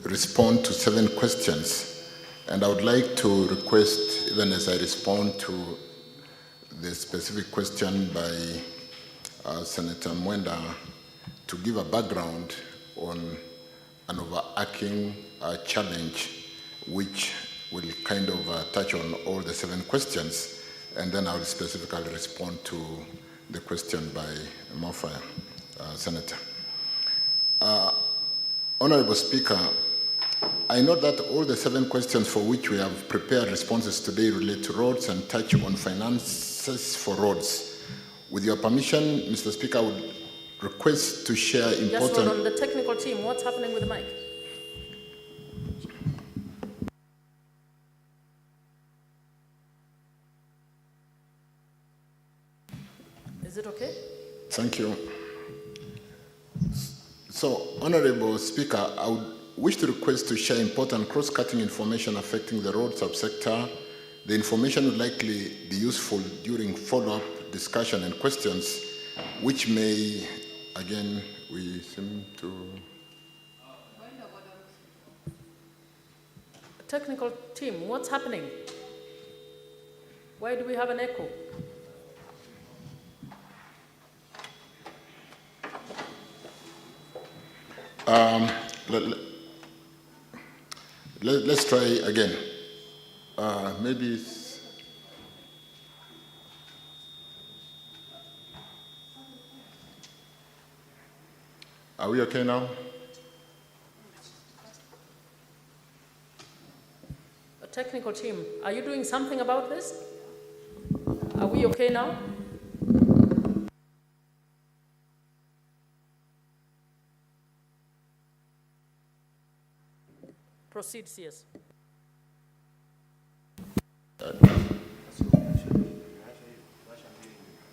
respond to 7 questions, and I would like to request, even as I respond to the specific question by Senator Mwenda, to give a background on an overarching challenge which will kind of touch on all the 7 questions, and then I will specifically respond to the question by Mofaya, Senator. Honorable Speaker, I know that all the 7 questions for which we have prepared responses today relate to roads and touch on finances for roads. With your permission, Mr. Speaker, I would request to share important... Just hold on, the technical team, what's happening with the mic? Is it okay? Thank you. So, Honorable Speaker, I would wish to request to share important cross-cutting information affecting the road subsector. The information will likely be useful during follow-up discussion and questions, which may, again, we seem to... Technical team, what's happening? Why do we have an echo? Let's try again. Maybe are we okay now? A technical team, are you doing something about this? Are we okay now? Proceed, CS.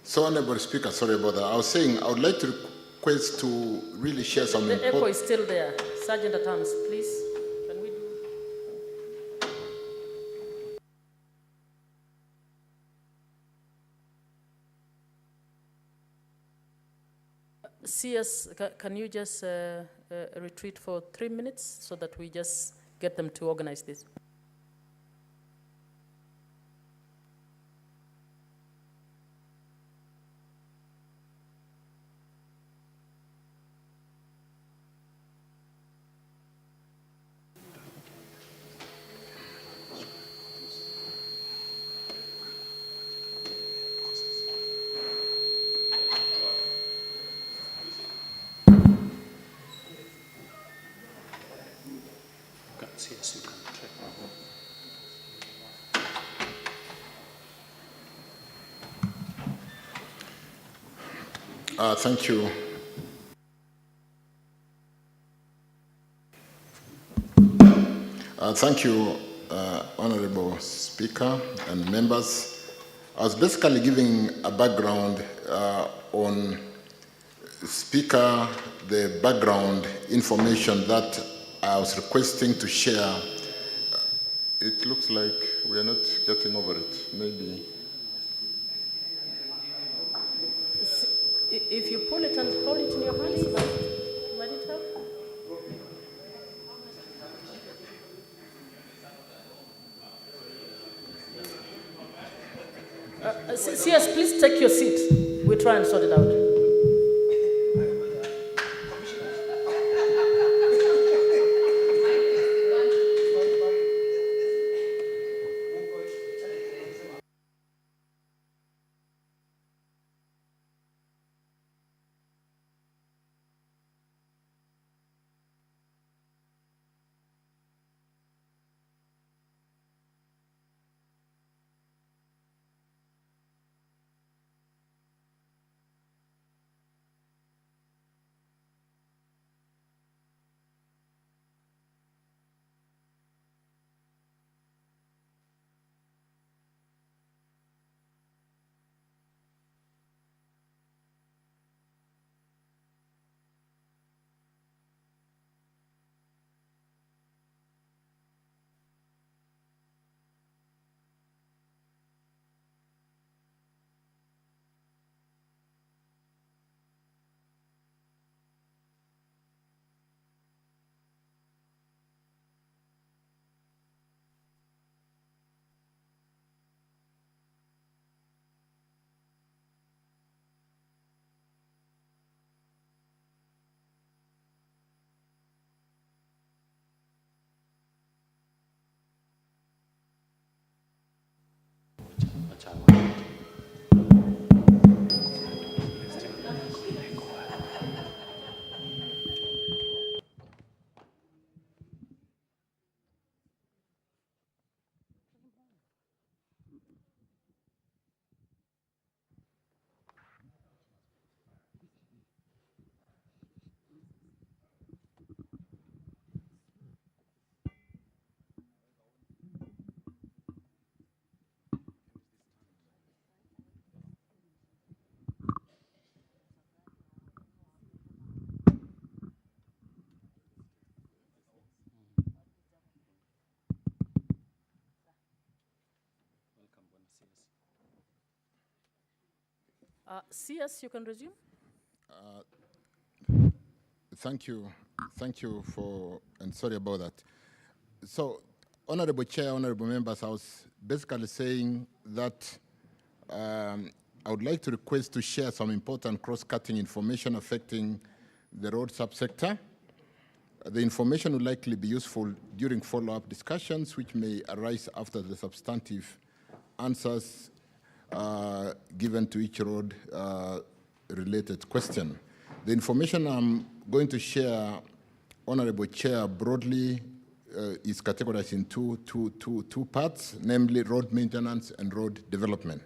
So, Honorable Speaker, sorry about that. I was saying I would like to request to really share some The echo is still there. Sergeant at Arms, please. Can we do? CS, can you just retreat for 3 minutes so that we just get them to organize this? Thank you. Thank you, Honorable Speaker and members. I was basically giving a background on Speaker, the background information that I was requesting to share. It looks like we are not getting over it. Maybe. If you pull it and hold it in your hands, might it help? CS, please take your seat. We'll try and sort it out. CS, you can resume. Thank you for, and sorry about that. So, Honorable Chair, Honorable Members, I was basically saying that I would like to request to share some important cross-cutting information affecting the road subsector. The information will likely be useful during follow-up discussions, which may arise after the substantive answers given to each road-related question. The information I'm going to share, Honorable Chair, broadly is categorized in two parts, namely road maintenance and road development.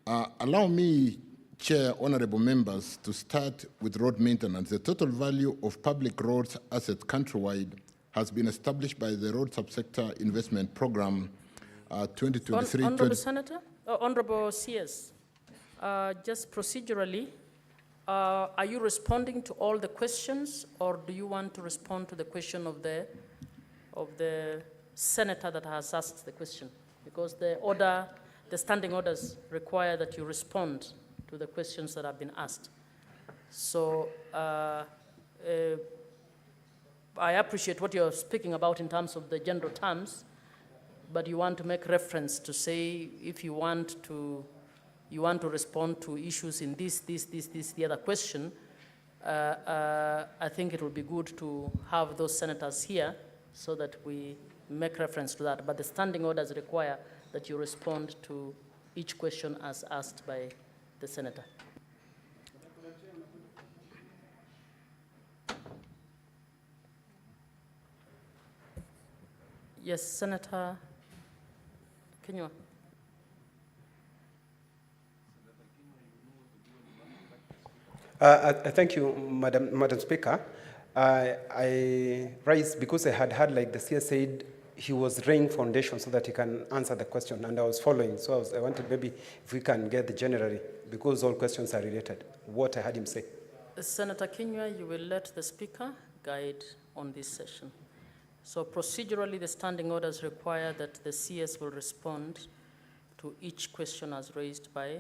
Allow me, Chair, Honorable Members, to start with road maintenance. The total value of public roads assets countrywide has been established by the Road Subsector Investment Program 2023. Honorable Senator, Honorable CS, just procedurally, are you responding to all the questions, or do you want to respond to the question of the senator that has asked the question? Because the standing orders require that you respond to the questions that have been asked. So I appreciate what you're speaking about in terms of the general terms, but you want to make reference to say if you want to respond to issues in this, the other question, I think it will be good to have those senators here so that we make reference to that. But the standing orders require that you respond to each question as asked by the senator. Yes, Senator Kenywa. Thank you, Madam Speaker. I raised because I had heard, like the CS said, he was laying foundation so that he can answer the question, and I was following. So I wanted maybe if we can get the generally, because all questions are related, what I heard him say. Senator Kinyua, you will let the Speaker guide on this session. So procedurally, the standing orders require that the CS will respond to each question as raised by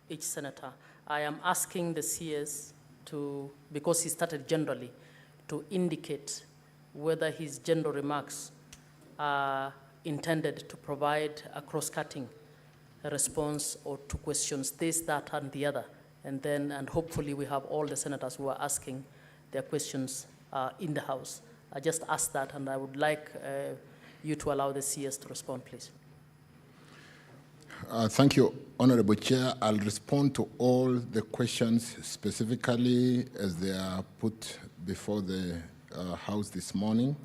each senator. I am asking the CS to, because he started generally, to indicate whether his general remarks are intended to provide a cross-cutting response or to questions this, that, and the other. And hopefully we have all the senators who are asking their questions in the House. I just asked that, and I would like you to allow the CS to respond, please. Thank you, Honorable Chair. I'll respond to all the questions specifically as they are put before the House this morning.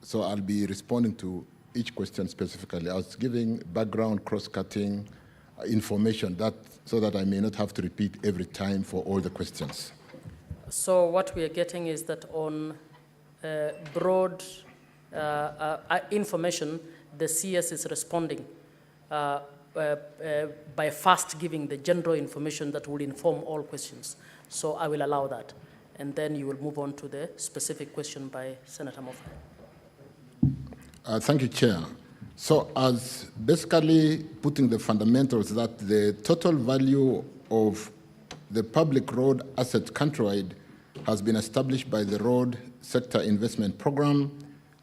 So I'll be responding to each question specifically. I was giving background cross-cutting information so that I may not have to repeat every time for all the questions. So what we are getting is that on broad information, the CS is responding by first giving the general information that will inform all questions. So I will allow that. And then you will move on to the specific question by Senator Moffat. Thank you, Chair. So as basically putting the fundamentals that the total value of the public road asset countrywide has been established by the Road Sector Investment Program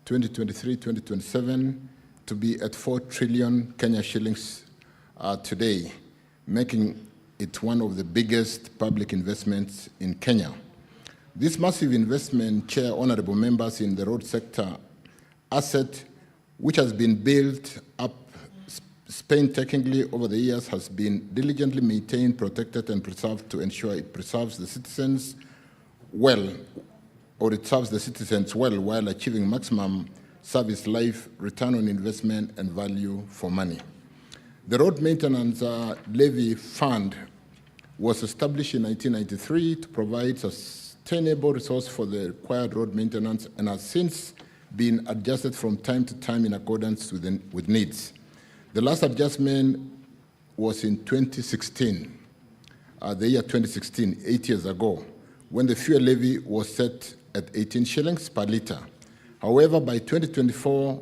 2023-2027 to be at 4 trillion Kenya shillings today, making it one of the biggest public investments in Kenya. This massive investment, Chair, honorable members, in the road sector asset, which has been built up painstakingly over the years, has been diligently maintained, protected, and preserved to ensure it preserves the citizens well, or it serves the citizens well while achieving maximum service life, return on investment, and value for money. The Road Maintenance Levy Fund was established in 1993 to provide sustainable resource for the required road maintenance and has since been adjusted from time to time in accordance with needs. The last adjustment was in 2016, the year 2016, 8 years ago, when the fuel levy was set at 18 shillings per litre. However, by 2024,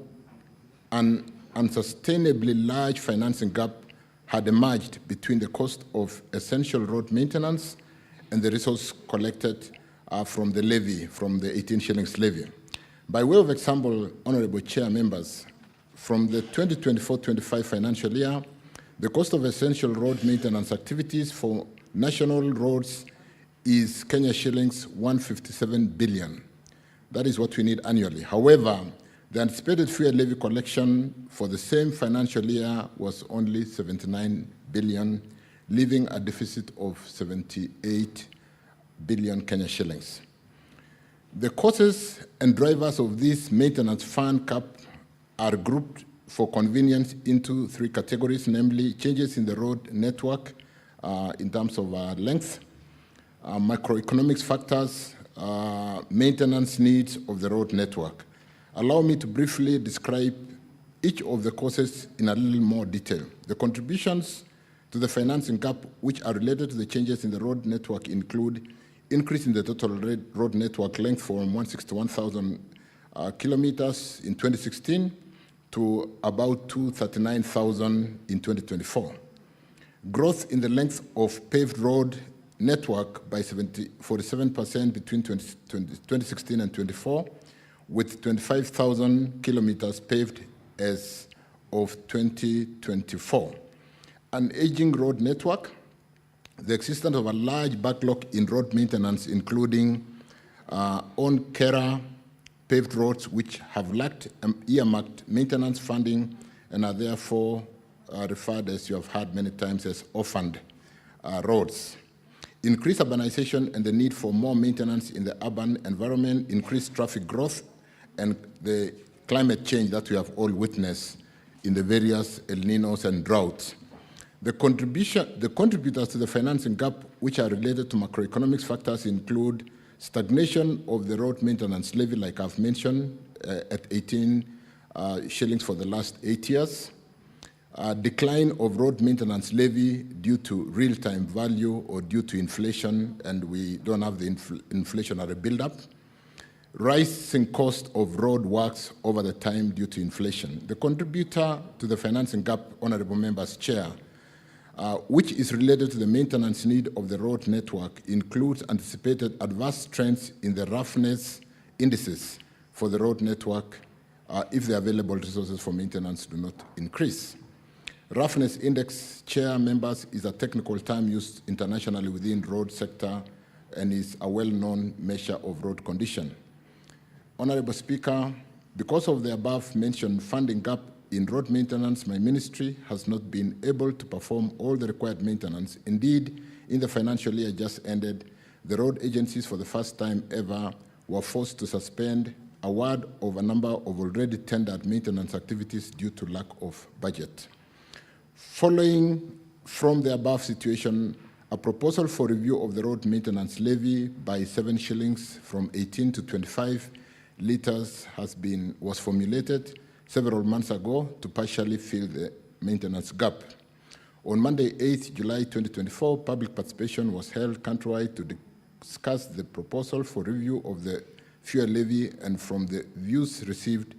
an unsustainably large financing gap had emerged between the cost of essential road maintenance and the resource collected from the levy, from the 18 shillings levy. By way of example, Honorable Chair, members, from the 2024-25 financial year, the cost of essential road maintenance activities for national roads is Kenya shillings 157 billion. That is what we need annually. However, the anticipated fuel levy collection for the same financial year was only 79 billion, leaving a deficit of 78 billion Kenya shillings. The causes and drivers of this maintenance fund cap are grouped for convenience into 3 categories, namely changes in the road network in terms of length, macroeconomics factors, maintenance needs of the road network. Allow me to briefly describe each of the causes in a little more detail. The contributions to the financing gap which are related to the changes in the road network include increase in the total road network length from 161,000 kilometers in 2016 to about 239,000 in 2024. Growth in the length of paved road network by 47% between 2016 and 24, with 25,000 kilometers paved as of 2024. An aging road network, the existence of a large backlog in road maintenance, including on-Kera paved roads which have lacked earmarked maintenance funding and are therefore referred, as you have heard many times, as orphaned roads. Increased urbanization and the need for more maintenance in the urban environment, increased traffic growth, and the climate change that we have all witnessed in the various El Ninos and droughts. The contributors to the financing gap, which are related to macroeconomic factors, include stagnation of the road maintenance levy, like I've mentioned, at 18 shillings for the last 8 years, decline of road maintenance levy due to real-time value or due to inflation, and we don't have the inflationary build-up, rising cost of road works over the time due to inflation. The contributor to the financing gap, Honorable Members, Chair, which is related to the maintenance need of the road network, includes anticipated adverse trends in the roughness indices for the road network if the available resources for maintenance do not increase. Roughness index, Chair, members, is a technical term used internationally within road sector and is a well-known measure of road condition. Honorable Speaker, because of the above-mentioned funding gap in road maintenance, my ministry has not been able to perform all the required maintenance. Indeed, in the financial year just ended, the road agencies for the first time ever were forced to suspend award of a number of already tendered maintenance activities due to lack of budget. Following from the above situation, a proposal for review of the road maintenance levy by 7 shillings from 18 to 25 litres was formulated several months ago to partially fill the maintenance gap. On Monday, 8th July 2024, public participation was held countrywide to discuss the proposal for review of the fuel levy, and from the views received,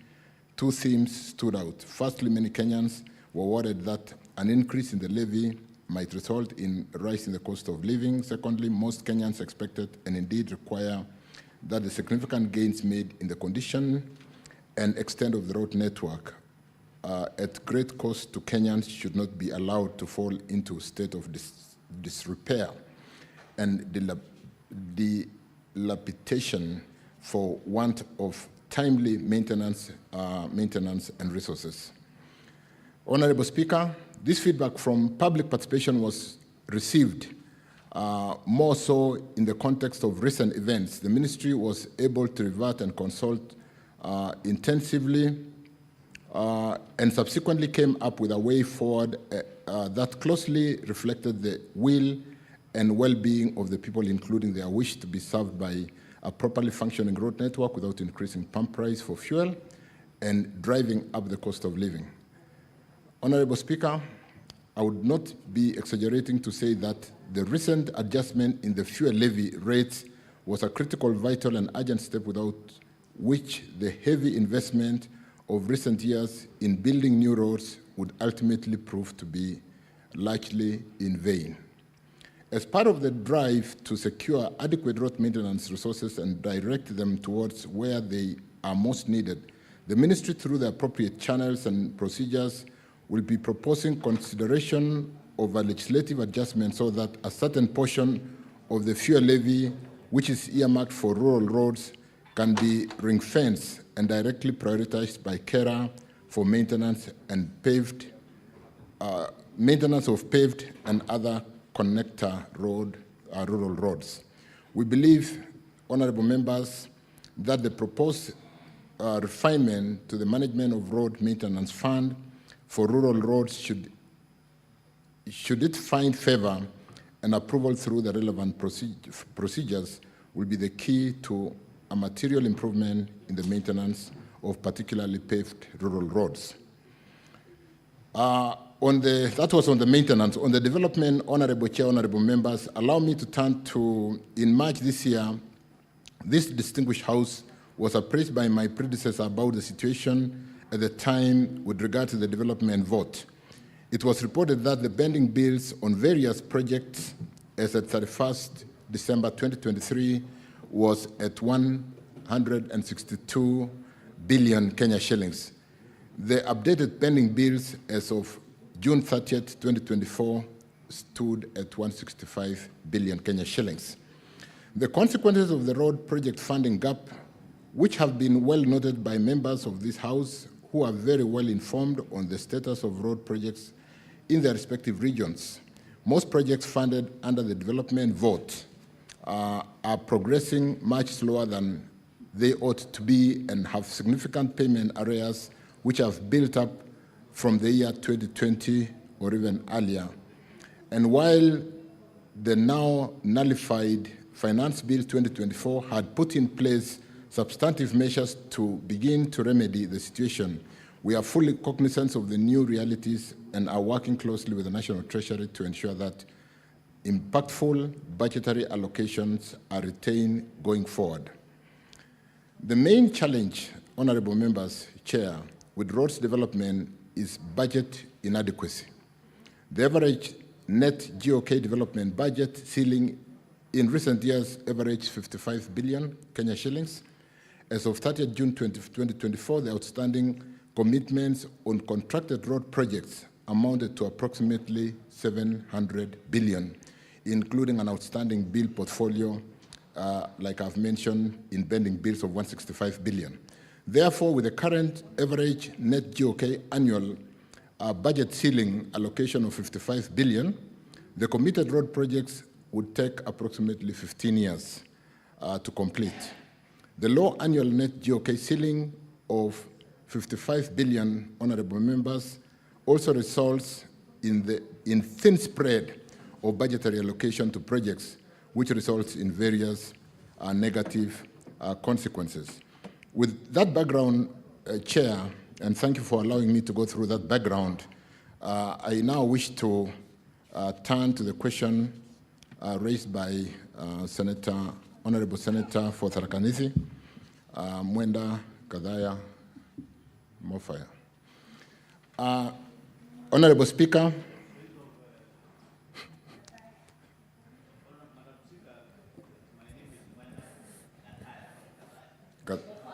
2 themes stood out. Firstly, many Kenyans were worried that an increase in the levy might result in a rise in the cost of living. Secondly, most Kenyans expected and indeed require that the significant gains made in the condition and extent of the road network at great cost to Kenyans should not be allowed to fall into a state of disrepair and dilapidation for want of timely maintenance and resources. Honorable Speaker, this feedback from public participation was received more so in the context of recent events. The ministry was able to revert and consult intensively and subsequently came up with a way forward that closely reflected the will and well-being of the people, including their wish to be served by a properly functioning road network without increasing pump price for fuel and driving up the cost of living. Honorable Speaker, I would not be exaggerating to say that the recent adjustment in the fuel levy rates was a critical, vital, and urgent step without which the heavy investment of recent years in building new roads would ultimately prove to be largely in vain. As part of the drive to secure adequate road maintenance resources and direct them towards where they are most needed, the ministry, through the appropriate channels and procedures, will be proposing consideration of a legislative adjustment so that a certain portion of the fuel levy, which is earmarked for rural roads, can be ring-fenced and directly prioritized by KERA for maintenance and maintenance of paved and other connector rural roads. We believe, honorable members, that the proposed refinement to the management of road maintenance fund for rural roads should it find favor and approval through the relevant procedures will be the key to a material improvement in the maintenance of particularly paved rural roads. That was on the maintenance. On the development, Honorable Chair, Honorable Members, allow me to turn to, in March this year, this distinguished House was appraised by my predecessor about the situation at the time with regard to the development vote. It was reported that the pending bills on various projects as at 31st December 2023 was at 162 billion Kenya shillings. The updated pending bills as of June 30th, 2024 stood at 165 billion Kenya shillings. The consequences of the road project funding gap, which have been well noted by members of this House who are very well informed on the status of road projects in their respective regions. Most projects funded under the development vote are progressing much slower than they ought to be and have significant payment arrears which have built up from the year 2020 or even earlier And while the now nullified Finance Bill 2024 had put in place substantive measures to begin to remedy the situation, we are fully cognizant of the new realities and are working closely with the National Treasury to ensure that impactful budgetary allocations are retained going forward. The main challenge, honorable members, Chair, with roads development is budget inadequacy. The average net GOK development budget ceiling in recent years averaged 55 billion Kenya shillings. As of 30th June 2024, the outstanding commitments on contracted road projects amounted to approximately 700 billion, including an outstanding bill portfolio, like I've mentioned, in pending bills of 165 billion. Therefore, with the current average net GOK annual budget ceiling allocation of 55 billion, the committed road projects would take approximately 15 years to complete. The low annual net GOK ceiling of 55 billion, honorable members, also results in thin spread of budgetary allocation to projects, which results in various negative consequences. With that background, Chair, and thank you for allowing me to go through that background, I now wish to turn to the question raised by Honorable Senator for Tharaka Nithi, Mwenda Kadhaya Mofaya. Honorable Speaker,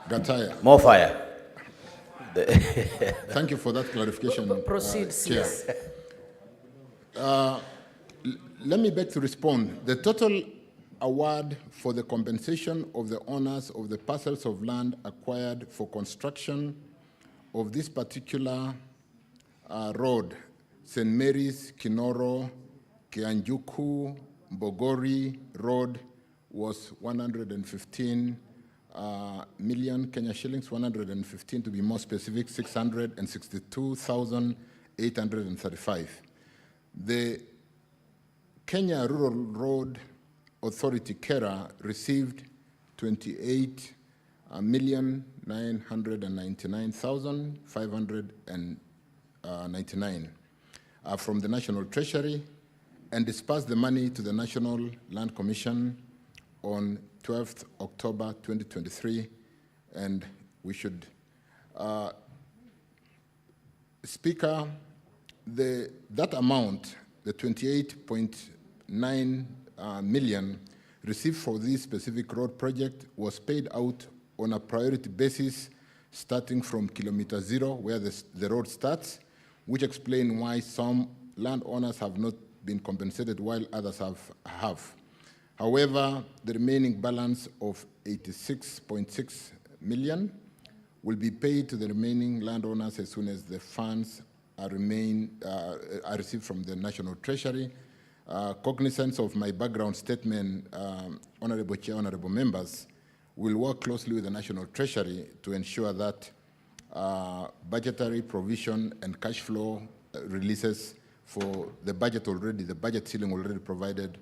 Gataya. Mofaya. Thank you for that clarification. Proceed, Chair. yes. Let me beg to respond. The total award for the compensation of the owners of the parcels of land acquired for construction of this particular road, St. Mary's, Kinoro, Kianjuku, Bogori Road, was 115 million Kenya shillings, 115 to be more specific, 662,835. The Kenya Rural Road Authority, KERA, received 28,999,599 from the National Treasury and dispersed the money to the National Land Commission on 12th October 2023, and we should, Speaker, that amount, the 28.9 million received for this specific road project, was paid out on a priority basis starting from kilometer 0, where the road starts, which explains why some landowners have not been compensated while others have. However, the remaining balance of 86.6 million will be paid to the remaining landowners as soon as the funds are received from the National Treasury. Cognizance of my background statement, Honorable Chair, Honorable Members, will work closely with the National Treasury to ensure that budgetary provision and cash flow releases for the budget already, the budget ceiling already provided,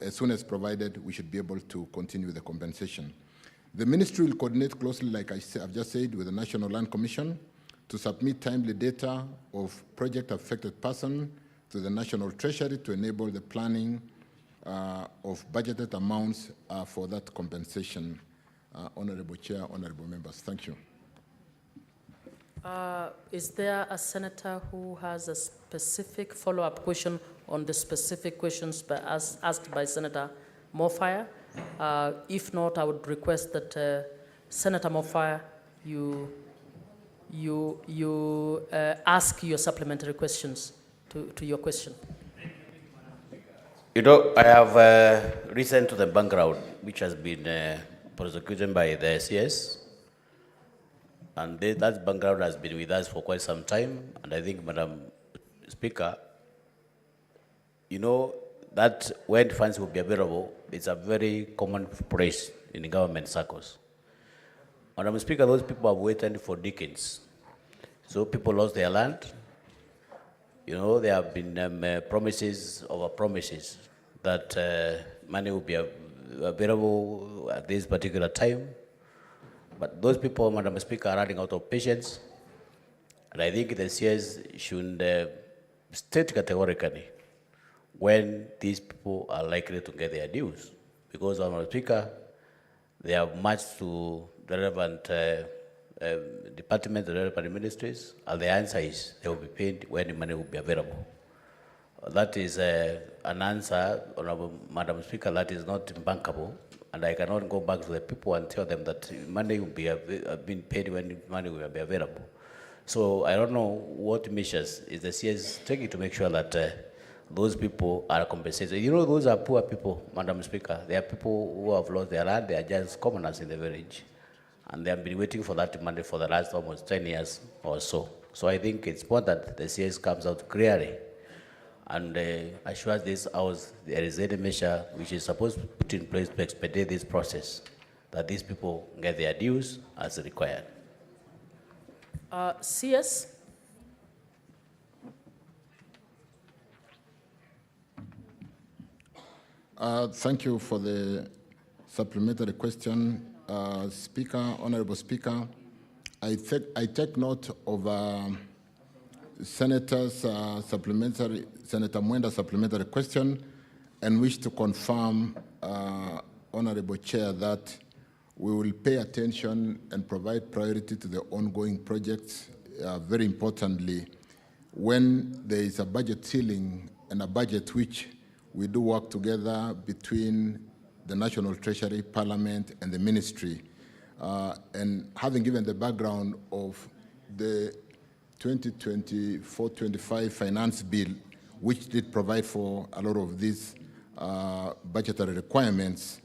as soon as provided, we should be able to continue the compensation. The Ministry will coordinate closely, like I've just said, with the National Land Commission to submit timely data of project-affected persons to the National Treasury to enable the planning of budgeted amounts for that compensation. Honorable Chair, Honorable Members, thank you. Is there a senator who has a specific follow-up question on the specific questions asked by Senator Mofaya? If not, I would request that Senator Mofaya, you ask your supplementary questions to your question. You know, I have listened to the background, which has been prosecuted by the CS. And that background has been with us for quite some time. And I think, Madam Speaker, you know that when funds will be available, it's a very common phrase in the government circles. Madam Speaker, those people have waited for decades. So people lost their land. You know, there have been promises over promises that money will be available at this particular time. But those people, Madam Speaker, are running out of patience. And I think the CS should state categorically when these people are likely to get their dues. Because, Madam Speaker, they have matched to the relevant departments, the relevant ministries, and the answer is they will be paid when the money will be available. That is an answer, Honorable Madam Speaker, that is not bankable, and I cannot go back to the people and tell them that money will be being paid when money will be available. So I don't know what measures is the CS taking to make sure that those people are compensated. You know, those are poor people, Madam Speaker. They are people who have lost their land. They are just commoners in the village. And they have been waiting for that money for the last almost 10 years or so. So I think it's important that the CS comes out clearly and assures this House there is any measure which is supposed to be put in place to expedite this process, that these people get their dues as required. CS? Thank you for the supplementary question, Speaker, Honorable Speaker. I take note of Senator Mwenda's supplementary question and wish to confirm, Honorable Chair, that we will pay attention and provide priority to the ongoing projects. Very importantly, when there is a budget ceiling and a budget which we do work together between the National Treasury, Parliament, and the Ministry. And having given the background of the 2024-25 Finance Bill, which did provide for a lot of these budgetary requirements,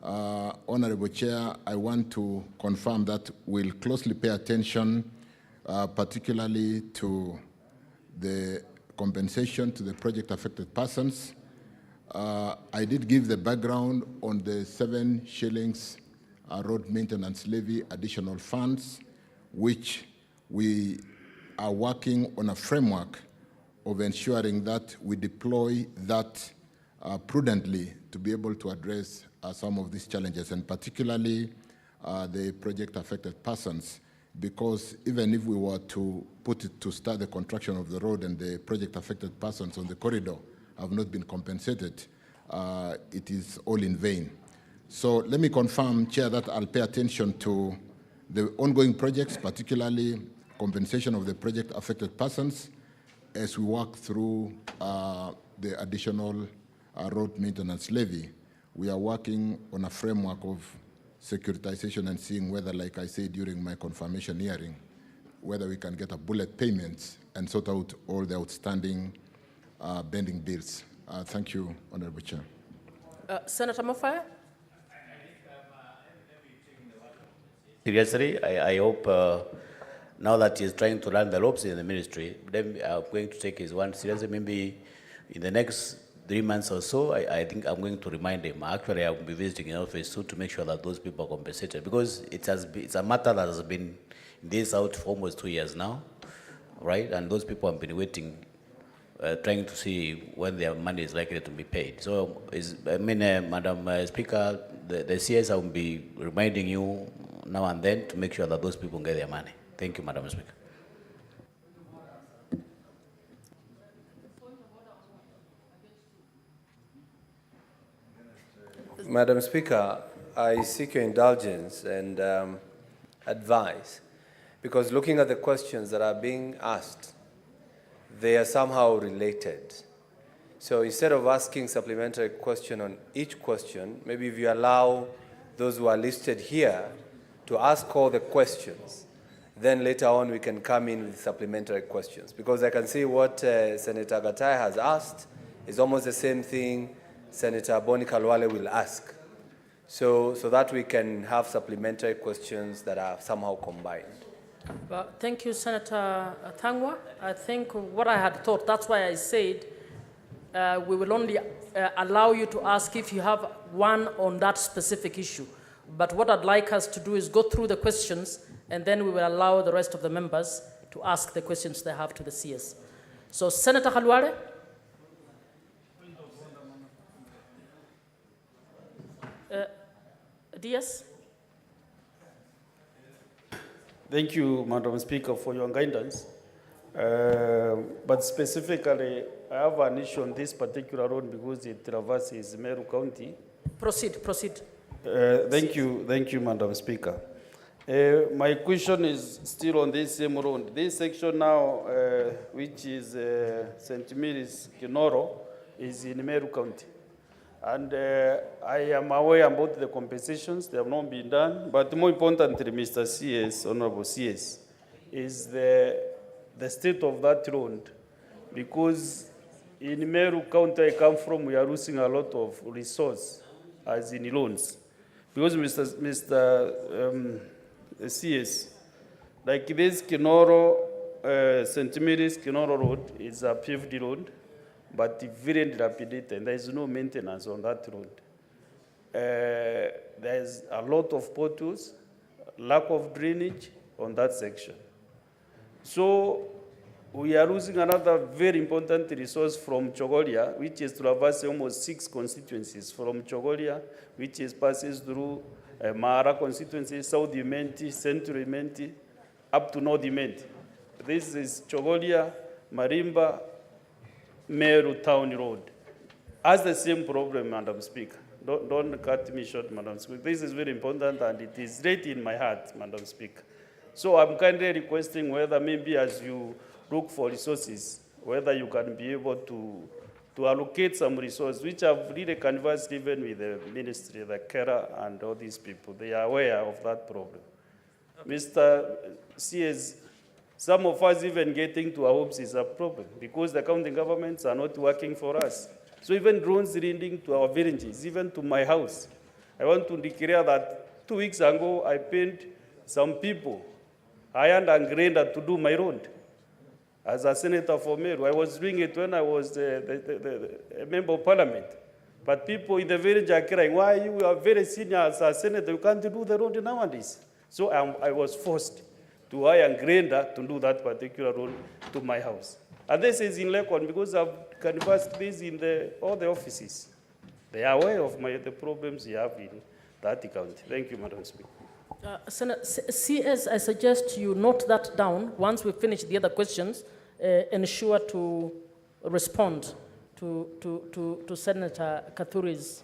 Honorable Chair, I want to confirm that we'll closely pay attention, particularly to the compensation to the project-affected persons. I did give the background on the 7 shillings road maintenance levy additional funds, which we are working on a framework of ensuring that we deploy that prudently to be able to address some of these challenges, and particularly the project-affected persons, because even if we were to put it to start the construction of the road and the project-affected persons on the corridor have not been compensated, it is all in vain. So let me confirm, Chair, that I'll pay attention to the ongoing projects, particularly compensation of the project-affected persons, as we work through the additional road maintenance levy. We are working on a framework of securitization and seeing whether, like I said during my confirmation hearing, whether we can get a bullet payment and sort out all the outstanding pending bills. Thank you, Honorable Chair. Senator Mofaya? Seriously, I hope now that he's trying to run the ropes in the ministry, then I'm going to take his one seriously. Maybe in the next 3 months or so, I think I'm going to remind him. Actually, I will be visiting in office soon to make sure that those people are compensated, because it's a matter that has been in this out for almost 2 years now, right? And those people have been waiting, trying to see when their money is likely to be paid. So, Madam Speaker, the CS will be reminding you now and then to make sure that those people get their money. Thank you, Madam Speaker. Madam Speaker, I seek your indulgence and advice, because looking at the questions that are being asked, they are somehow related. So instead of asking supplementary question on each question, maybe if you allow those who are listed here to ask all the questions, then later on we can come in with supplementary questions. Because I can see what Senator Gatai has asked is almost the same thing Senator Boni Kalwale will ask. So that we can have supplementary questions that are somehow combined. Well, thank you, Senator Thangwa. I think what I had thought, that's why I said we will only allow you to ask if you have one on that specific issue. But what I'd like us to do is go through the questions, and then we will allow the rest of the members to ask the questions they have to the CS. So Senator Khalwale. DS. Thank you, Madam Speaker, for your guidance. But specifically, I have an issue on this particular road because it traverses Meru County. Proceed. Thank you, Madam Speaker. My question is still on this same road. This section now, which is St. Mary's Kinoro, is in Meru County. And I am aware about the compensations, they have not been done. But more importantly, Mr. CS, Honorable CS, is the state of that road. Because in Meru County I come from, we are losing a lot of resource, as in loans. Because Mr. CS, like this Kinoro, St. Mary's Kinoro Road is a paved road, but very dilapidated, and there is no maintenance on that road. There is a lot of potholes, lack of drainage on that section. So we are losing another very important resource from Chogolia, which is traversing almost 6 constituencies from Chogolia, which passes through Mara constituency, South Imenti, Central Imenti, up to North Imenti. This is Chogolia, Marimba, Meru Town Road. Has the same problem, Madam Speaker. Don't cut me short, Madam Speaker. This is very important and it is right in my heart, Madam Speaker. So I'm kindly requesting whether maybe as you look for resources, whether you can be able to allocate some resources, which I've really canvassed even with the ministry, the carer and all these people. They are aware of that problem. Okay. Mr. CS, some of us even getting to our homes is a problem because the county governments are not working for us. So even drones leading to our villages, even to my house. I want to declare that 2 weeks ago, I paid some people, iron and grinder, to do my road. As a senator for Meru, I was doing it when I was a member of parliament. But people in the village are crying, why you are very senior as a senator, you can't do the road nowadays. So I was forced to hire a grinder to do that particular road to my house. And this is in Lekon because I've canvassed this in all the offices. They are aware of the problems you have in that county. Thank you, Madam Speaker. CS, I suggest you note that down. Once we finish the other questions, ensure to respond to Senator Kathuri's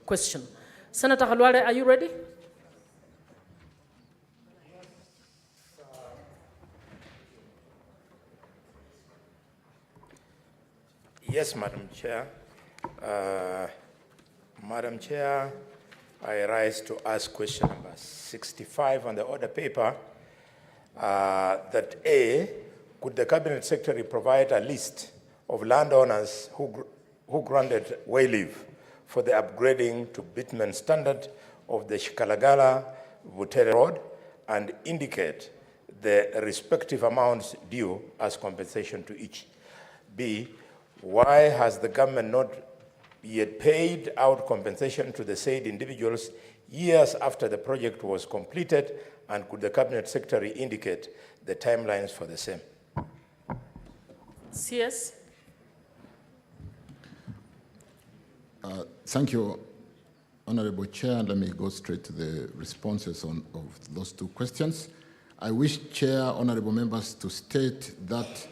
question. Senator Khalwale, are you ready? Yes, Madam Chair. Madam Chair, I rise to ask question number 65 on the order paper, that A, could the Cabinet Secretary provide a list of landowners who granted way leave for the upgrading to bitumen standard of the Shikalagala-Butere Road and indicate the respective amounts due as compensation to each? B, why has the government not yet paid out compensation to the said individuals years after the project was completed, and could the Cabinet Secretary indicate the timelines for the same? CS. Thank you, Honorable Chair. Let me go straight to the responses of those 2 questions. I wish, Chair, honorable members, to state that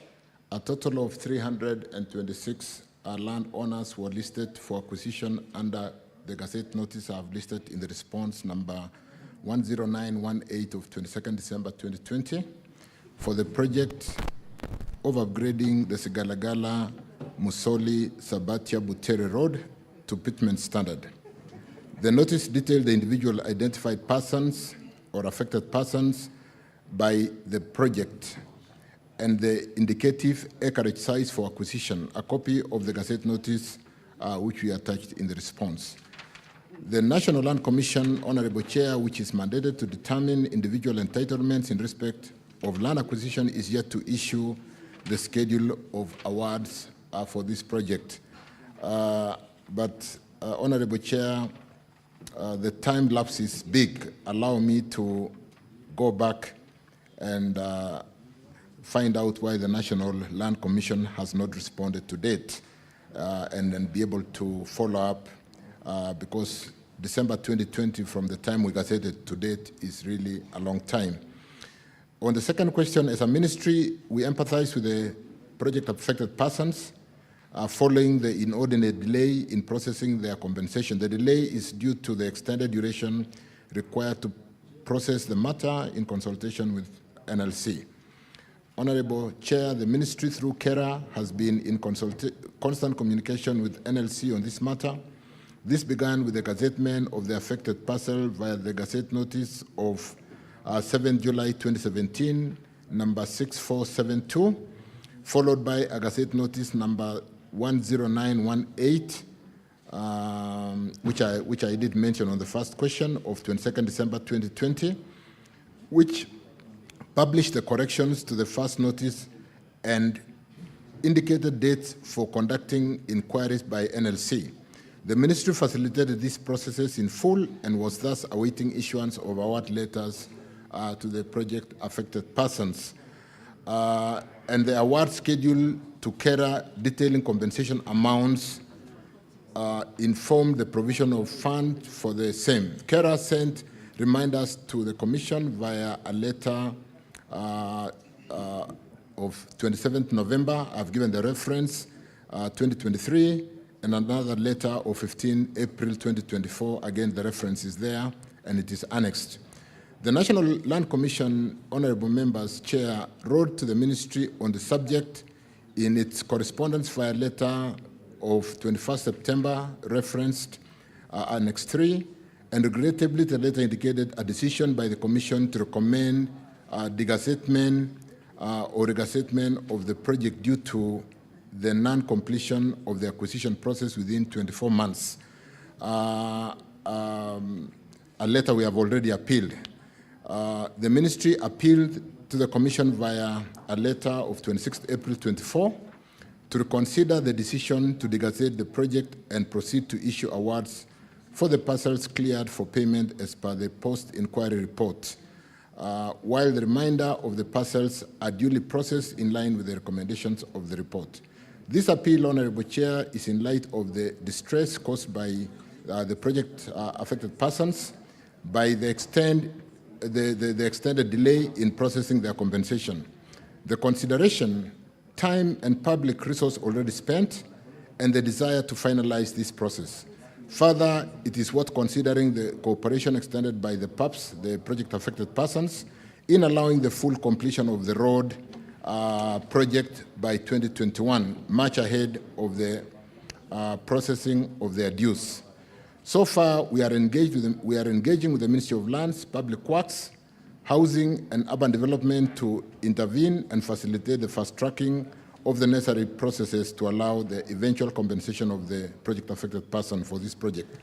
a total of 326 landowners were listed for acquisition under the Gazette notice I have listed in the response number 10918 of 22nd December 2020 for the project of upgrading the Sigalagala Musoli Sabatia Butere Road to bitumen standard. The notice detailed the individual identified persons or affected persons by the project and the indicative acreage size for acquisition, a copy of the Gazette notice which we attached in the response. The National Land Commission, Honorable Chair, which is mandated to determine individual entitlements in respect of land acquisition, is yet to issue the schedule of awards for this project. But Honorable Chair, the time lapse is big. Allow me to go back and find out why the National Land Commission has not responded to date, and then be able to follow up, because December 2020, from the time we gazetted to date, is really a long time. On the second question, as a ministry, we empathize with the project-affected persons following the inordinate delay in processing their compensation. The delay is due to the extended duration required to process the matter in consultation with NLC. Honorable Chair, the ministry through KERA has been in constant communication with NLC on this matter. This began with the gazettement of the affected parcel via the Gazette notice of 7 July 2017, number 6472, followed by a Gazette notice number 10918, which I did mention on the first question, of 22nd December 2020, which published the corrections to the first notice and indicated dates for conducting inquiries by NLC. The ministry facilitated these processes in full and was thus awaiting issuance of award letters to the project-affected persons. And the award schedule to KERA detailing compensation amounts informed the provision of funds for the same. KERA sent reminders to the Commission via a letter of 27th November. I've given the reference, 2023, and another letter of 15 April 2024. Again, the reference is there, and it is annexed. The National Land Commission, honorable members, Chair, wrote to the ministry on the subject in its correspondence via letter of 21st September, referenced Annex 3, and regrettably the letter indicated a decision by the Commission to recommend degazettement or regazettement of the project due to the non-completion of the acquisition process within 24 months. A letter we have already appealed. The ministry appealed to the Commission via a letter of 26th April 24 to reconsider the decision to degazette the project and proceed to issue awards for the parcels cleared for payment as per the post-inquiry report, while the remainder of the parcels are duly processed in line with the recommendations of the report. This appeal, Honourable Chair, is in light of the distress caused by the project-affected persons by the extended delay in processing their compensation. The consideration, time and public resource already spent, and the desire to finalize this process. Further, it is worth considering the cooperation extended by the PAPs, the project-affected persons, in allowing the full completion of the road project by 2021, much ahead of the processing of their dues. So far, we are engaging with the Ministry of Lands, Public Works, Housing and Urban Development to intervene and facilitate the fast-tracking of the necessary processes to allow the eventual compensation of the project-affected person for this project.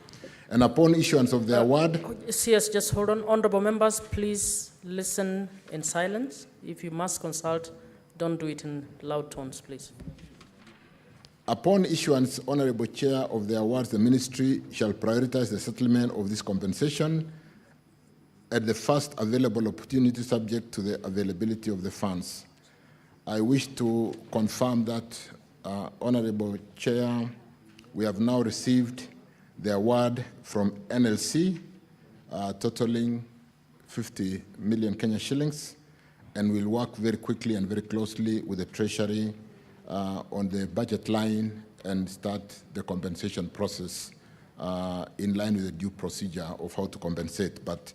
And upon issuance of the award... Yes, just hold on. Honorable members, please listen in silence. If you must consult, don't do it in loud tones, please. Upon issuance, Honorable Chair, of the awards, the Ministry shall prioritize the settlement of this compensation at the first available opportunity subject to the availability of the funds. I wish to confirm that, Honorable Chair, we have now received the award from NLC, totaling 50 million Kenya shillings, and we'll work very quickly and very closely with the Treasury on the budget line and start the compensation process in line with the due procedure of how to compensate. But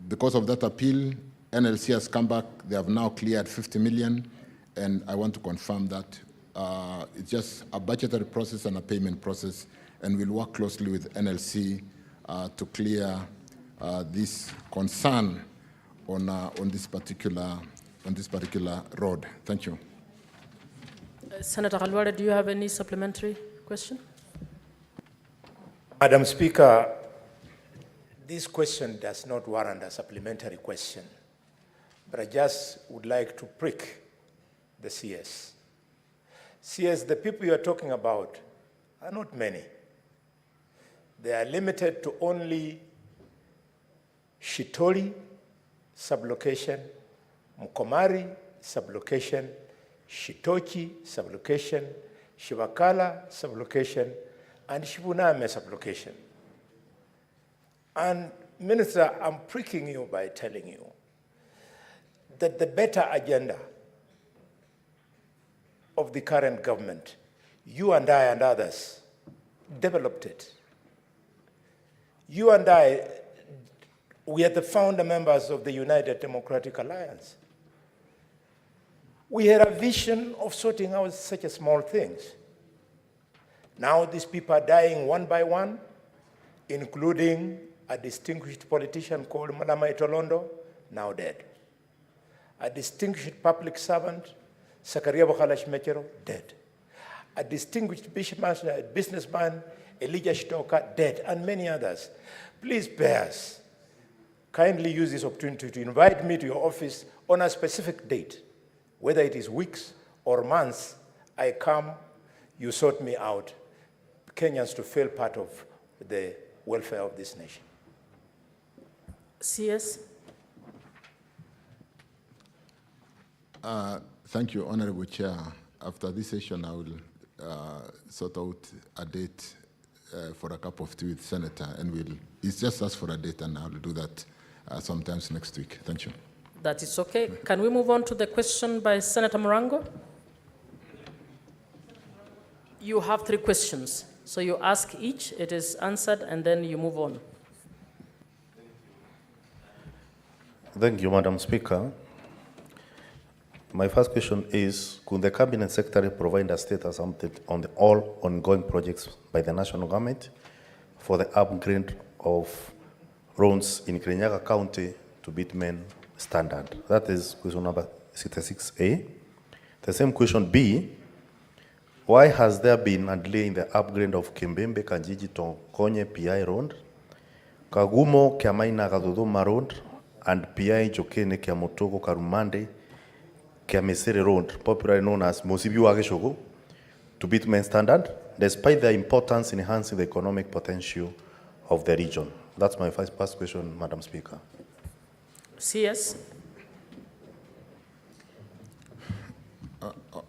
because of that appeal, NLC has come back. They have now cleared 50 million, and I want to confirm that it's just a budgetary process and a payment process, and we'll work closely with NLC to clear this concern on this particular road. Thank you. Senator Khalwale, do you have any supplementary question? Madam Speaker, this question does not warrant a supplementary question, but I just would like to prick the CS. CS, the people you are talking about are not many. They are limited to only Shitoli sublocation Mkomari sublocation, Shitochi sublocation, Shivakala sublocation, and Shibuname sublocation. And Minister, I'm pricking you by telling you that the better agenda of the current government, you and I and others developed it. You and I, we are the founder members of the United Democratic Alliance. We had a vision of sorting out such a small things. Now these people are dying one by one, including a distinguished politician called Malama Itolondo, now dead. A distinguished public servant, Sakaria Bakalash Mechero, dead. A distinguished businessman, Elijah Shitoka, dead, and many others. Please, bears, kindly use this opportunity to invite me to your office on a specific date, whether it is weeks or months. I come, you sort me out, Kenyans to feel part of the welfare of this nation. CS. Thank you, Honorable Chair. After this session, I will sort out a date for a cup of tea with Senator, and it's just ask for a date, and I'll do that sometimes next week. Thank you. That is okay. Can we move on to the question by Senator Morango? You have 3 questions. So you ask each, it is answered, and then you move on. Thank you, Madam Speaker. My first question is, could the Cabinet Secretary provide a status update on all ongoing projects by the national government for the upgrade of roads in Kirinyaga County to bitumen standard? That is question number 66A. The same question B, why has there been a delay in the upgrade of Kimbembe Kanjiji to Konye PI Road, Kagumo Kiamaina Kaduduma Road, and PI Jokene Kiamotogo Karumande Kiamesere Road, popularly known as Mosibiu Ageshogo, to bitumen standard, despite their importance in enhancing the economic potential of the region? That's my first question, Madam Speaker. CS.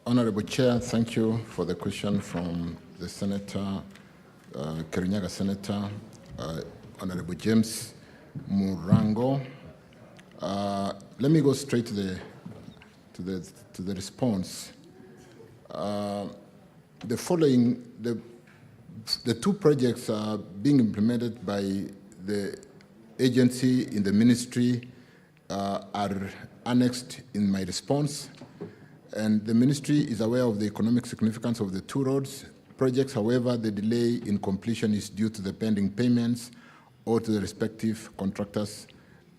Honorable Chair, thank you for the question from the Senator, Kirinyaga Senator, Honorable James Murango. Let me go straight to the response. The following, the 2 projects are being implemented by the agency in the ministry are annexed in my response. And the ministry is aware of the economic significance of the 2 roads projects. However, the delay in completion is due to the pending payments or to the respective contractors,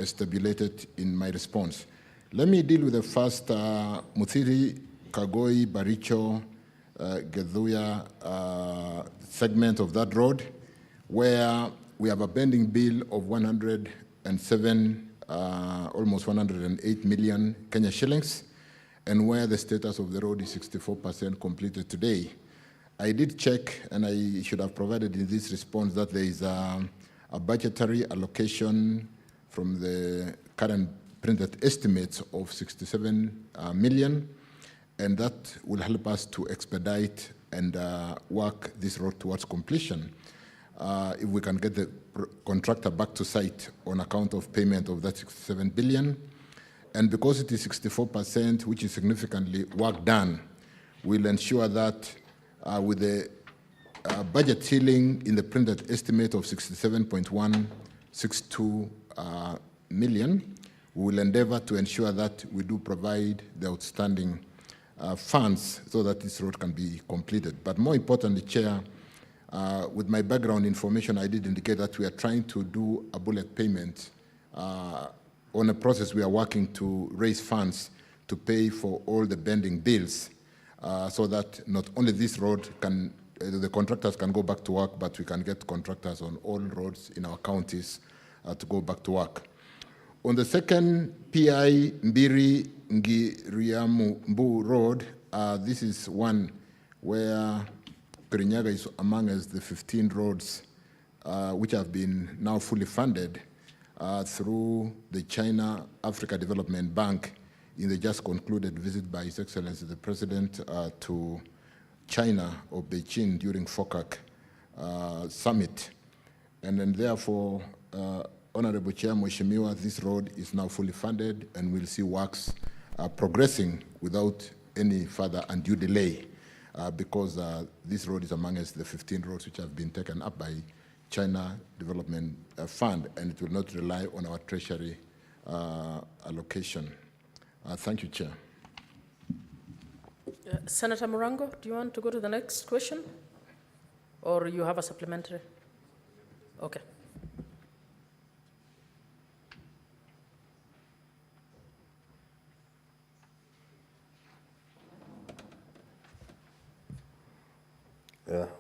as stipulated in my response. Let me deal with the first Muthiri, Kagoi, Baricho, Gedhuya segment of that road, where we have a pending bill of 107, almost 108 million Kenya shillings, and where the status of the road is 64% completed today. I did check, and I should have provided in this response that there is a budgetary allocation from the current printed estimates of 67 million, and that will help us to expedite and work this road towards completion. If we can get the contractor back to site on account of payment of that 67 billion. And because it is 64%, which is significantly work done, we'll ensure that with the budget ceiling in the printed estimate of 67.162 million, we will endeavor to ensure that we do provide the outstanding funds so that this road can be completed. But more importantly, Chair, with my background information, I did indicate that we are trying to do a bullet payment on a process we are working to raise funds to pay for all the pending bills so that not only this road can, the contractors can go back to work, but we can get contractors on all roads in our counties to go back to work. On the second PI Mbiri Ngiriambu Road, this is one where Kirinyaga is among us the 15 roads which have been now fully funded through the China Africa Development Bank in the just concluded visit by His Excellency the President to China or Beijing during FOCAC summit. And then therefore, Honorable Chair Mheshimiwa, this road is now fully funded and we'll see works progressing without any further undue delay because this road is amongst the 15 roads which have been taken up by China Development Fund, and it will not rely on our treasury allocation. Thank you, Chair. Senator Morango, do you want to go to the next question? Or you have a supplementary? Okay.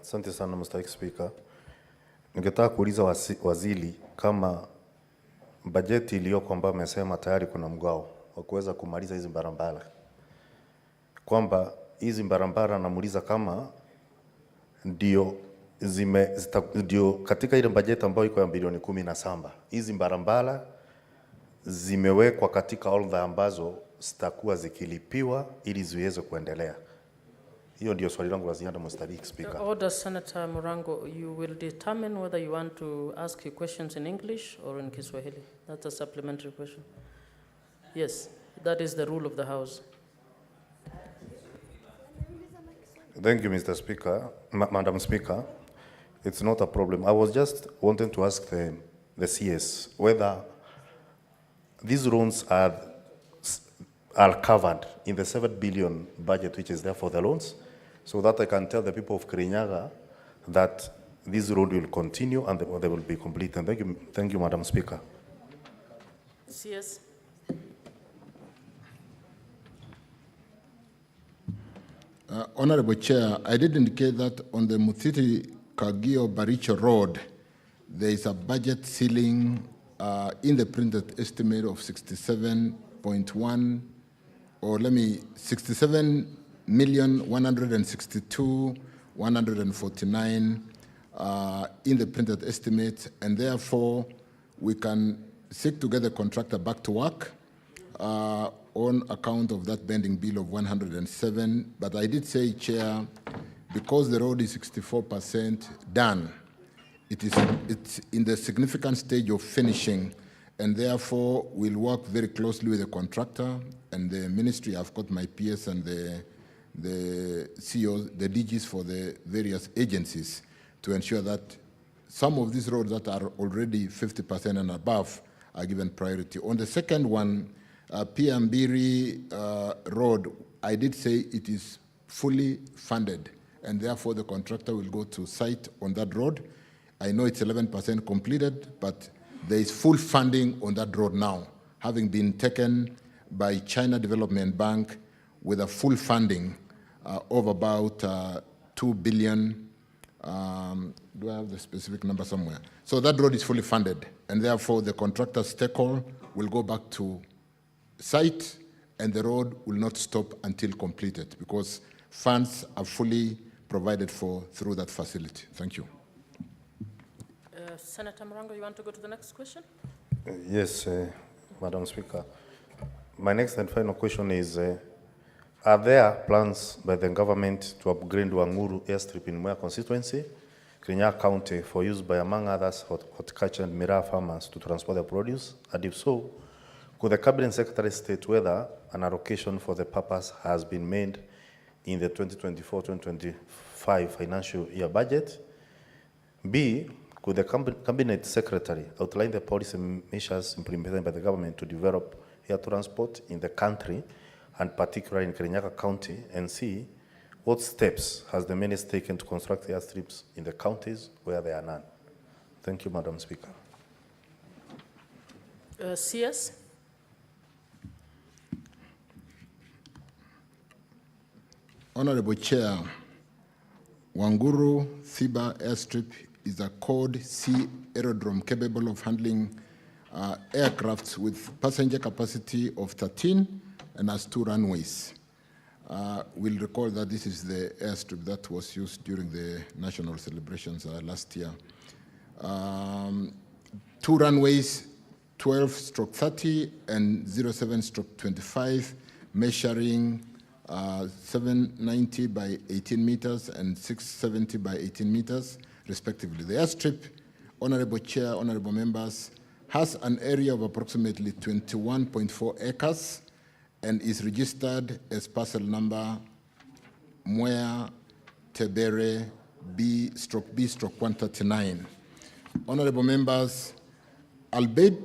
Asante sana Mr. Speaker. Ningetaka kuuliza waziri kama bajeti iliyoko ambayo amesema tayari kuna mgao wa kuweza kumaliza hizi barabara, kwamba hizi barabara namuuliza kama ndio katika ile bajeti ambayo iko ya bilioni 17 hizi barabara zimewekwa katika orodha ambazo zitakuwa zikilipiwa ili ziweze kuendelea. Hiyo ndio swali langu la ziada, Mr. Speaker. Order, Senator Morango, you will determine whether you want to ask your questions in English or in Kiswahili. That's a supplementary question. Yes, that is the rule of the House. Thank you, Mr. Speaker. Madam Speaker, it's not a problem. I was just wanting to ask the CS whether these loans are covered in the 7 billion budget which is there for the loans, so that I can tell the people of Kirinyaga that this road will continue and they will be complete. And thank you, Madam Speaker. CS. Honorable Chair, I did indicate that on the Muthiti-Kagio-Baricho Road, there is a budget ceiling in the printed estimate of 67,162,149 in the printed estimate, and therefore we can seek to get the contractor back to work on account of that pending bill of 107. But I did say, Chair, because the road is 64% done, it's in the significant stage of finishing, and therefore we'll work very closely with the contractor and the ministry. I've got my PS and the CEOs, the DGs for the various agencies to ensure that some of these roads that are already 50% and above are given priority. On the second one, Piambiri Road, I did say it is fully funded, and therefore the contractor will go to site on that road. I know it's 11% completed, but there is full funding on that road now, having been taken by China Development Bank with a full funding of about 2 billion. Do I have the specific number somewhere? So that road is fully funded, and therefore the contractor's stakeholder will go back to site, and the road will not stop until completed because funds are fully provided for through that facility. Thank you. Senator Morango, you want to go to the next question? Yes, Madam Speaker. My next and final question is, are there plans by the government to upgrade Wanguru airstrip in Mwea constituency, Kirinyaga County, for use by, among others, horticulture and miraa farmers to transport their produce? And if so, could the Cabinet Secretary state whether an allocation for the purpose has been made in the 2024-2025 financial year budget? B, could the Cabinet Secretary outline the policy measures implemented by the government to develop air transport in the country, and particularly in Kirinyaga County? And C, what steps has the minister taken to construct airstrips in the counties where there are none? Thank you, Madam Speaker. CS. Honorable Chair, Wanguru Thiba Airstrip is a Code C aerodrome capable of handling aircrafts with passenger capacity of 13 and has 2 runways. We'll recall that this is the airstrip that was used during the national celebrations last year. 2 runways, 12/30 and 07/25, measuring 790 by 18 meters and 670 by 18 meters, respectively. The airstrip, Honorable Chair, Honorable Members, has an area of approximately 21.4 acres and is registered as parcel number Mwea Tebere B/139. Honorable Members, albeit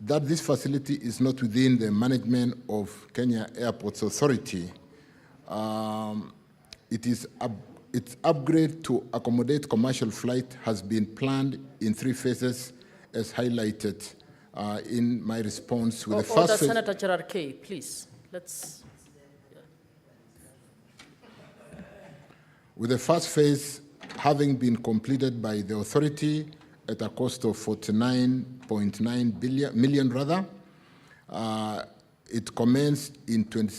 that this facility is not within the management of Kenya Airports Authority, its upgrade to accommodate commercial flight has been planned in 3 phases, as highlighted in my response. With the first phase, Senator Gerard K, please. With the first phase having been completed by the authority at a cost of 49.9 million, it commenced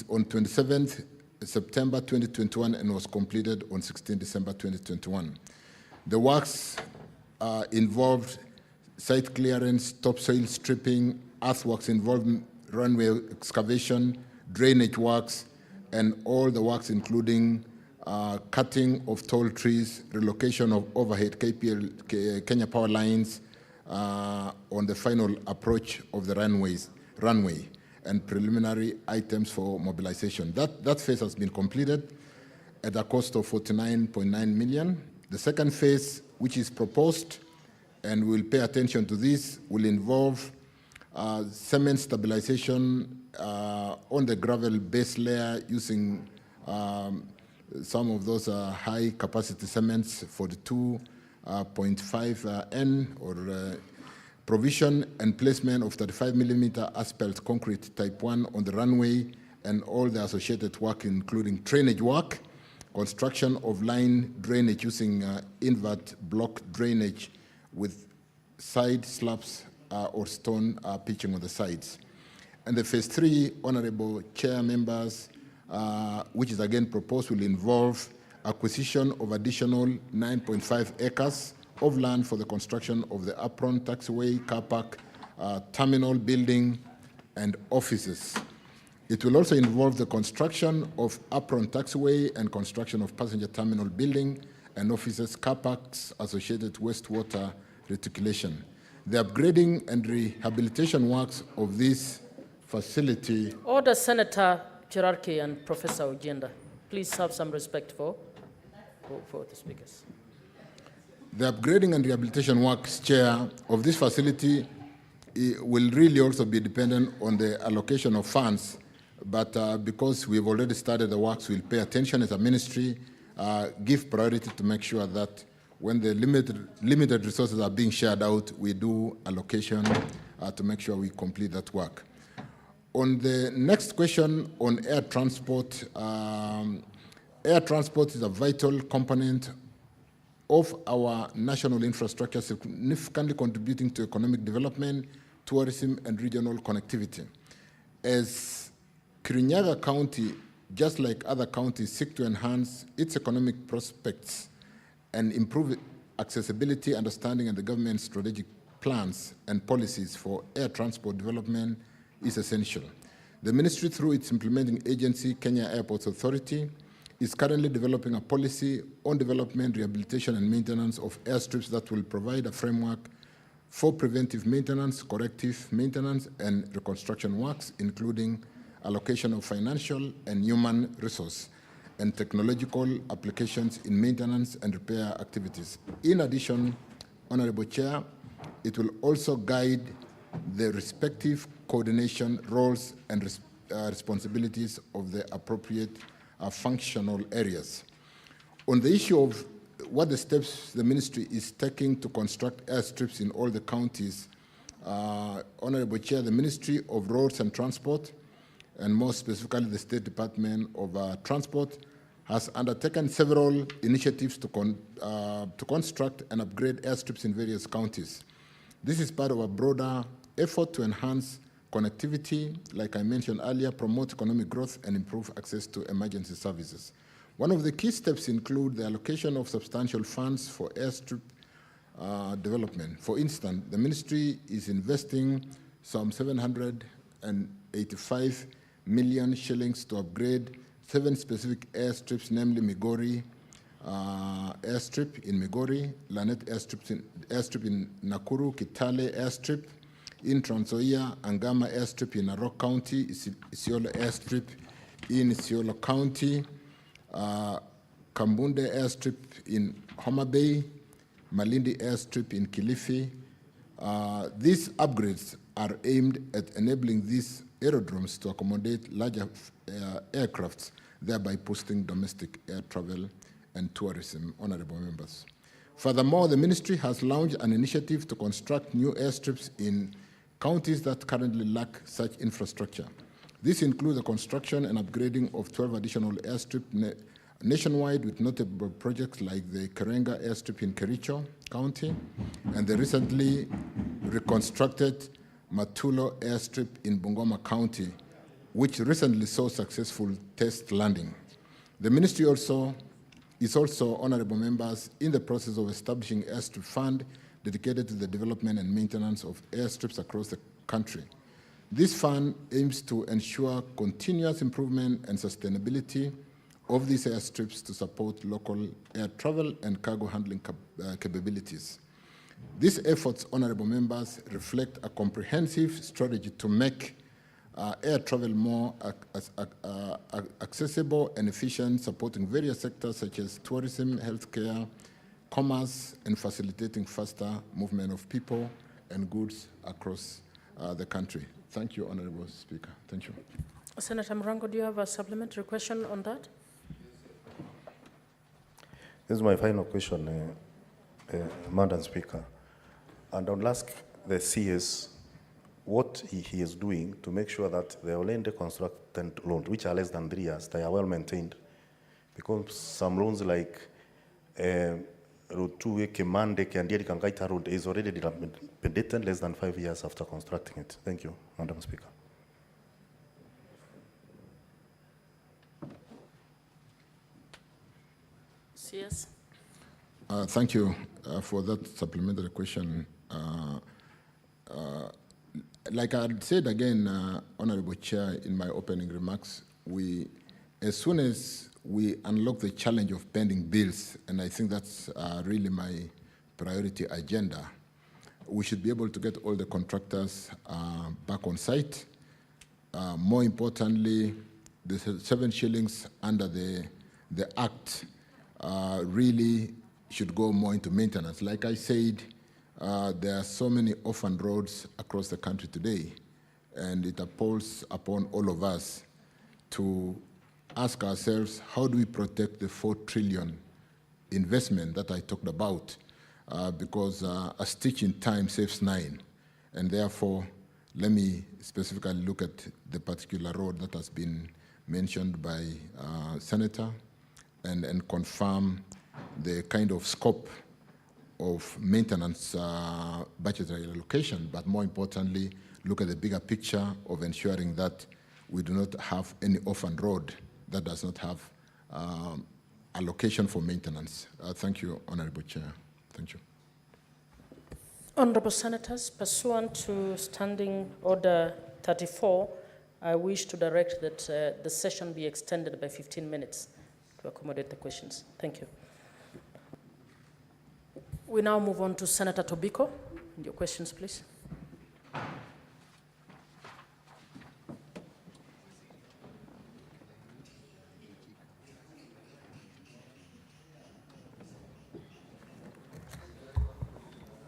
on 27th September 2021 and was completed on 16 December 2021. The works involved site clearance, topsoil stripping, earthworks involving runway excavation, drainage works, and all the works including cutting of tall trees, relocation of overhead Kenya power lines on the final approach of the runway, and preliminary items for mobilization. That phase has been completed at a cost of 49.9 million. The second phase, which is proposed, and we'll pay attention to this, will involve cement stabilization on the gravel base layer using some of those high-capacity cements for the 2.5 N or provision and placement of 35mm asphalt concrete type 1 on the runway and all the associated work, including drainage work, construction of line drainage using invert block drainage with side slabs or stone pitching on the sides. And the phase 3, Honorable Chair, members, which is again proposed, will involve acquisition of additional 9.5 acres of land for the construction of the apron, taxiway, car park, terminal building, and offices. It will also involve the construction of apron taxiway and construction of passenger terminal building and offices, car parks, associated wastewater reticulation. The upgrading and rehabilitation works of this facility. Order Senator Gerard K and Professor Ojenda. Please have some respect for the speakers. The upgrading and rehabilitation works, Chair, of this facility will really also be dependent on the allocation of funds, but because we've already started the works, we'll pay attention as a ministry, give priority to make sure that when the limited resources are being shared out, we do allocation to make sure we complete that work. On the next question on air transport is a vital component of our national infrastructure, significantly contributing to economic development, tourism, and regional connectivity. As Kirinyaga County, just like other counties, seek to enhance its economic prospects and improve accessibility, understanding, and the government's strategic plans and policies for air transport development is essential. The ministry, through its implementing agency, Kenya Airports Authority, is currently developing a policy on development, rehabilitation, and maintenance of airstrips that will provide a framework for preventive maintenance, corrective maintenance, and reconstruction works, including allocation of financial and human resource and technological applications in maintenance and repair activities. In addition, Honorable Chair, it will also guide the respective coordination roles and responsibilities of the appropriate functional areas. On the issue of what the steps the ministry is taking to construct airstrips in all the counties, Honorable Chair, the Ministry of Roads and Transport, and more specifically the State Department of Transport, has undertaken several initiatives to construct and upgrade airstrips in various counties. This is part of a broader effort to enhance connectivity, like I mentioned earlier, promote economic growth, and improve access to emergency services. One of the key steps include the allocation of substantial funds for airstrip development. For instance, the ministry is investing some 785 million shillings to upgrade 7 specific airstrips, namely Migori airstrip in Migori, Lanet airstrip in Nakuru, Kitale airstrip in Trans Nzoia, Angama airstrip in Narok County, Isiolo airstrip in Isiolo County, Kambunde airstrip in Homa Bay, Malindi airstrip in Kilifi. These upgrades are aimed at enabling these aerodromes to accommodate larger aircrafts, thereby boosting domestic air travel and tourism, honorable members. Furthermore, the ministry has launched an initiative to construct new airstrips in counties that currently lack such infrastructure. This includes the construction and upgrading of 12 additional airstrips nationwide, with notable projects like the Karenga airstrip in Kericho County and the recently reconstructed Matulo airstrip in Bungoma County, which recently saw successful test landing. The ministry is also, honorable members, in the process of establishing an airstrip fund dedicated to the development and maintenance of airstrips across the country. This fund aims to ensure continuous improvement and sustainability of these airstrips to support local air travel and cargo handling capabilities. These efforts, honorable members, reflect a comprehensive strategy to make air travel more accessible and efficient, supporting various sectors such as tourism, healthcare, commerce, and facilitating faster movement of people and goods across the country. Thank you, Honorable Speaker. Thank you. Senator Mrango, do you have a supplementary question on that? This is my final question, Madam Speaker. And I will ask the CS what he is doing to make sure that the Olende constructed loans, which are less than 3 years, they are well maintained. Because some loans like Road 2, Kemande, Kiandieri, Kangaita Road is already dilapidated less than 5 years after constructing it. Thank you, Madam Speaker. Yes. Thank you for that supplementary question. Like I had said again, Honorable Chair, in my opening remarks, as soon as we unlock the challenge of pending bills, and I think that's really my priority agenda, we should be able to get all the contractors back on site. More importantly, the 7 shillings under the Act really should go more into maintenance. Like I said, there are so many orphan roads across the country today, and it appalls upon all of us to ask ourselves, how do we protect the 4 trillion investment that I talked about? Because a stitch in time saves 9. And therefore, let me specifically look at the particular road that has been mentioned by Senator and confirm the kind of scope of maintenance budgetary allocation, but more importantly, look at the bigger picture of ensuring that we do not have any orphan road that does not have allocation for maintenance. Thank you, Honorable Chair. Thank you. Honorable Senators, pursuant to Standing Order 34, I wish to direct that the session be extended by 15 minutes to accommodate the questions. Thank you. We now move on to Senator Tobiko. Your questions, please.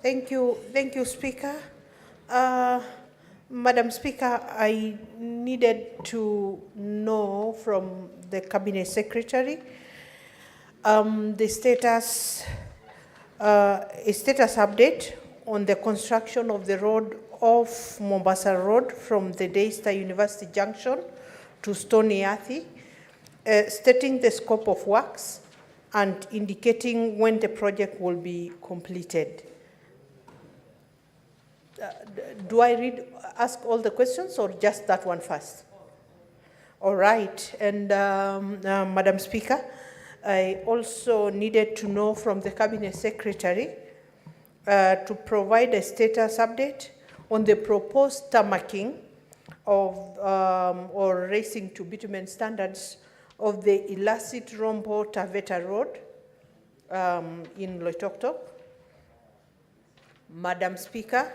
Thank you, Speaker. Madam Speaker, I needed to know from the Cabinet Secretary the status update on the construction of the road of Mombasa Road from the Daystar University Junction to Stony Athi, stating the scope of works and indicating when the project will be completed. Do I ask all the questions or just that one first? All right. And Madam Speaker, I also needed to know from the Cabinet Secretary to provide a status update on the proposed tarmacking of, or raising to bitumen standards of the illicit Rombo Taveta Road in Loitoktok. Madam Speaker,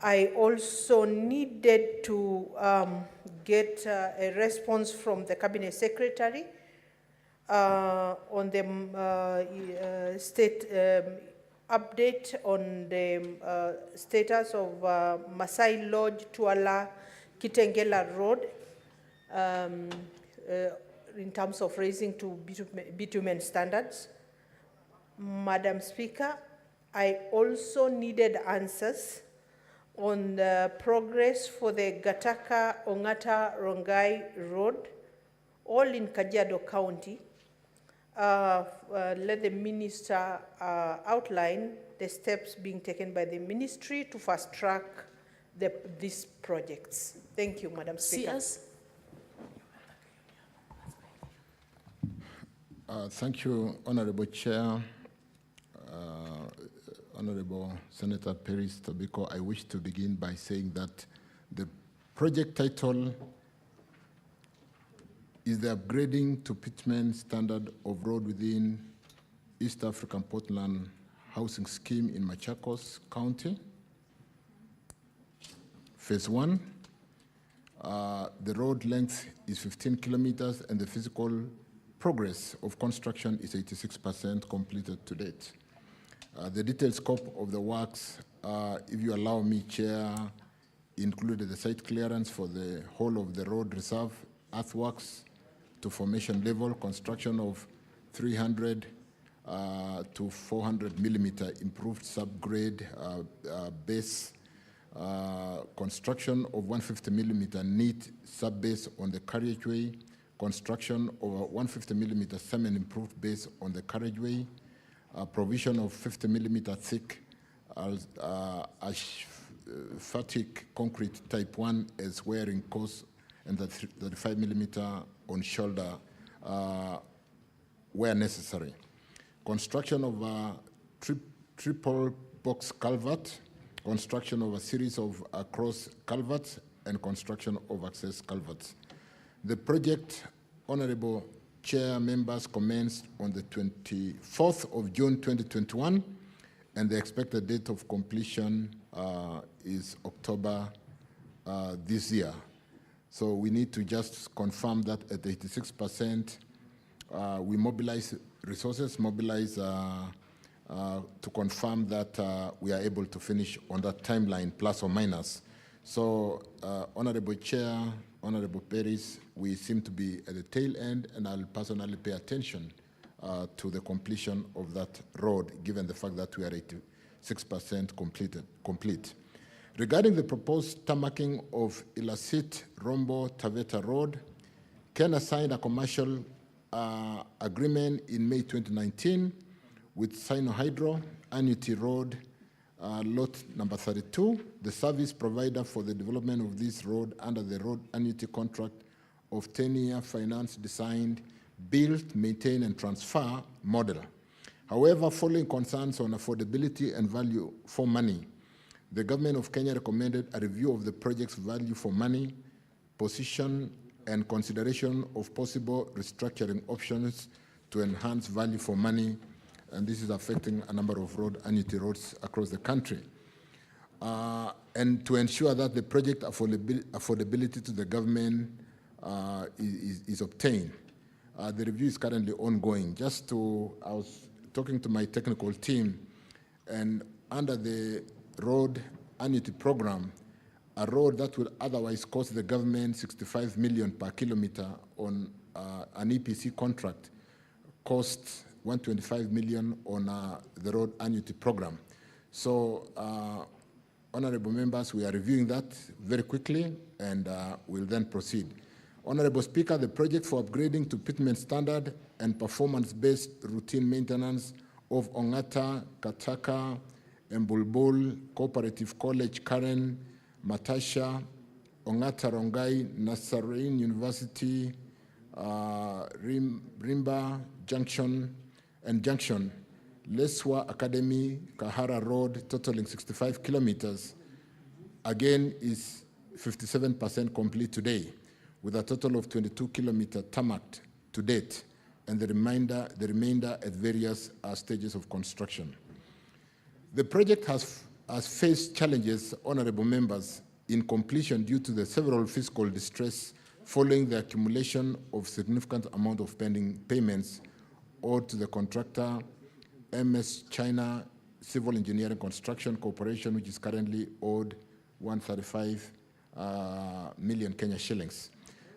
I also needed to get a response from the Cabinet Secretary on the state update on the status of Masai Lodge Tuala Kitengela Road in terms of raising to bitumen standards. Madam Speaker, I also needed answers on the progress for the Gataka Ongata Rongai Road, all in Kajiado County. Let the minister outline the steps being taken by the ministry to fast track these projects. Thank you, Madam Speaker. CS. Thank you, Honorable Chair. Honorable Senator Peris Tobiko, I wish to begin by saying that the project title is the upgrading to bitumen standard of road within East African Portland Housing Scheme in Machakos County. Phase 1, the road length is 15 kilometers and the physical progress of construction is 86% completed to date. The detailed scope of the works, if you allow me, Chair, included the site clearance for the whole of the road reserve, earthworks to formation level, construction of 300 to 400 millimeter improved subgrade base, construction of 150 millimeter neat subbase on the carriageway, construction of a 150 millimeter semi-improved base on the carriageway, provision of 50 millimeter thick asphaltic concrete type 1 as wearing course and the 35 millimeter on shoulder where necessary. Construction of a triple box culvert, construction of a series of cross culverts, and construction of access culverts. The project, Honorable Chair members, commenced on the 24th of June 2021, and the expected date of completion is October this year. So we need to just confirm that at 86%, we mobilize resources, to confirm that we are able to finish on that timeline, plus or minus. So, Honorable Chair, Honorable Peris, we seem to be at the tail end, and I'll personally pay attention to the completion of that road, given the fact that we are 86% complete. Regarding the proposed tarmacking of illicit Rombo Taveta Road, Kenya signed a commercial agreement in May 2019 with Sinohydro, Annuity Road, lot number 32, the service provider for the development of this road under the road annuity contract of 10-year finance designed, built, maintain, and transfer model. However, following concerns on affordability and value for money, the government of Kenya recommended a review of the project's value for money, position, and consideration of possible restructuring options to enhance value for money, and this is affecting a number of road annuity roads across the country. And to ensure that the project affordability to the government is obtained. The review is currently ongoing. I was talking to my technical team, and under the road annuity program, a road that will otherwise cost the government 65 million per kilometer on an EPC contract costs 125 million on the road annuity program. So, honorable members, we are reviewing that very quickly, and we'll then proceed. Honorable Speaker, the project for upgrading to bitumen standard and performance-based routine maintenance of Ongata, Kataka, Mbulbul, Cooperative College, Karen, Matasha, Ongata Rongai, Nazarene University, Rimba Junction, Leswa Academy, Kahara Road, totaling 65 kilometers, again is 57% complete today, with a total of 22 kilometers tarmacked to date, and the remainder at various stages of construction. The project has faced challenges, honorable members, in completion due to the several fiscal distress following the accumulation of significant amount of pending payments owed to the contractor MS China Civil Engineering Construction Corporation, which is currently owed 135 million Kenya shillings.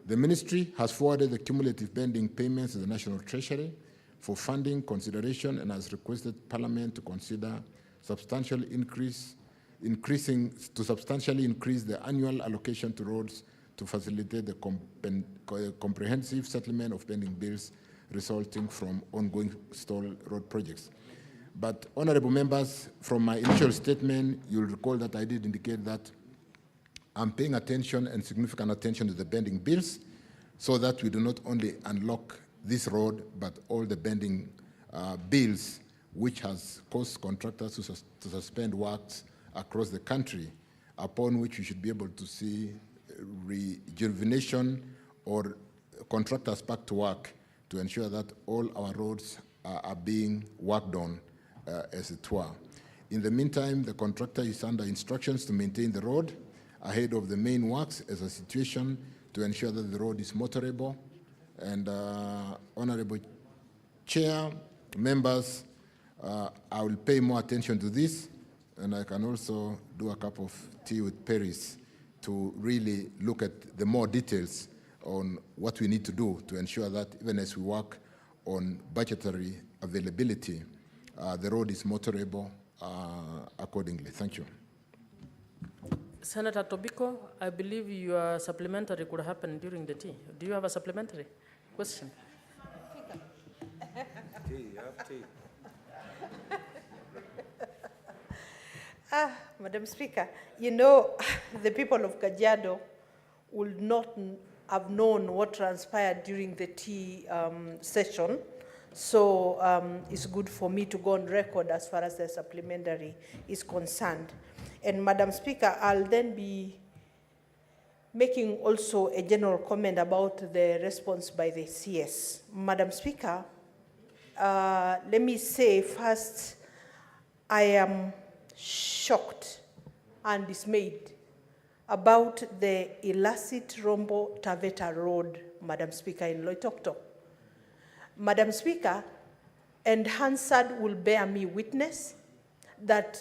The ministry has forwarded the cumulative pending payments to the National Treasury for funding consideration and has requested Parliament to consider substantially increase the annual allocation to roads to facilitate the comprehensive settlement of pending bills resulting from ongoing stall road projects. But, honorable members, from my initial statement, you'll recall that I did indicate that I'm paying attention and significant attention to the pending bills so that we do not only unlock this road, but all the pending bills which has caused contractors to suspend works across the country, upon which we should be able to see rejuvenation or contractors back to work to ensure that all our roads are being worked on as it were. In the meantime, the contractor is under instructions to maintain the road ahead of the main works as a situation to ensure that the road is motorable. And Honorable Chair, members, I will pay more attention to this, and I can also do a cup of tea with Paris to really look at the more details on what we need to do to ensure that even as we work on budgetary availability, the road is motorable accordingly. Thank you. Senator Tobiko, I believe your supplementary could happen during the tea. Do you have a supplementary question? Tea, you have tea. Madam Speaker, you know, the people of Kajiado would not have known what transpired during the tea session. So it's good for me to go on record as far as the supplementary is concerned. And Madam Speaker, I'll then be making also a general comment about the response by the CS. Madam Speaker, let me say first, I am shocked and dismayed about the illicit Rombo Taveta Road, Madam Speaker, in Loitoktok. Madam Speaker, and Hansard will bear me witness that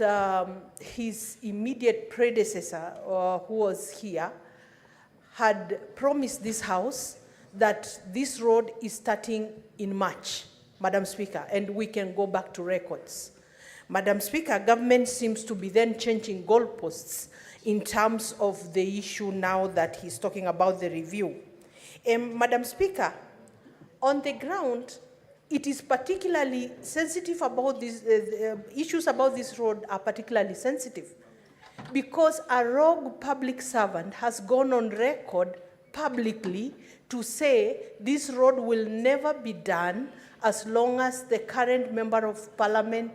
his immediate predecessor, who was here, had promised this House that this road is starting in March, Madam Speaker, and we can go back to records. Madam Speaker, government seems to be then changing goalposts in terms of the issue now that he's talking about the review. Madam Speaker, on the ground, it is particularly sensitive about this, issues about this road are particularly sensitive because a rogue public servant has gone on record publicly to say this road will never be done as long as the current member of parliament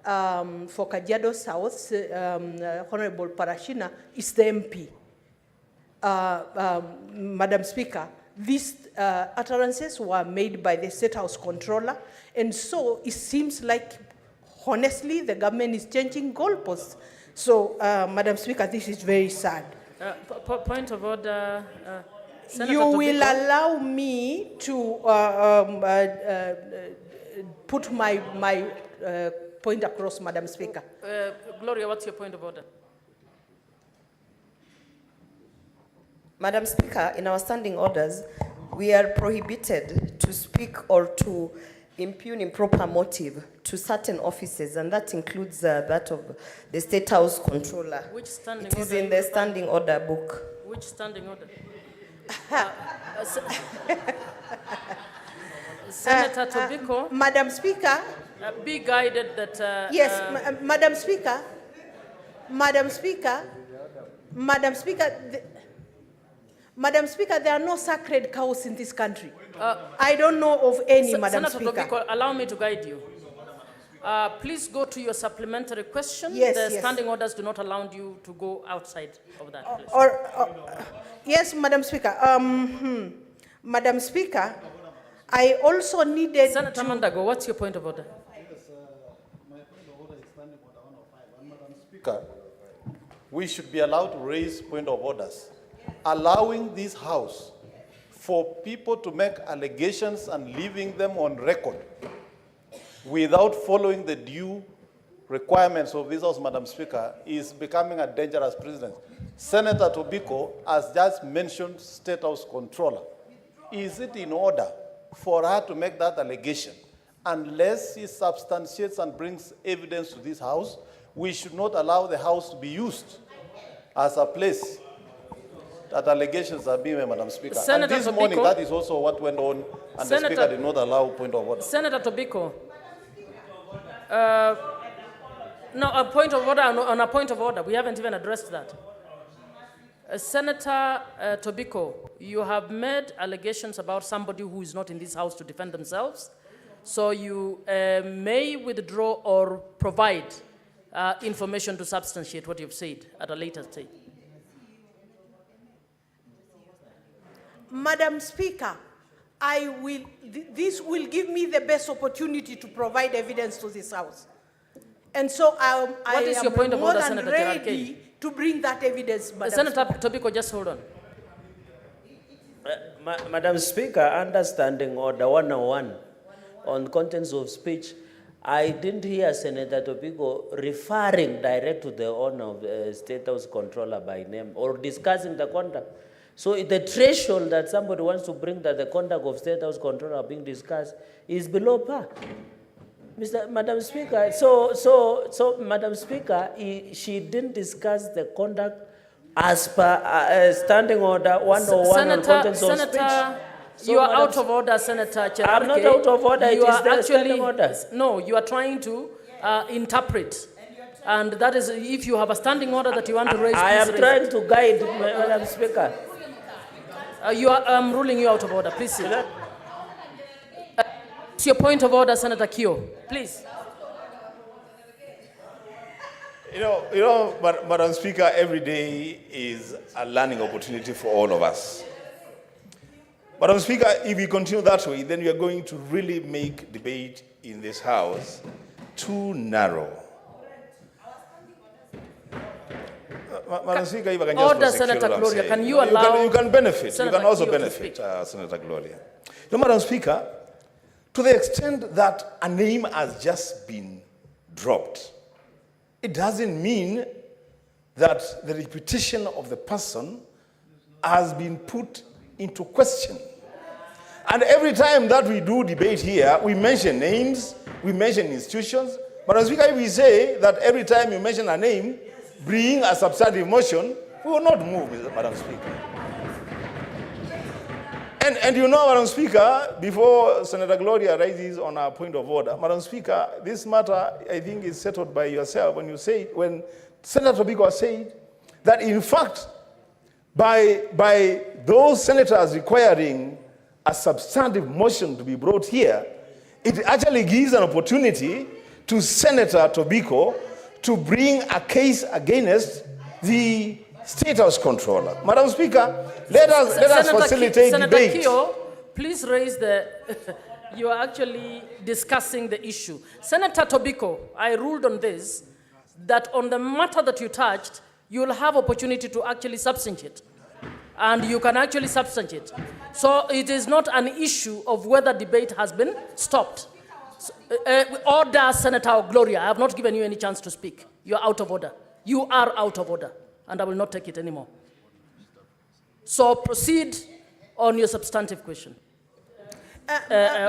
for Kajiado South, Honorable Parashina, is the MP. Madam Speaker, these utterances were made by the State House Controller, and so it seems like, honestly, the government is changing goalposts. So, Madam Speaker, this is very sad. Point of order, Senator You will Tobiko. allow me to put my point across, Madam Speaker. Gloria, what's your point of order? Madam Speaker, in our standing orders, we are prohibited to speak or to impugn improper motive to certain offices, and that includes that of the State House Controller. Which standing It is order in the standing order book. Which standing order? Senator Tobiko. Madam Speaker. Be guided that... Yes, Madam Speaker. Madam Speaker. Madam Speaker. Madam Speaker, there are no sacred cows in this country. I don't know of any, Madam Senator Speaker. Tobiko, allow me to guide you. Please go to your supplementary question. Yes, The yes. standing orders do not allow you to go outside of that. Please. Yes, Madam Speaker. Madam Speaker, I also needed Senator Mandago, what's your point of order? Speaker, we should be allowed to raise point of orders, allowing this House for people to make allegations and leaving them on record without following the due requirements of this House, Madam Speaker, is becoming a dangerous precedent. Senator Tobiko has just mentioned State House Controller. Is it in order for her to make that allegation? Unless she substantiates and brings evidence to this House, we should not allow the House to be used as a place that allegations are being made, Madam Speaker. Senator and this Tobiko, morning, that is also what went on, and the Speaker did not allow point of order. Senator Tobiko, no, a point of order on a point of order. We haven't even addressed that. Senator Tobiko, you have made allegations about somebody who is not in this House to defend themselves. So you may withdraw or provide information to substantiate what you've said at a later stage. Madam Speaker, this will give me the best opportunity to provide evidence to this House. And so I am more than ready to bring that evidence, Madam Senator Speaker. Tobiko, just hold on. Madam Speaker, understanding order 101 on contents of speech, I didn't hear Senator Tobiko referring direct to the owner of the State House Controller by name or discussing the conduct. So the threshold that somebody wants to bring that the conduct of State House Controller being discussed is below par. Madam Speaker, so Madam Speaker, she didn't discuss the conduct as per Standing Order 101 on contents of speech. You are out of order, Senator Cherarke. I'm not out of order, You it is are the standing order. No, you are trying to interpret. And that is, if you have a standing order that you want to raise, I am trying to guide, Madam Speaker. I'm ruling you out of order. Please sit. It's your point of order, Senator Kio. Please. You know, Madam Speaker, every day is a learning opportunity for all of us. Madam Speaker, if we continue that way, then we are going to really make debate in this House too narrow. Madam Speaker, if I can just Order, Senator Gloria. Can you allow... You can benefit. Senator you can also Kio to benefit, Senator Gloria. No, Madam Speaker, to the extent that a name has just been dropped, it doesn't mean that the reputation of the person has been put into question. And every time that we do debate here, we mention names, we mention institutions. Madam Speaker, if we say that every time you mention a name, bring a substantive motion, we will not move, Madam Speaker. And you know, Madam Speaker, before Senator Gloria rises on our point of order, Madam Speaker, this matter, I think, is settled by yourself when Senator Tobiko said that, in fact, by those senators requiring a substantive motion to be brought here, it actually gives an opportunity to Senator Tobiko to bring a case against the State House Controller. Madam Speaker, let us facilitate debate. Senator Kio, please raise the... You are actually discussing the issue. Senator Tobiko, I ruled on this, that on the matter that you touched, you will have opportunity to actually substantiate. And you can actually substantiate. So it is not an issue of whether debate has been stopped. Order, Senator Gloria. I have not given you any chance to speak. You are out of order. You are out of order. And I will not take it anymore. So proceed on your substantive question.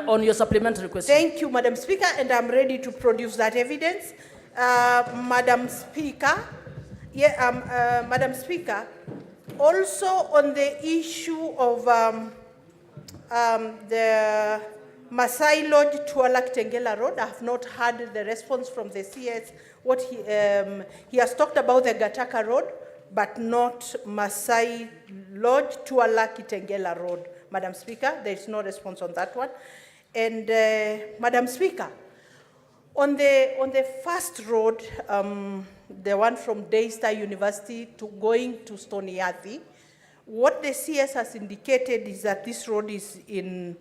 On your supplementary question. Thank you, Madam Speaker, and I'm ready to produce that evidence. Madam Speaker, Madam Speaker, also on the issue of the Masai Lodge Tualak Tengela Road, I have not heard the response from the CS. What he has talked about the Gataka Road, but not Masai Lodge Tualak Tengela Road. Madam Speaker, there is no response on that one. And Madam Speaker, On the first road, the one from Daystar University to going to Stoniathi, what the CS has indicated is that this road is in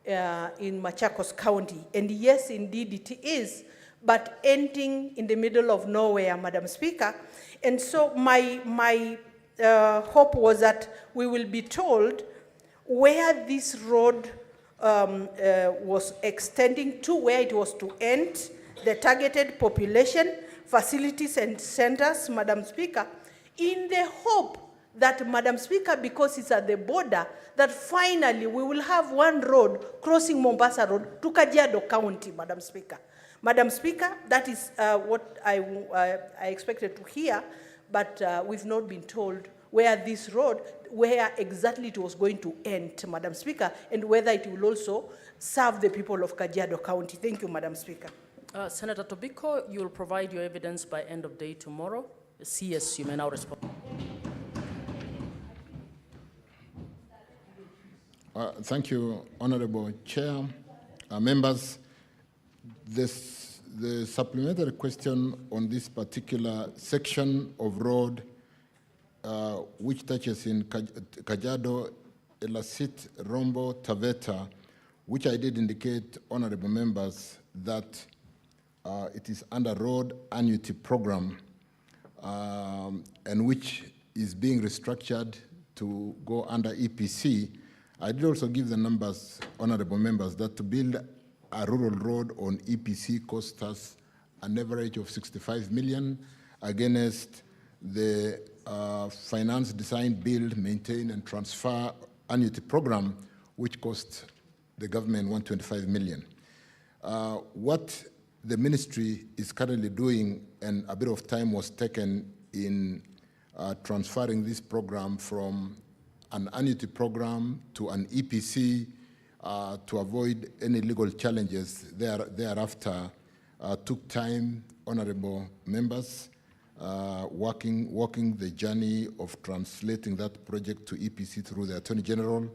Machakos County. And yes, indeed it is, but ending in the middle of nowhere, Madam Speaker. And so my hope was that we will be told where this road was extending to, where it was to end, the targeted population, facilities and centers, Madam Speaker, in the hope that, Madam Speaker, because it's at the border, that finally we will have one road crossing Mombasa Road to Kajiado County, Madam Speaker. Madam Speaker, that is what I expected to hear, but we've not been told where this road, where exactly it was going to end, Madam Speaker, and whether it will also serve the people of Kajiado County. Thank you, Madam Speaker. Senator Tobiko, you will provide your evidence by end of day tomorrow. CS, you may now respond. Thank you, Honorable Chair. Members, the supplementary question on this particular section of road which touches in Kajiado, Elasit, Rombo, Taveta, which I did indicate, honorable members, that it is under road annuity program and which is being restructured to go under EPC. I did also give the numbers, honorable members, that to build a rural road on EPC cost us an average of 65 million against the finance, design, build, maintain, and transfer annuity program, which cost the government 125 million. What the ministry is currently doing, and a bit of time was taken in transferring this program from an annuity program to an EPC to avoid any legal challenges thereafter, took time, honorable members, walking the journey of translating that project to EPC through the Attorney General.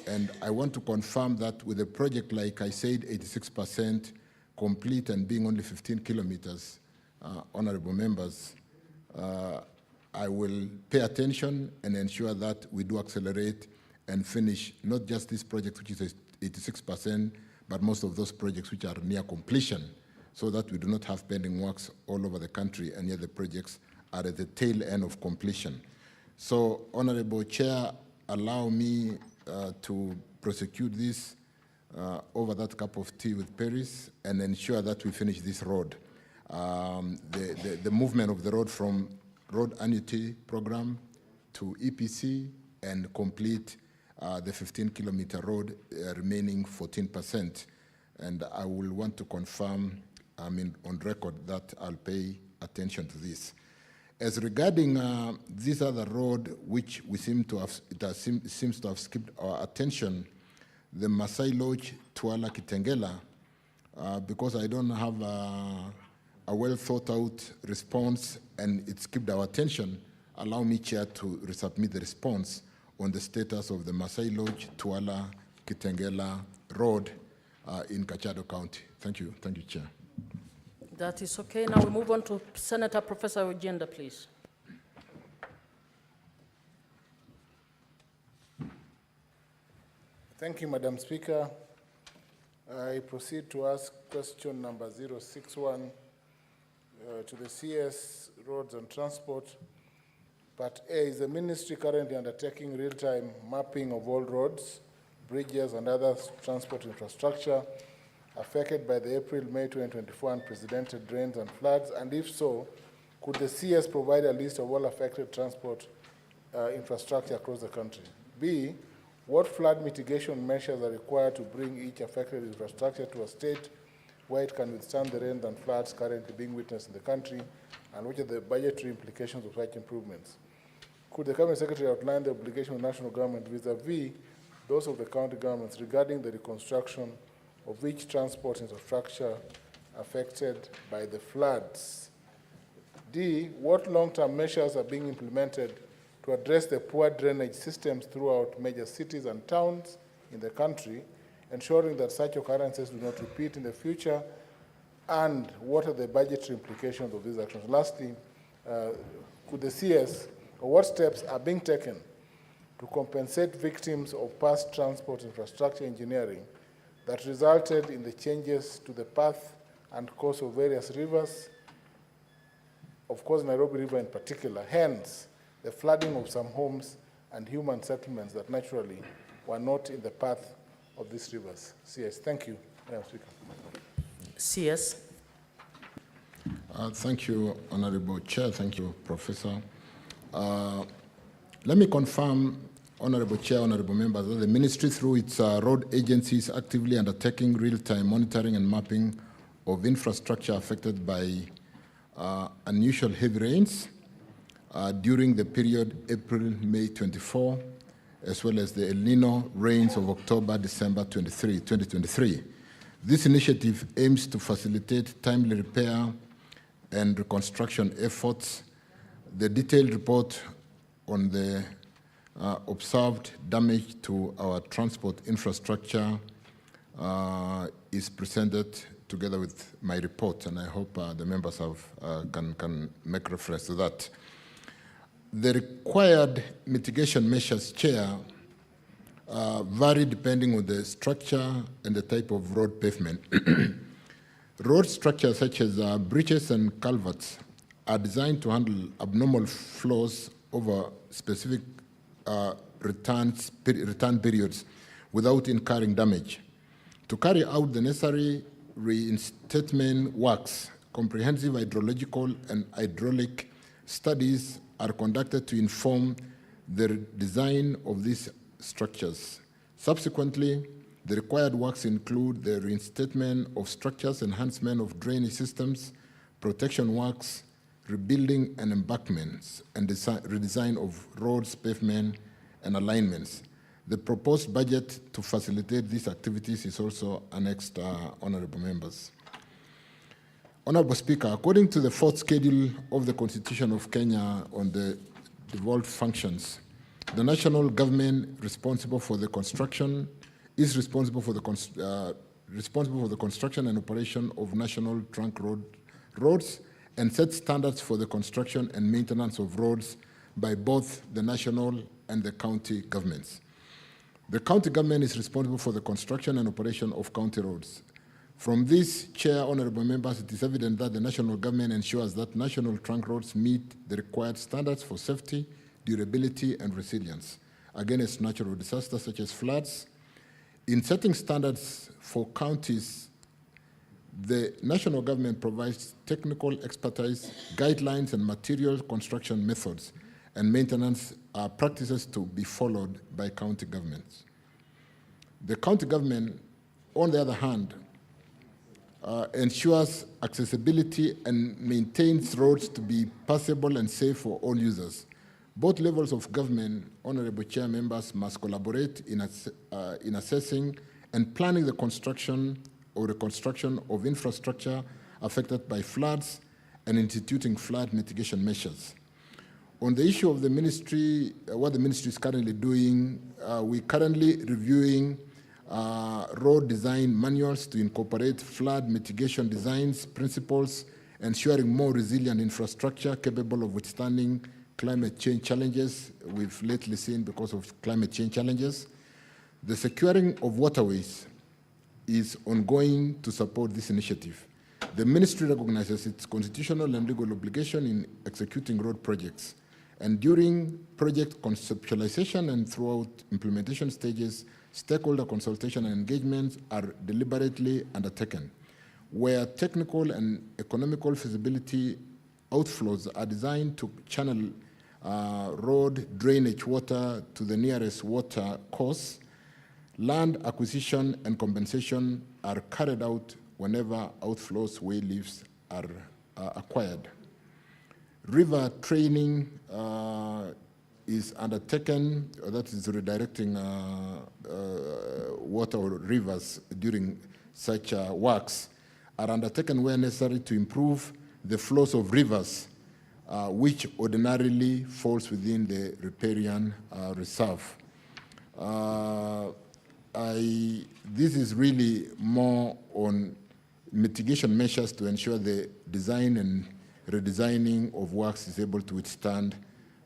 And I want to confirm that with a project, like I said, 86% complete and being only 15 kilometers, honorable members, I will pay attention and ensure that we do accelerate and finish not just this project, which is 86%, but most of those projects which are near completion, so that we do not have pending works all over the country, and yet the projects are at the tail end of completion. So, Honorable Chair, allow me to prosecute this over that cup of tea with Paris and ensure that we finish this road. The movement of the road from road annuity program to EPC and complete the 15-kilometer road, remaining 14%. And I will want to confirm, on record, that I'll pay attention to this. As regarding this other road, which we seems to have skipped our attention, the Masai Lodge, Tuala, Kitengela, because I don't have a well-thought-out response and it skipped our attention, allow me, Chair, to resubmit the response on the status of the Masai Lodge, Tuala, Kitengela Road in Kajiado County. Thank you, Chair. That is okay. Now we move on to Senator Professor Ojenda, please. Thank you, Madam Speaker. I proceed to ask question number 061 to the CS Roads and Transport. Part A, is the ministry currently undertaking real-time mapping of all roads, bridges, and other transport infrastructure affected by the April-May 2024 unprecedented rains and floods? And if so, could the CS provide a list of all affected transport infrastructure across the country? B, what flood mitigation measures are required to bring each affected infrastructure to a state where it can withstand the rains and floods currently being witnessed in the country, and which are the budgetary implications of such improvements? Could the Cabinet Secretary outline the obligation of national government vis-a-vis those of the county governments regarding the reconstruction of each transport infrastructure affected by the floods? D, what long-term measures are being implemented to address the poor drainage systems throughout major cities and towns in the country, ensuring that such occurrences do not repeat in the future, And what are the budgetary implications of these actions? Lastly, could the CS, or what steps are being taken to compensate victims of past transport infrastructure engineering that resulted in the changes to the path and course of various rivers, of course Nairobi River in particular, hence the flooding of some homes and human settlements that naturally were not in the path of these rivers? CS, thank you, Madam Speaker. CS. Thank you, Honorable Chair. Thank you, Professor. Let me confirm, Honorable Chair, Honorable Members, that the Ministry, through its road agencies, actively undertaking real-time monitoring and mapping of infrastructure affected by unusual heavy rains during the period April-May 24, as well as the El Nino rains of October-December 2023. This initiative aims to facilitate timely repair and reconstruction efforts. The detailed report on the observed damage to our transport infrastructure is presented together with my report, and I hope the members can make reference to that. The required mitigation measures, Chair, vary depending on the structure and the type of road pavement. Road structures such as bridges and culverts are designed to handle abnormal flows over specific return periods without incurring damage. To carry out the necessary reinstatement works, comprehensive hydrological and hydraulic studies are conducted to inform the design of these structures. Subsequently, the required works include the reinstatement of structures, enhancement of drainage systems, protection works, rebuilding and embankments, and redesign of roads, pavement, and alignments. The proposed budget to facilitate these activities is also annexed, honorable members. Honorable Speaker, according to the fourth schedule of the Constitution of Kenya on the devolved functions, the national government responsible for the construction is responsible for the construction and operation of national trunk roads and sets standards for the construction and maintenance of roads by both the national and the county governments. The county government is responsible for the construction and operation of county roads. From this, Chair, honorable members, it is evident that the national government ensures that national trunk roads meet the required standards for safety, durability, and resilience against natural disasters such as floods. In setting standards for counties, the national government provides technical expertise, guidelines, and material construction methods and maintenance practices to be followed by county governments. The county government, on the other hand, ensures accessibility and maintains roads to be passable and safe for all users. Both levels of government, honorable chair members, must collaborate in assessing and planning the construction or reconstruction of infrastructure affected by floods and instituting flood mitigation measures. On the issue of the ministry, what the ministry is currently doing, we're currently reviewing road design manuals to incorporate flood mitigation designs, principles, ensuring more resilient infrastructure capable of withstanding climate change challenges we've lately seen because of climate change challenges. The securing of waterways is ongoing to support this initiative. The ministry recognizes its constitutional and legal obligation in executing road projects. And during project conceptualization and throughout implementation stages, stakeholder consultation and engagements are deliberately undertaken. Where technical and economical feasibility outflows are designed to channel road drainage water to the nearest water course, land acquisition and compensation are carried out whenever outflows way leaves are acquired. River training is undertaken, that is redirecting water or rivers during such works, are undertaken where necessary to improve the flows of rivers, which ordinarily falls within the riparian reserve. This is really more on mitigation measures to ensure the design and redesigning of works is able to withstand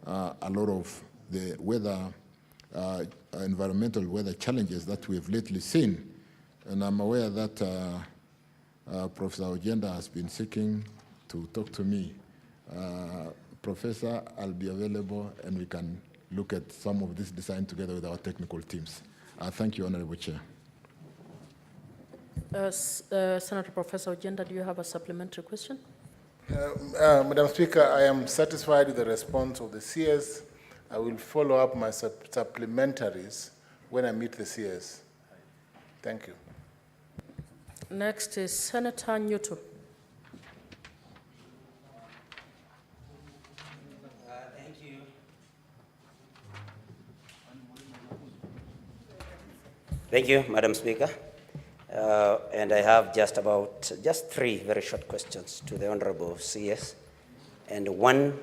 a lot of the weather, environmental weather challenges that we have lately seen. And I'm aware that Professor Ojenda has been seeking to talk to me. Professor, I'll be available and we can look at some of this design together with our technical teams. Thank you, Honorable Chair. Senator Professor Ojenda, do you have a supplementary question? Madam Speaker, I am satisfied with the response of the CS. I will follow up my supplementaries when I meet the CS. Thank you. Next is Senator Newton. Thank you. Thank you, Madam Speaker. And I have just three very short questions to the Honorable CS. And one,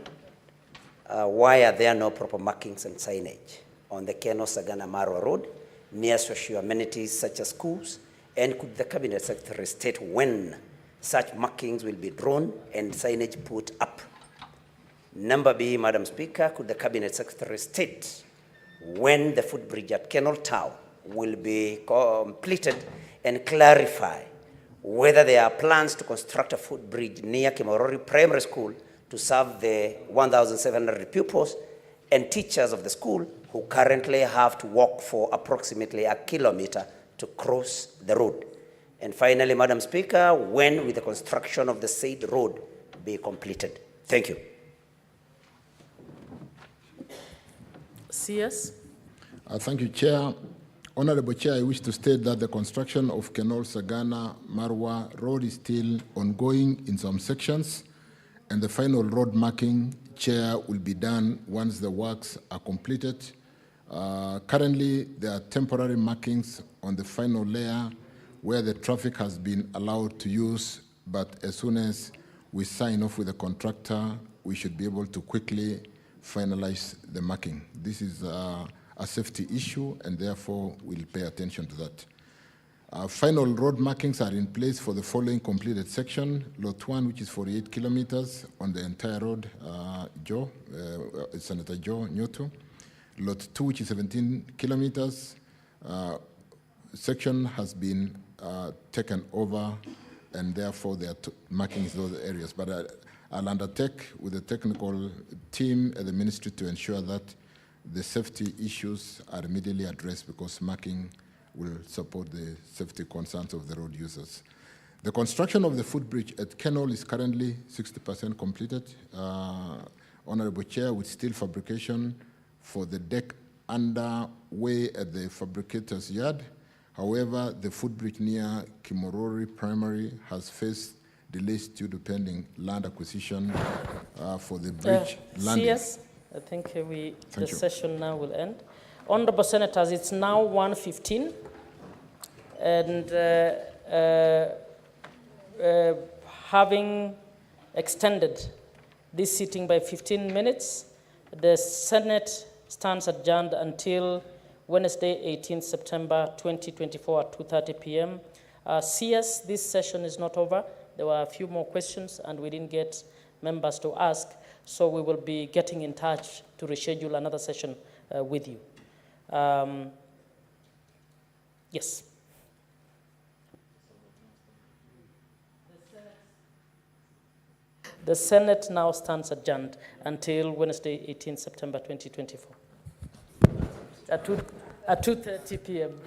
why are there no proper markings and signage on the Keno-Sagana-Marwa Road near social amenities such as schools? And could the Cabinet Secretary state when such markings will be drawn and signage put up? Number B, Madam Speaker, could the Cabinet Secretary state when the footbridge at Kennel Town will be completed and clarify whether there are plans to construct a footbridge near Kimorori Primary School to serve the 1,700 pupils and teachers of the school who currently have to walk for approximately 1 kilometer to cross the road. And finally, Madam Speaker, when will the construction of the said road be completed? Thank you. CS. Thank you, Chair. Honorable Chair, I wish to state that the construction of Kenol-Sagana-Marwa Road is still ongoing in some sections, and the final road marking, Chair, will be done once the works are completed. Currently, there are temporary markings on the final layer where the traffic has been allowed to use, but as soon as we sign off with the contractor, we should be able to quickly finalize the marking. This is a safety issue, and therefore we'll pay attention to that. Final road markings are in place for the following completed section. Lot 1, which is 48 kilometers on the entire road, Senator Joe Nyoto. Lot 2, which is 17 kilometers. Section has been taken over, and therefore they are marking those areas. But I'll undertake with the technical team at the ministry to ensure that the safety issues are immediately addressed, because marking will support the safety concerns of the road users. The construction of the footbridge at Kenol is currently 60% completed. Honorable Chair, with steel fabrication for the deck underway at the fabricator's yard. However, the footbridge near Kimorori Primary has faced delays due to pending land acquisition for the bridge landing. CS, I think the session now will end. Honorable Senators, it's now 1:15, and having extended this sitting by 15 minutes, the Senate stands adjourned until Wednesday, 18th September 2024 at 2:30 p.m. CS, this session is not over. There were a few more questions, and we didn't get members to ask, so we will be getting in touch to reschedule another session with you. Yes. The Senate now stands adjourned until Wednesday, 18th September 2024 at 2:30 p.m.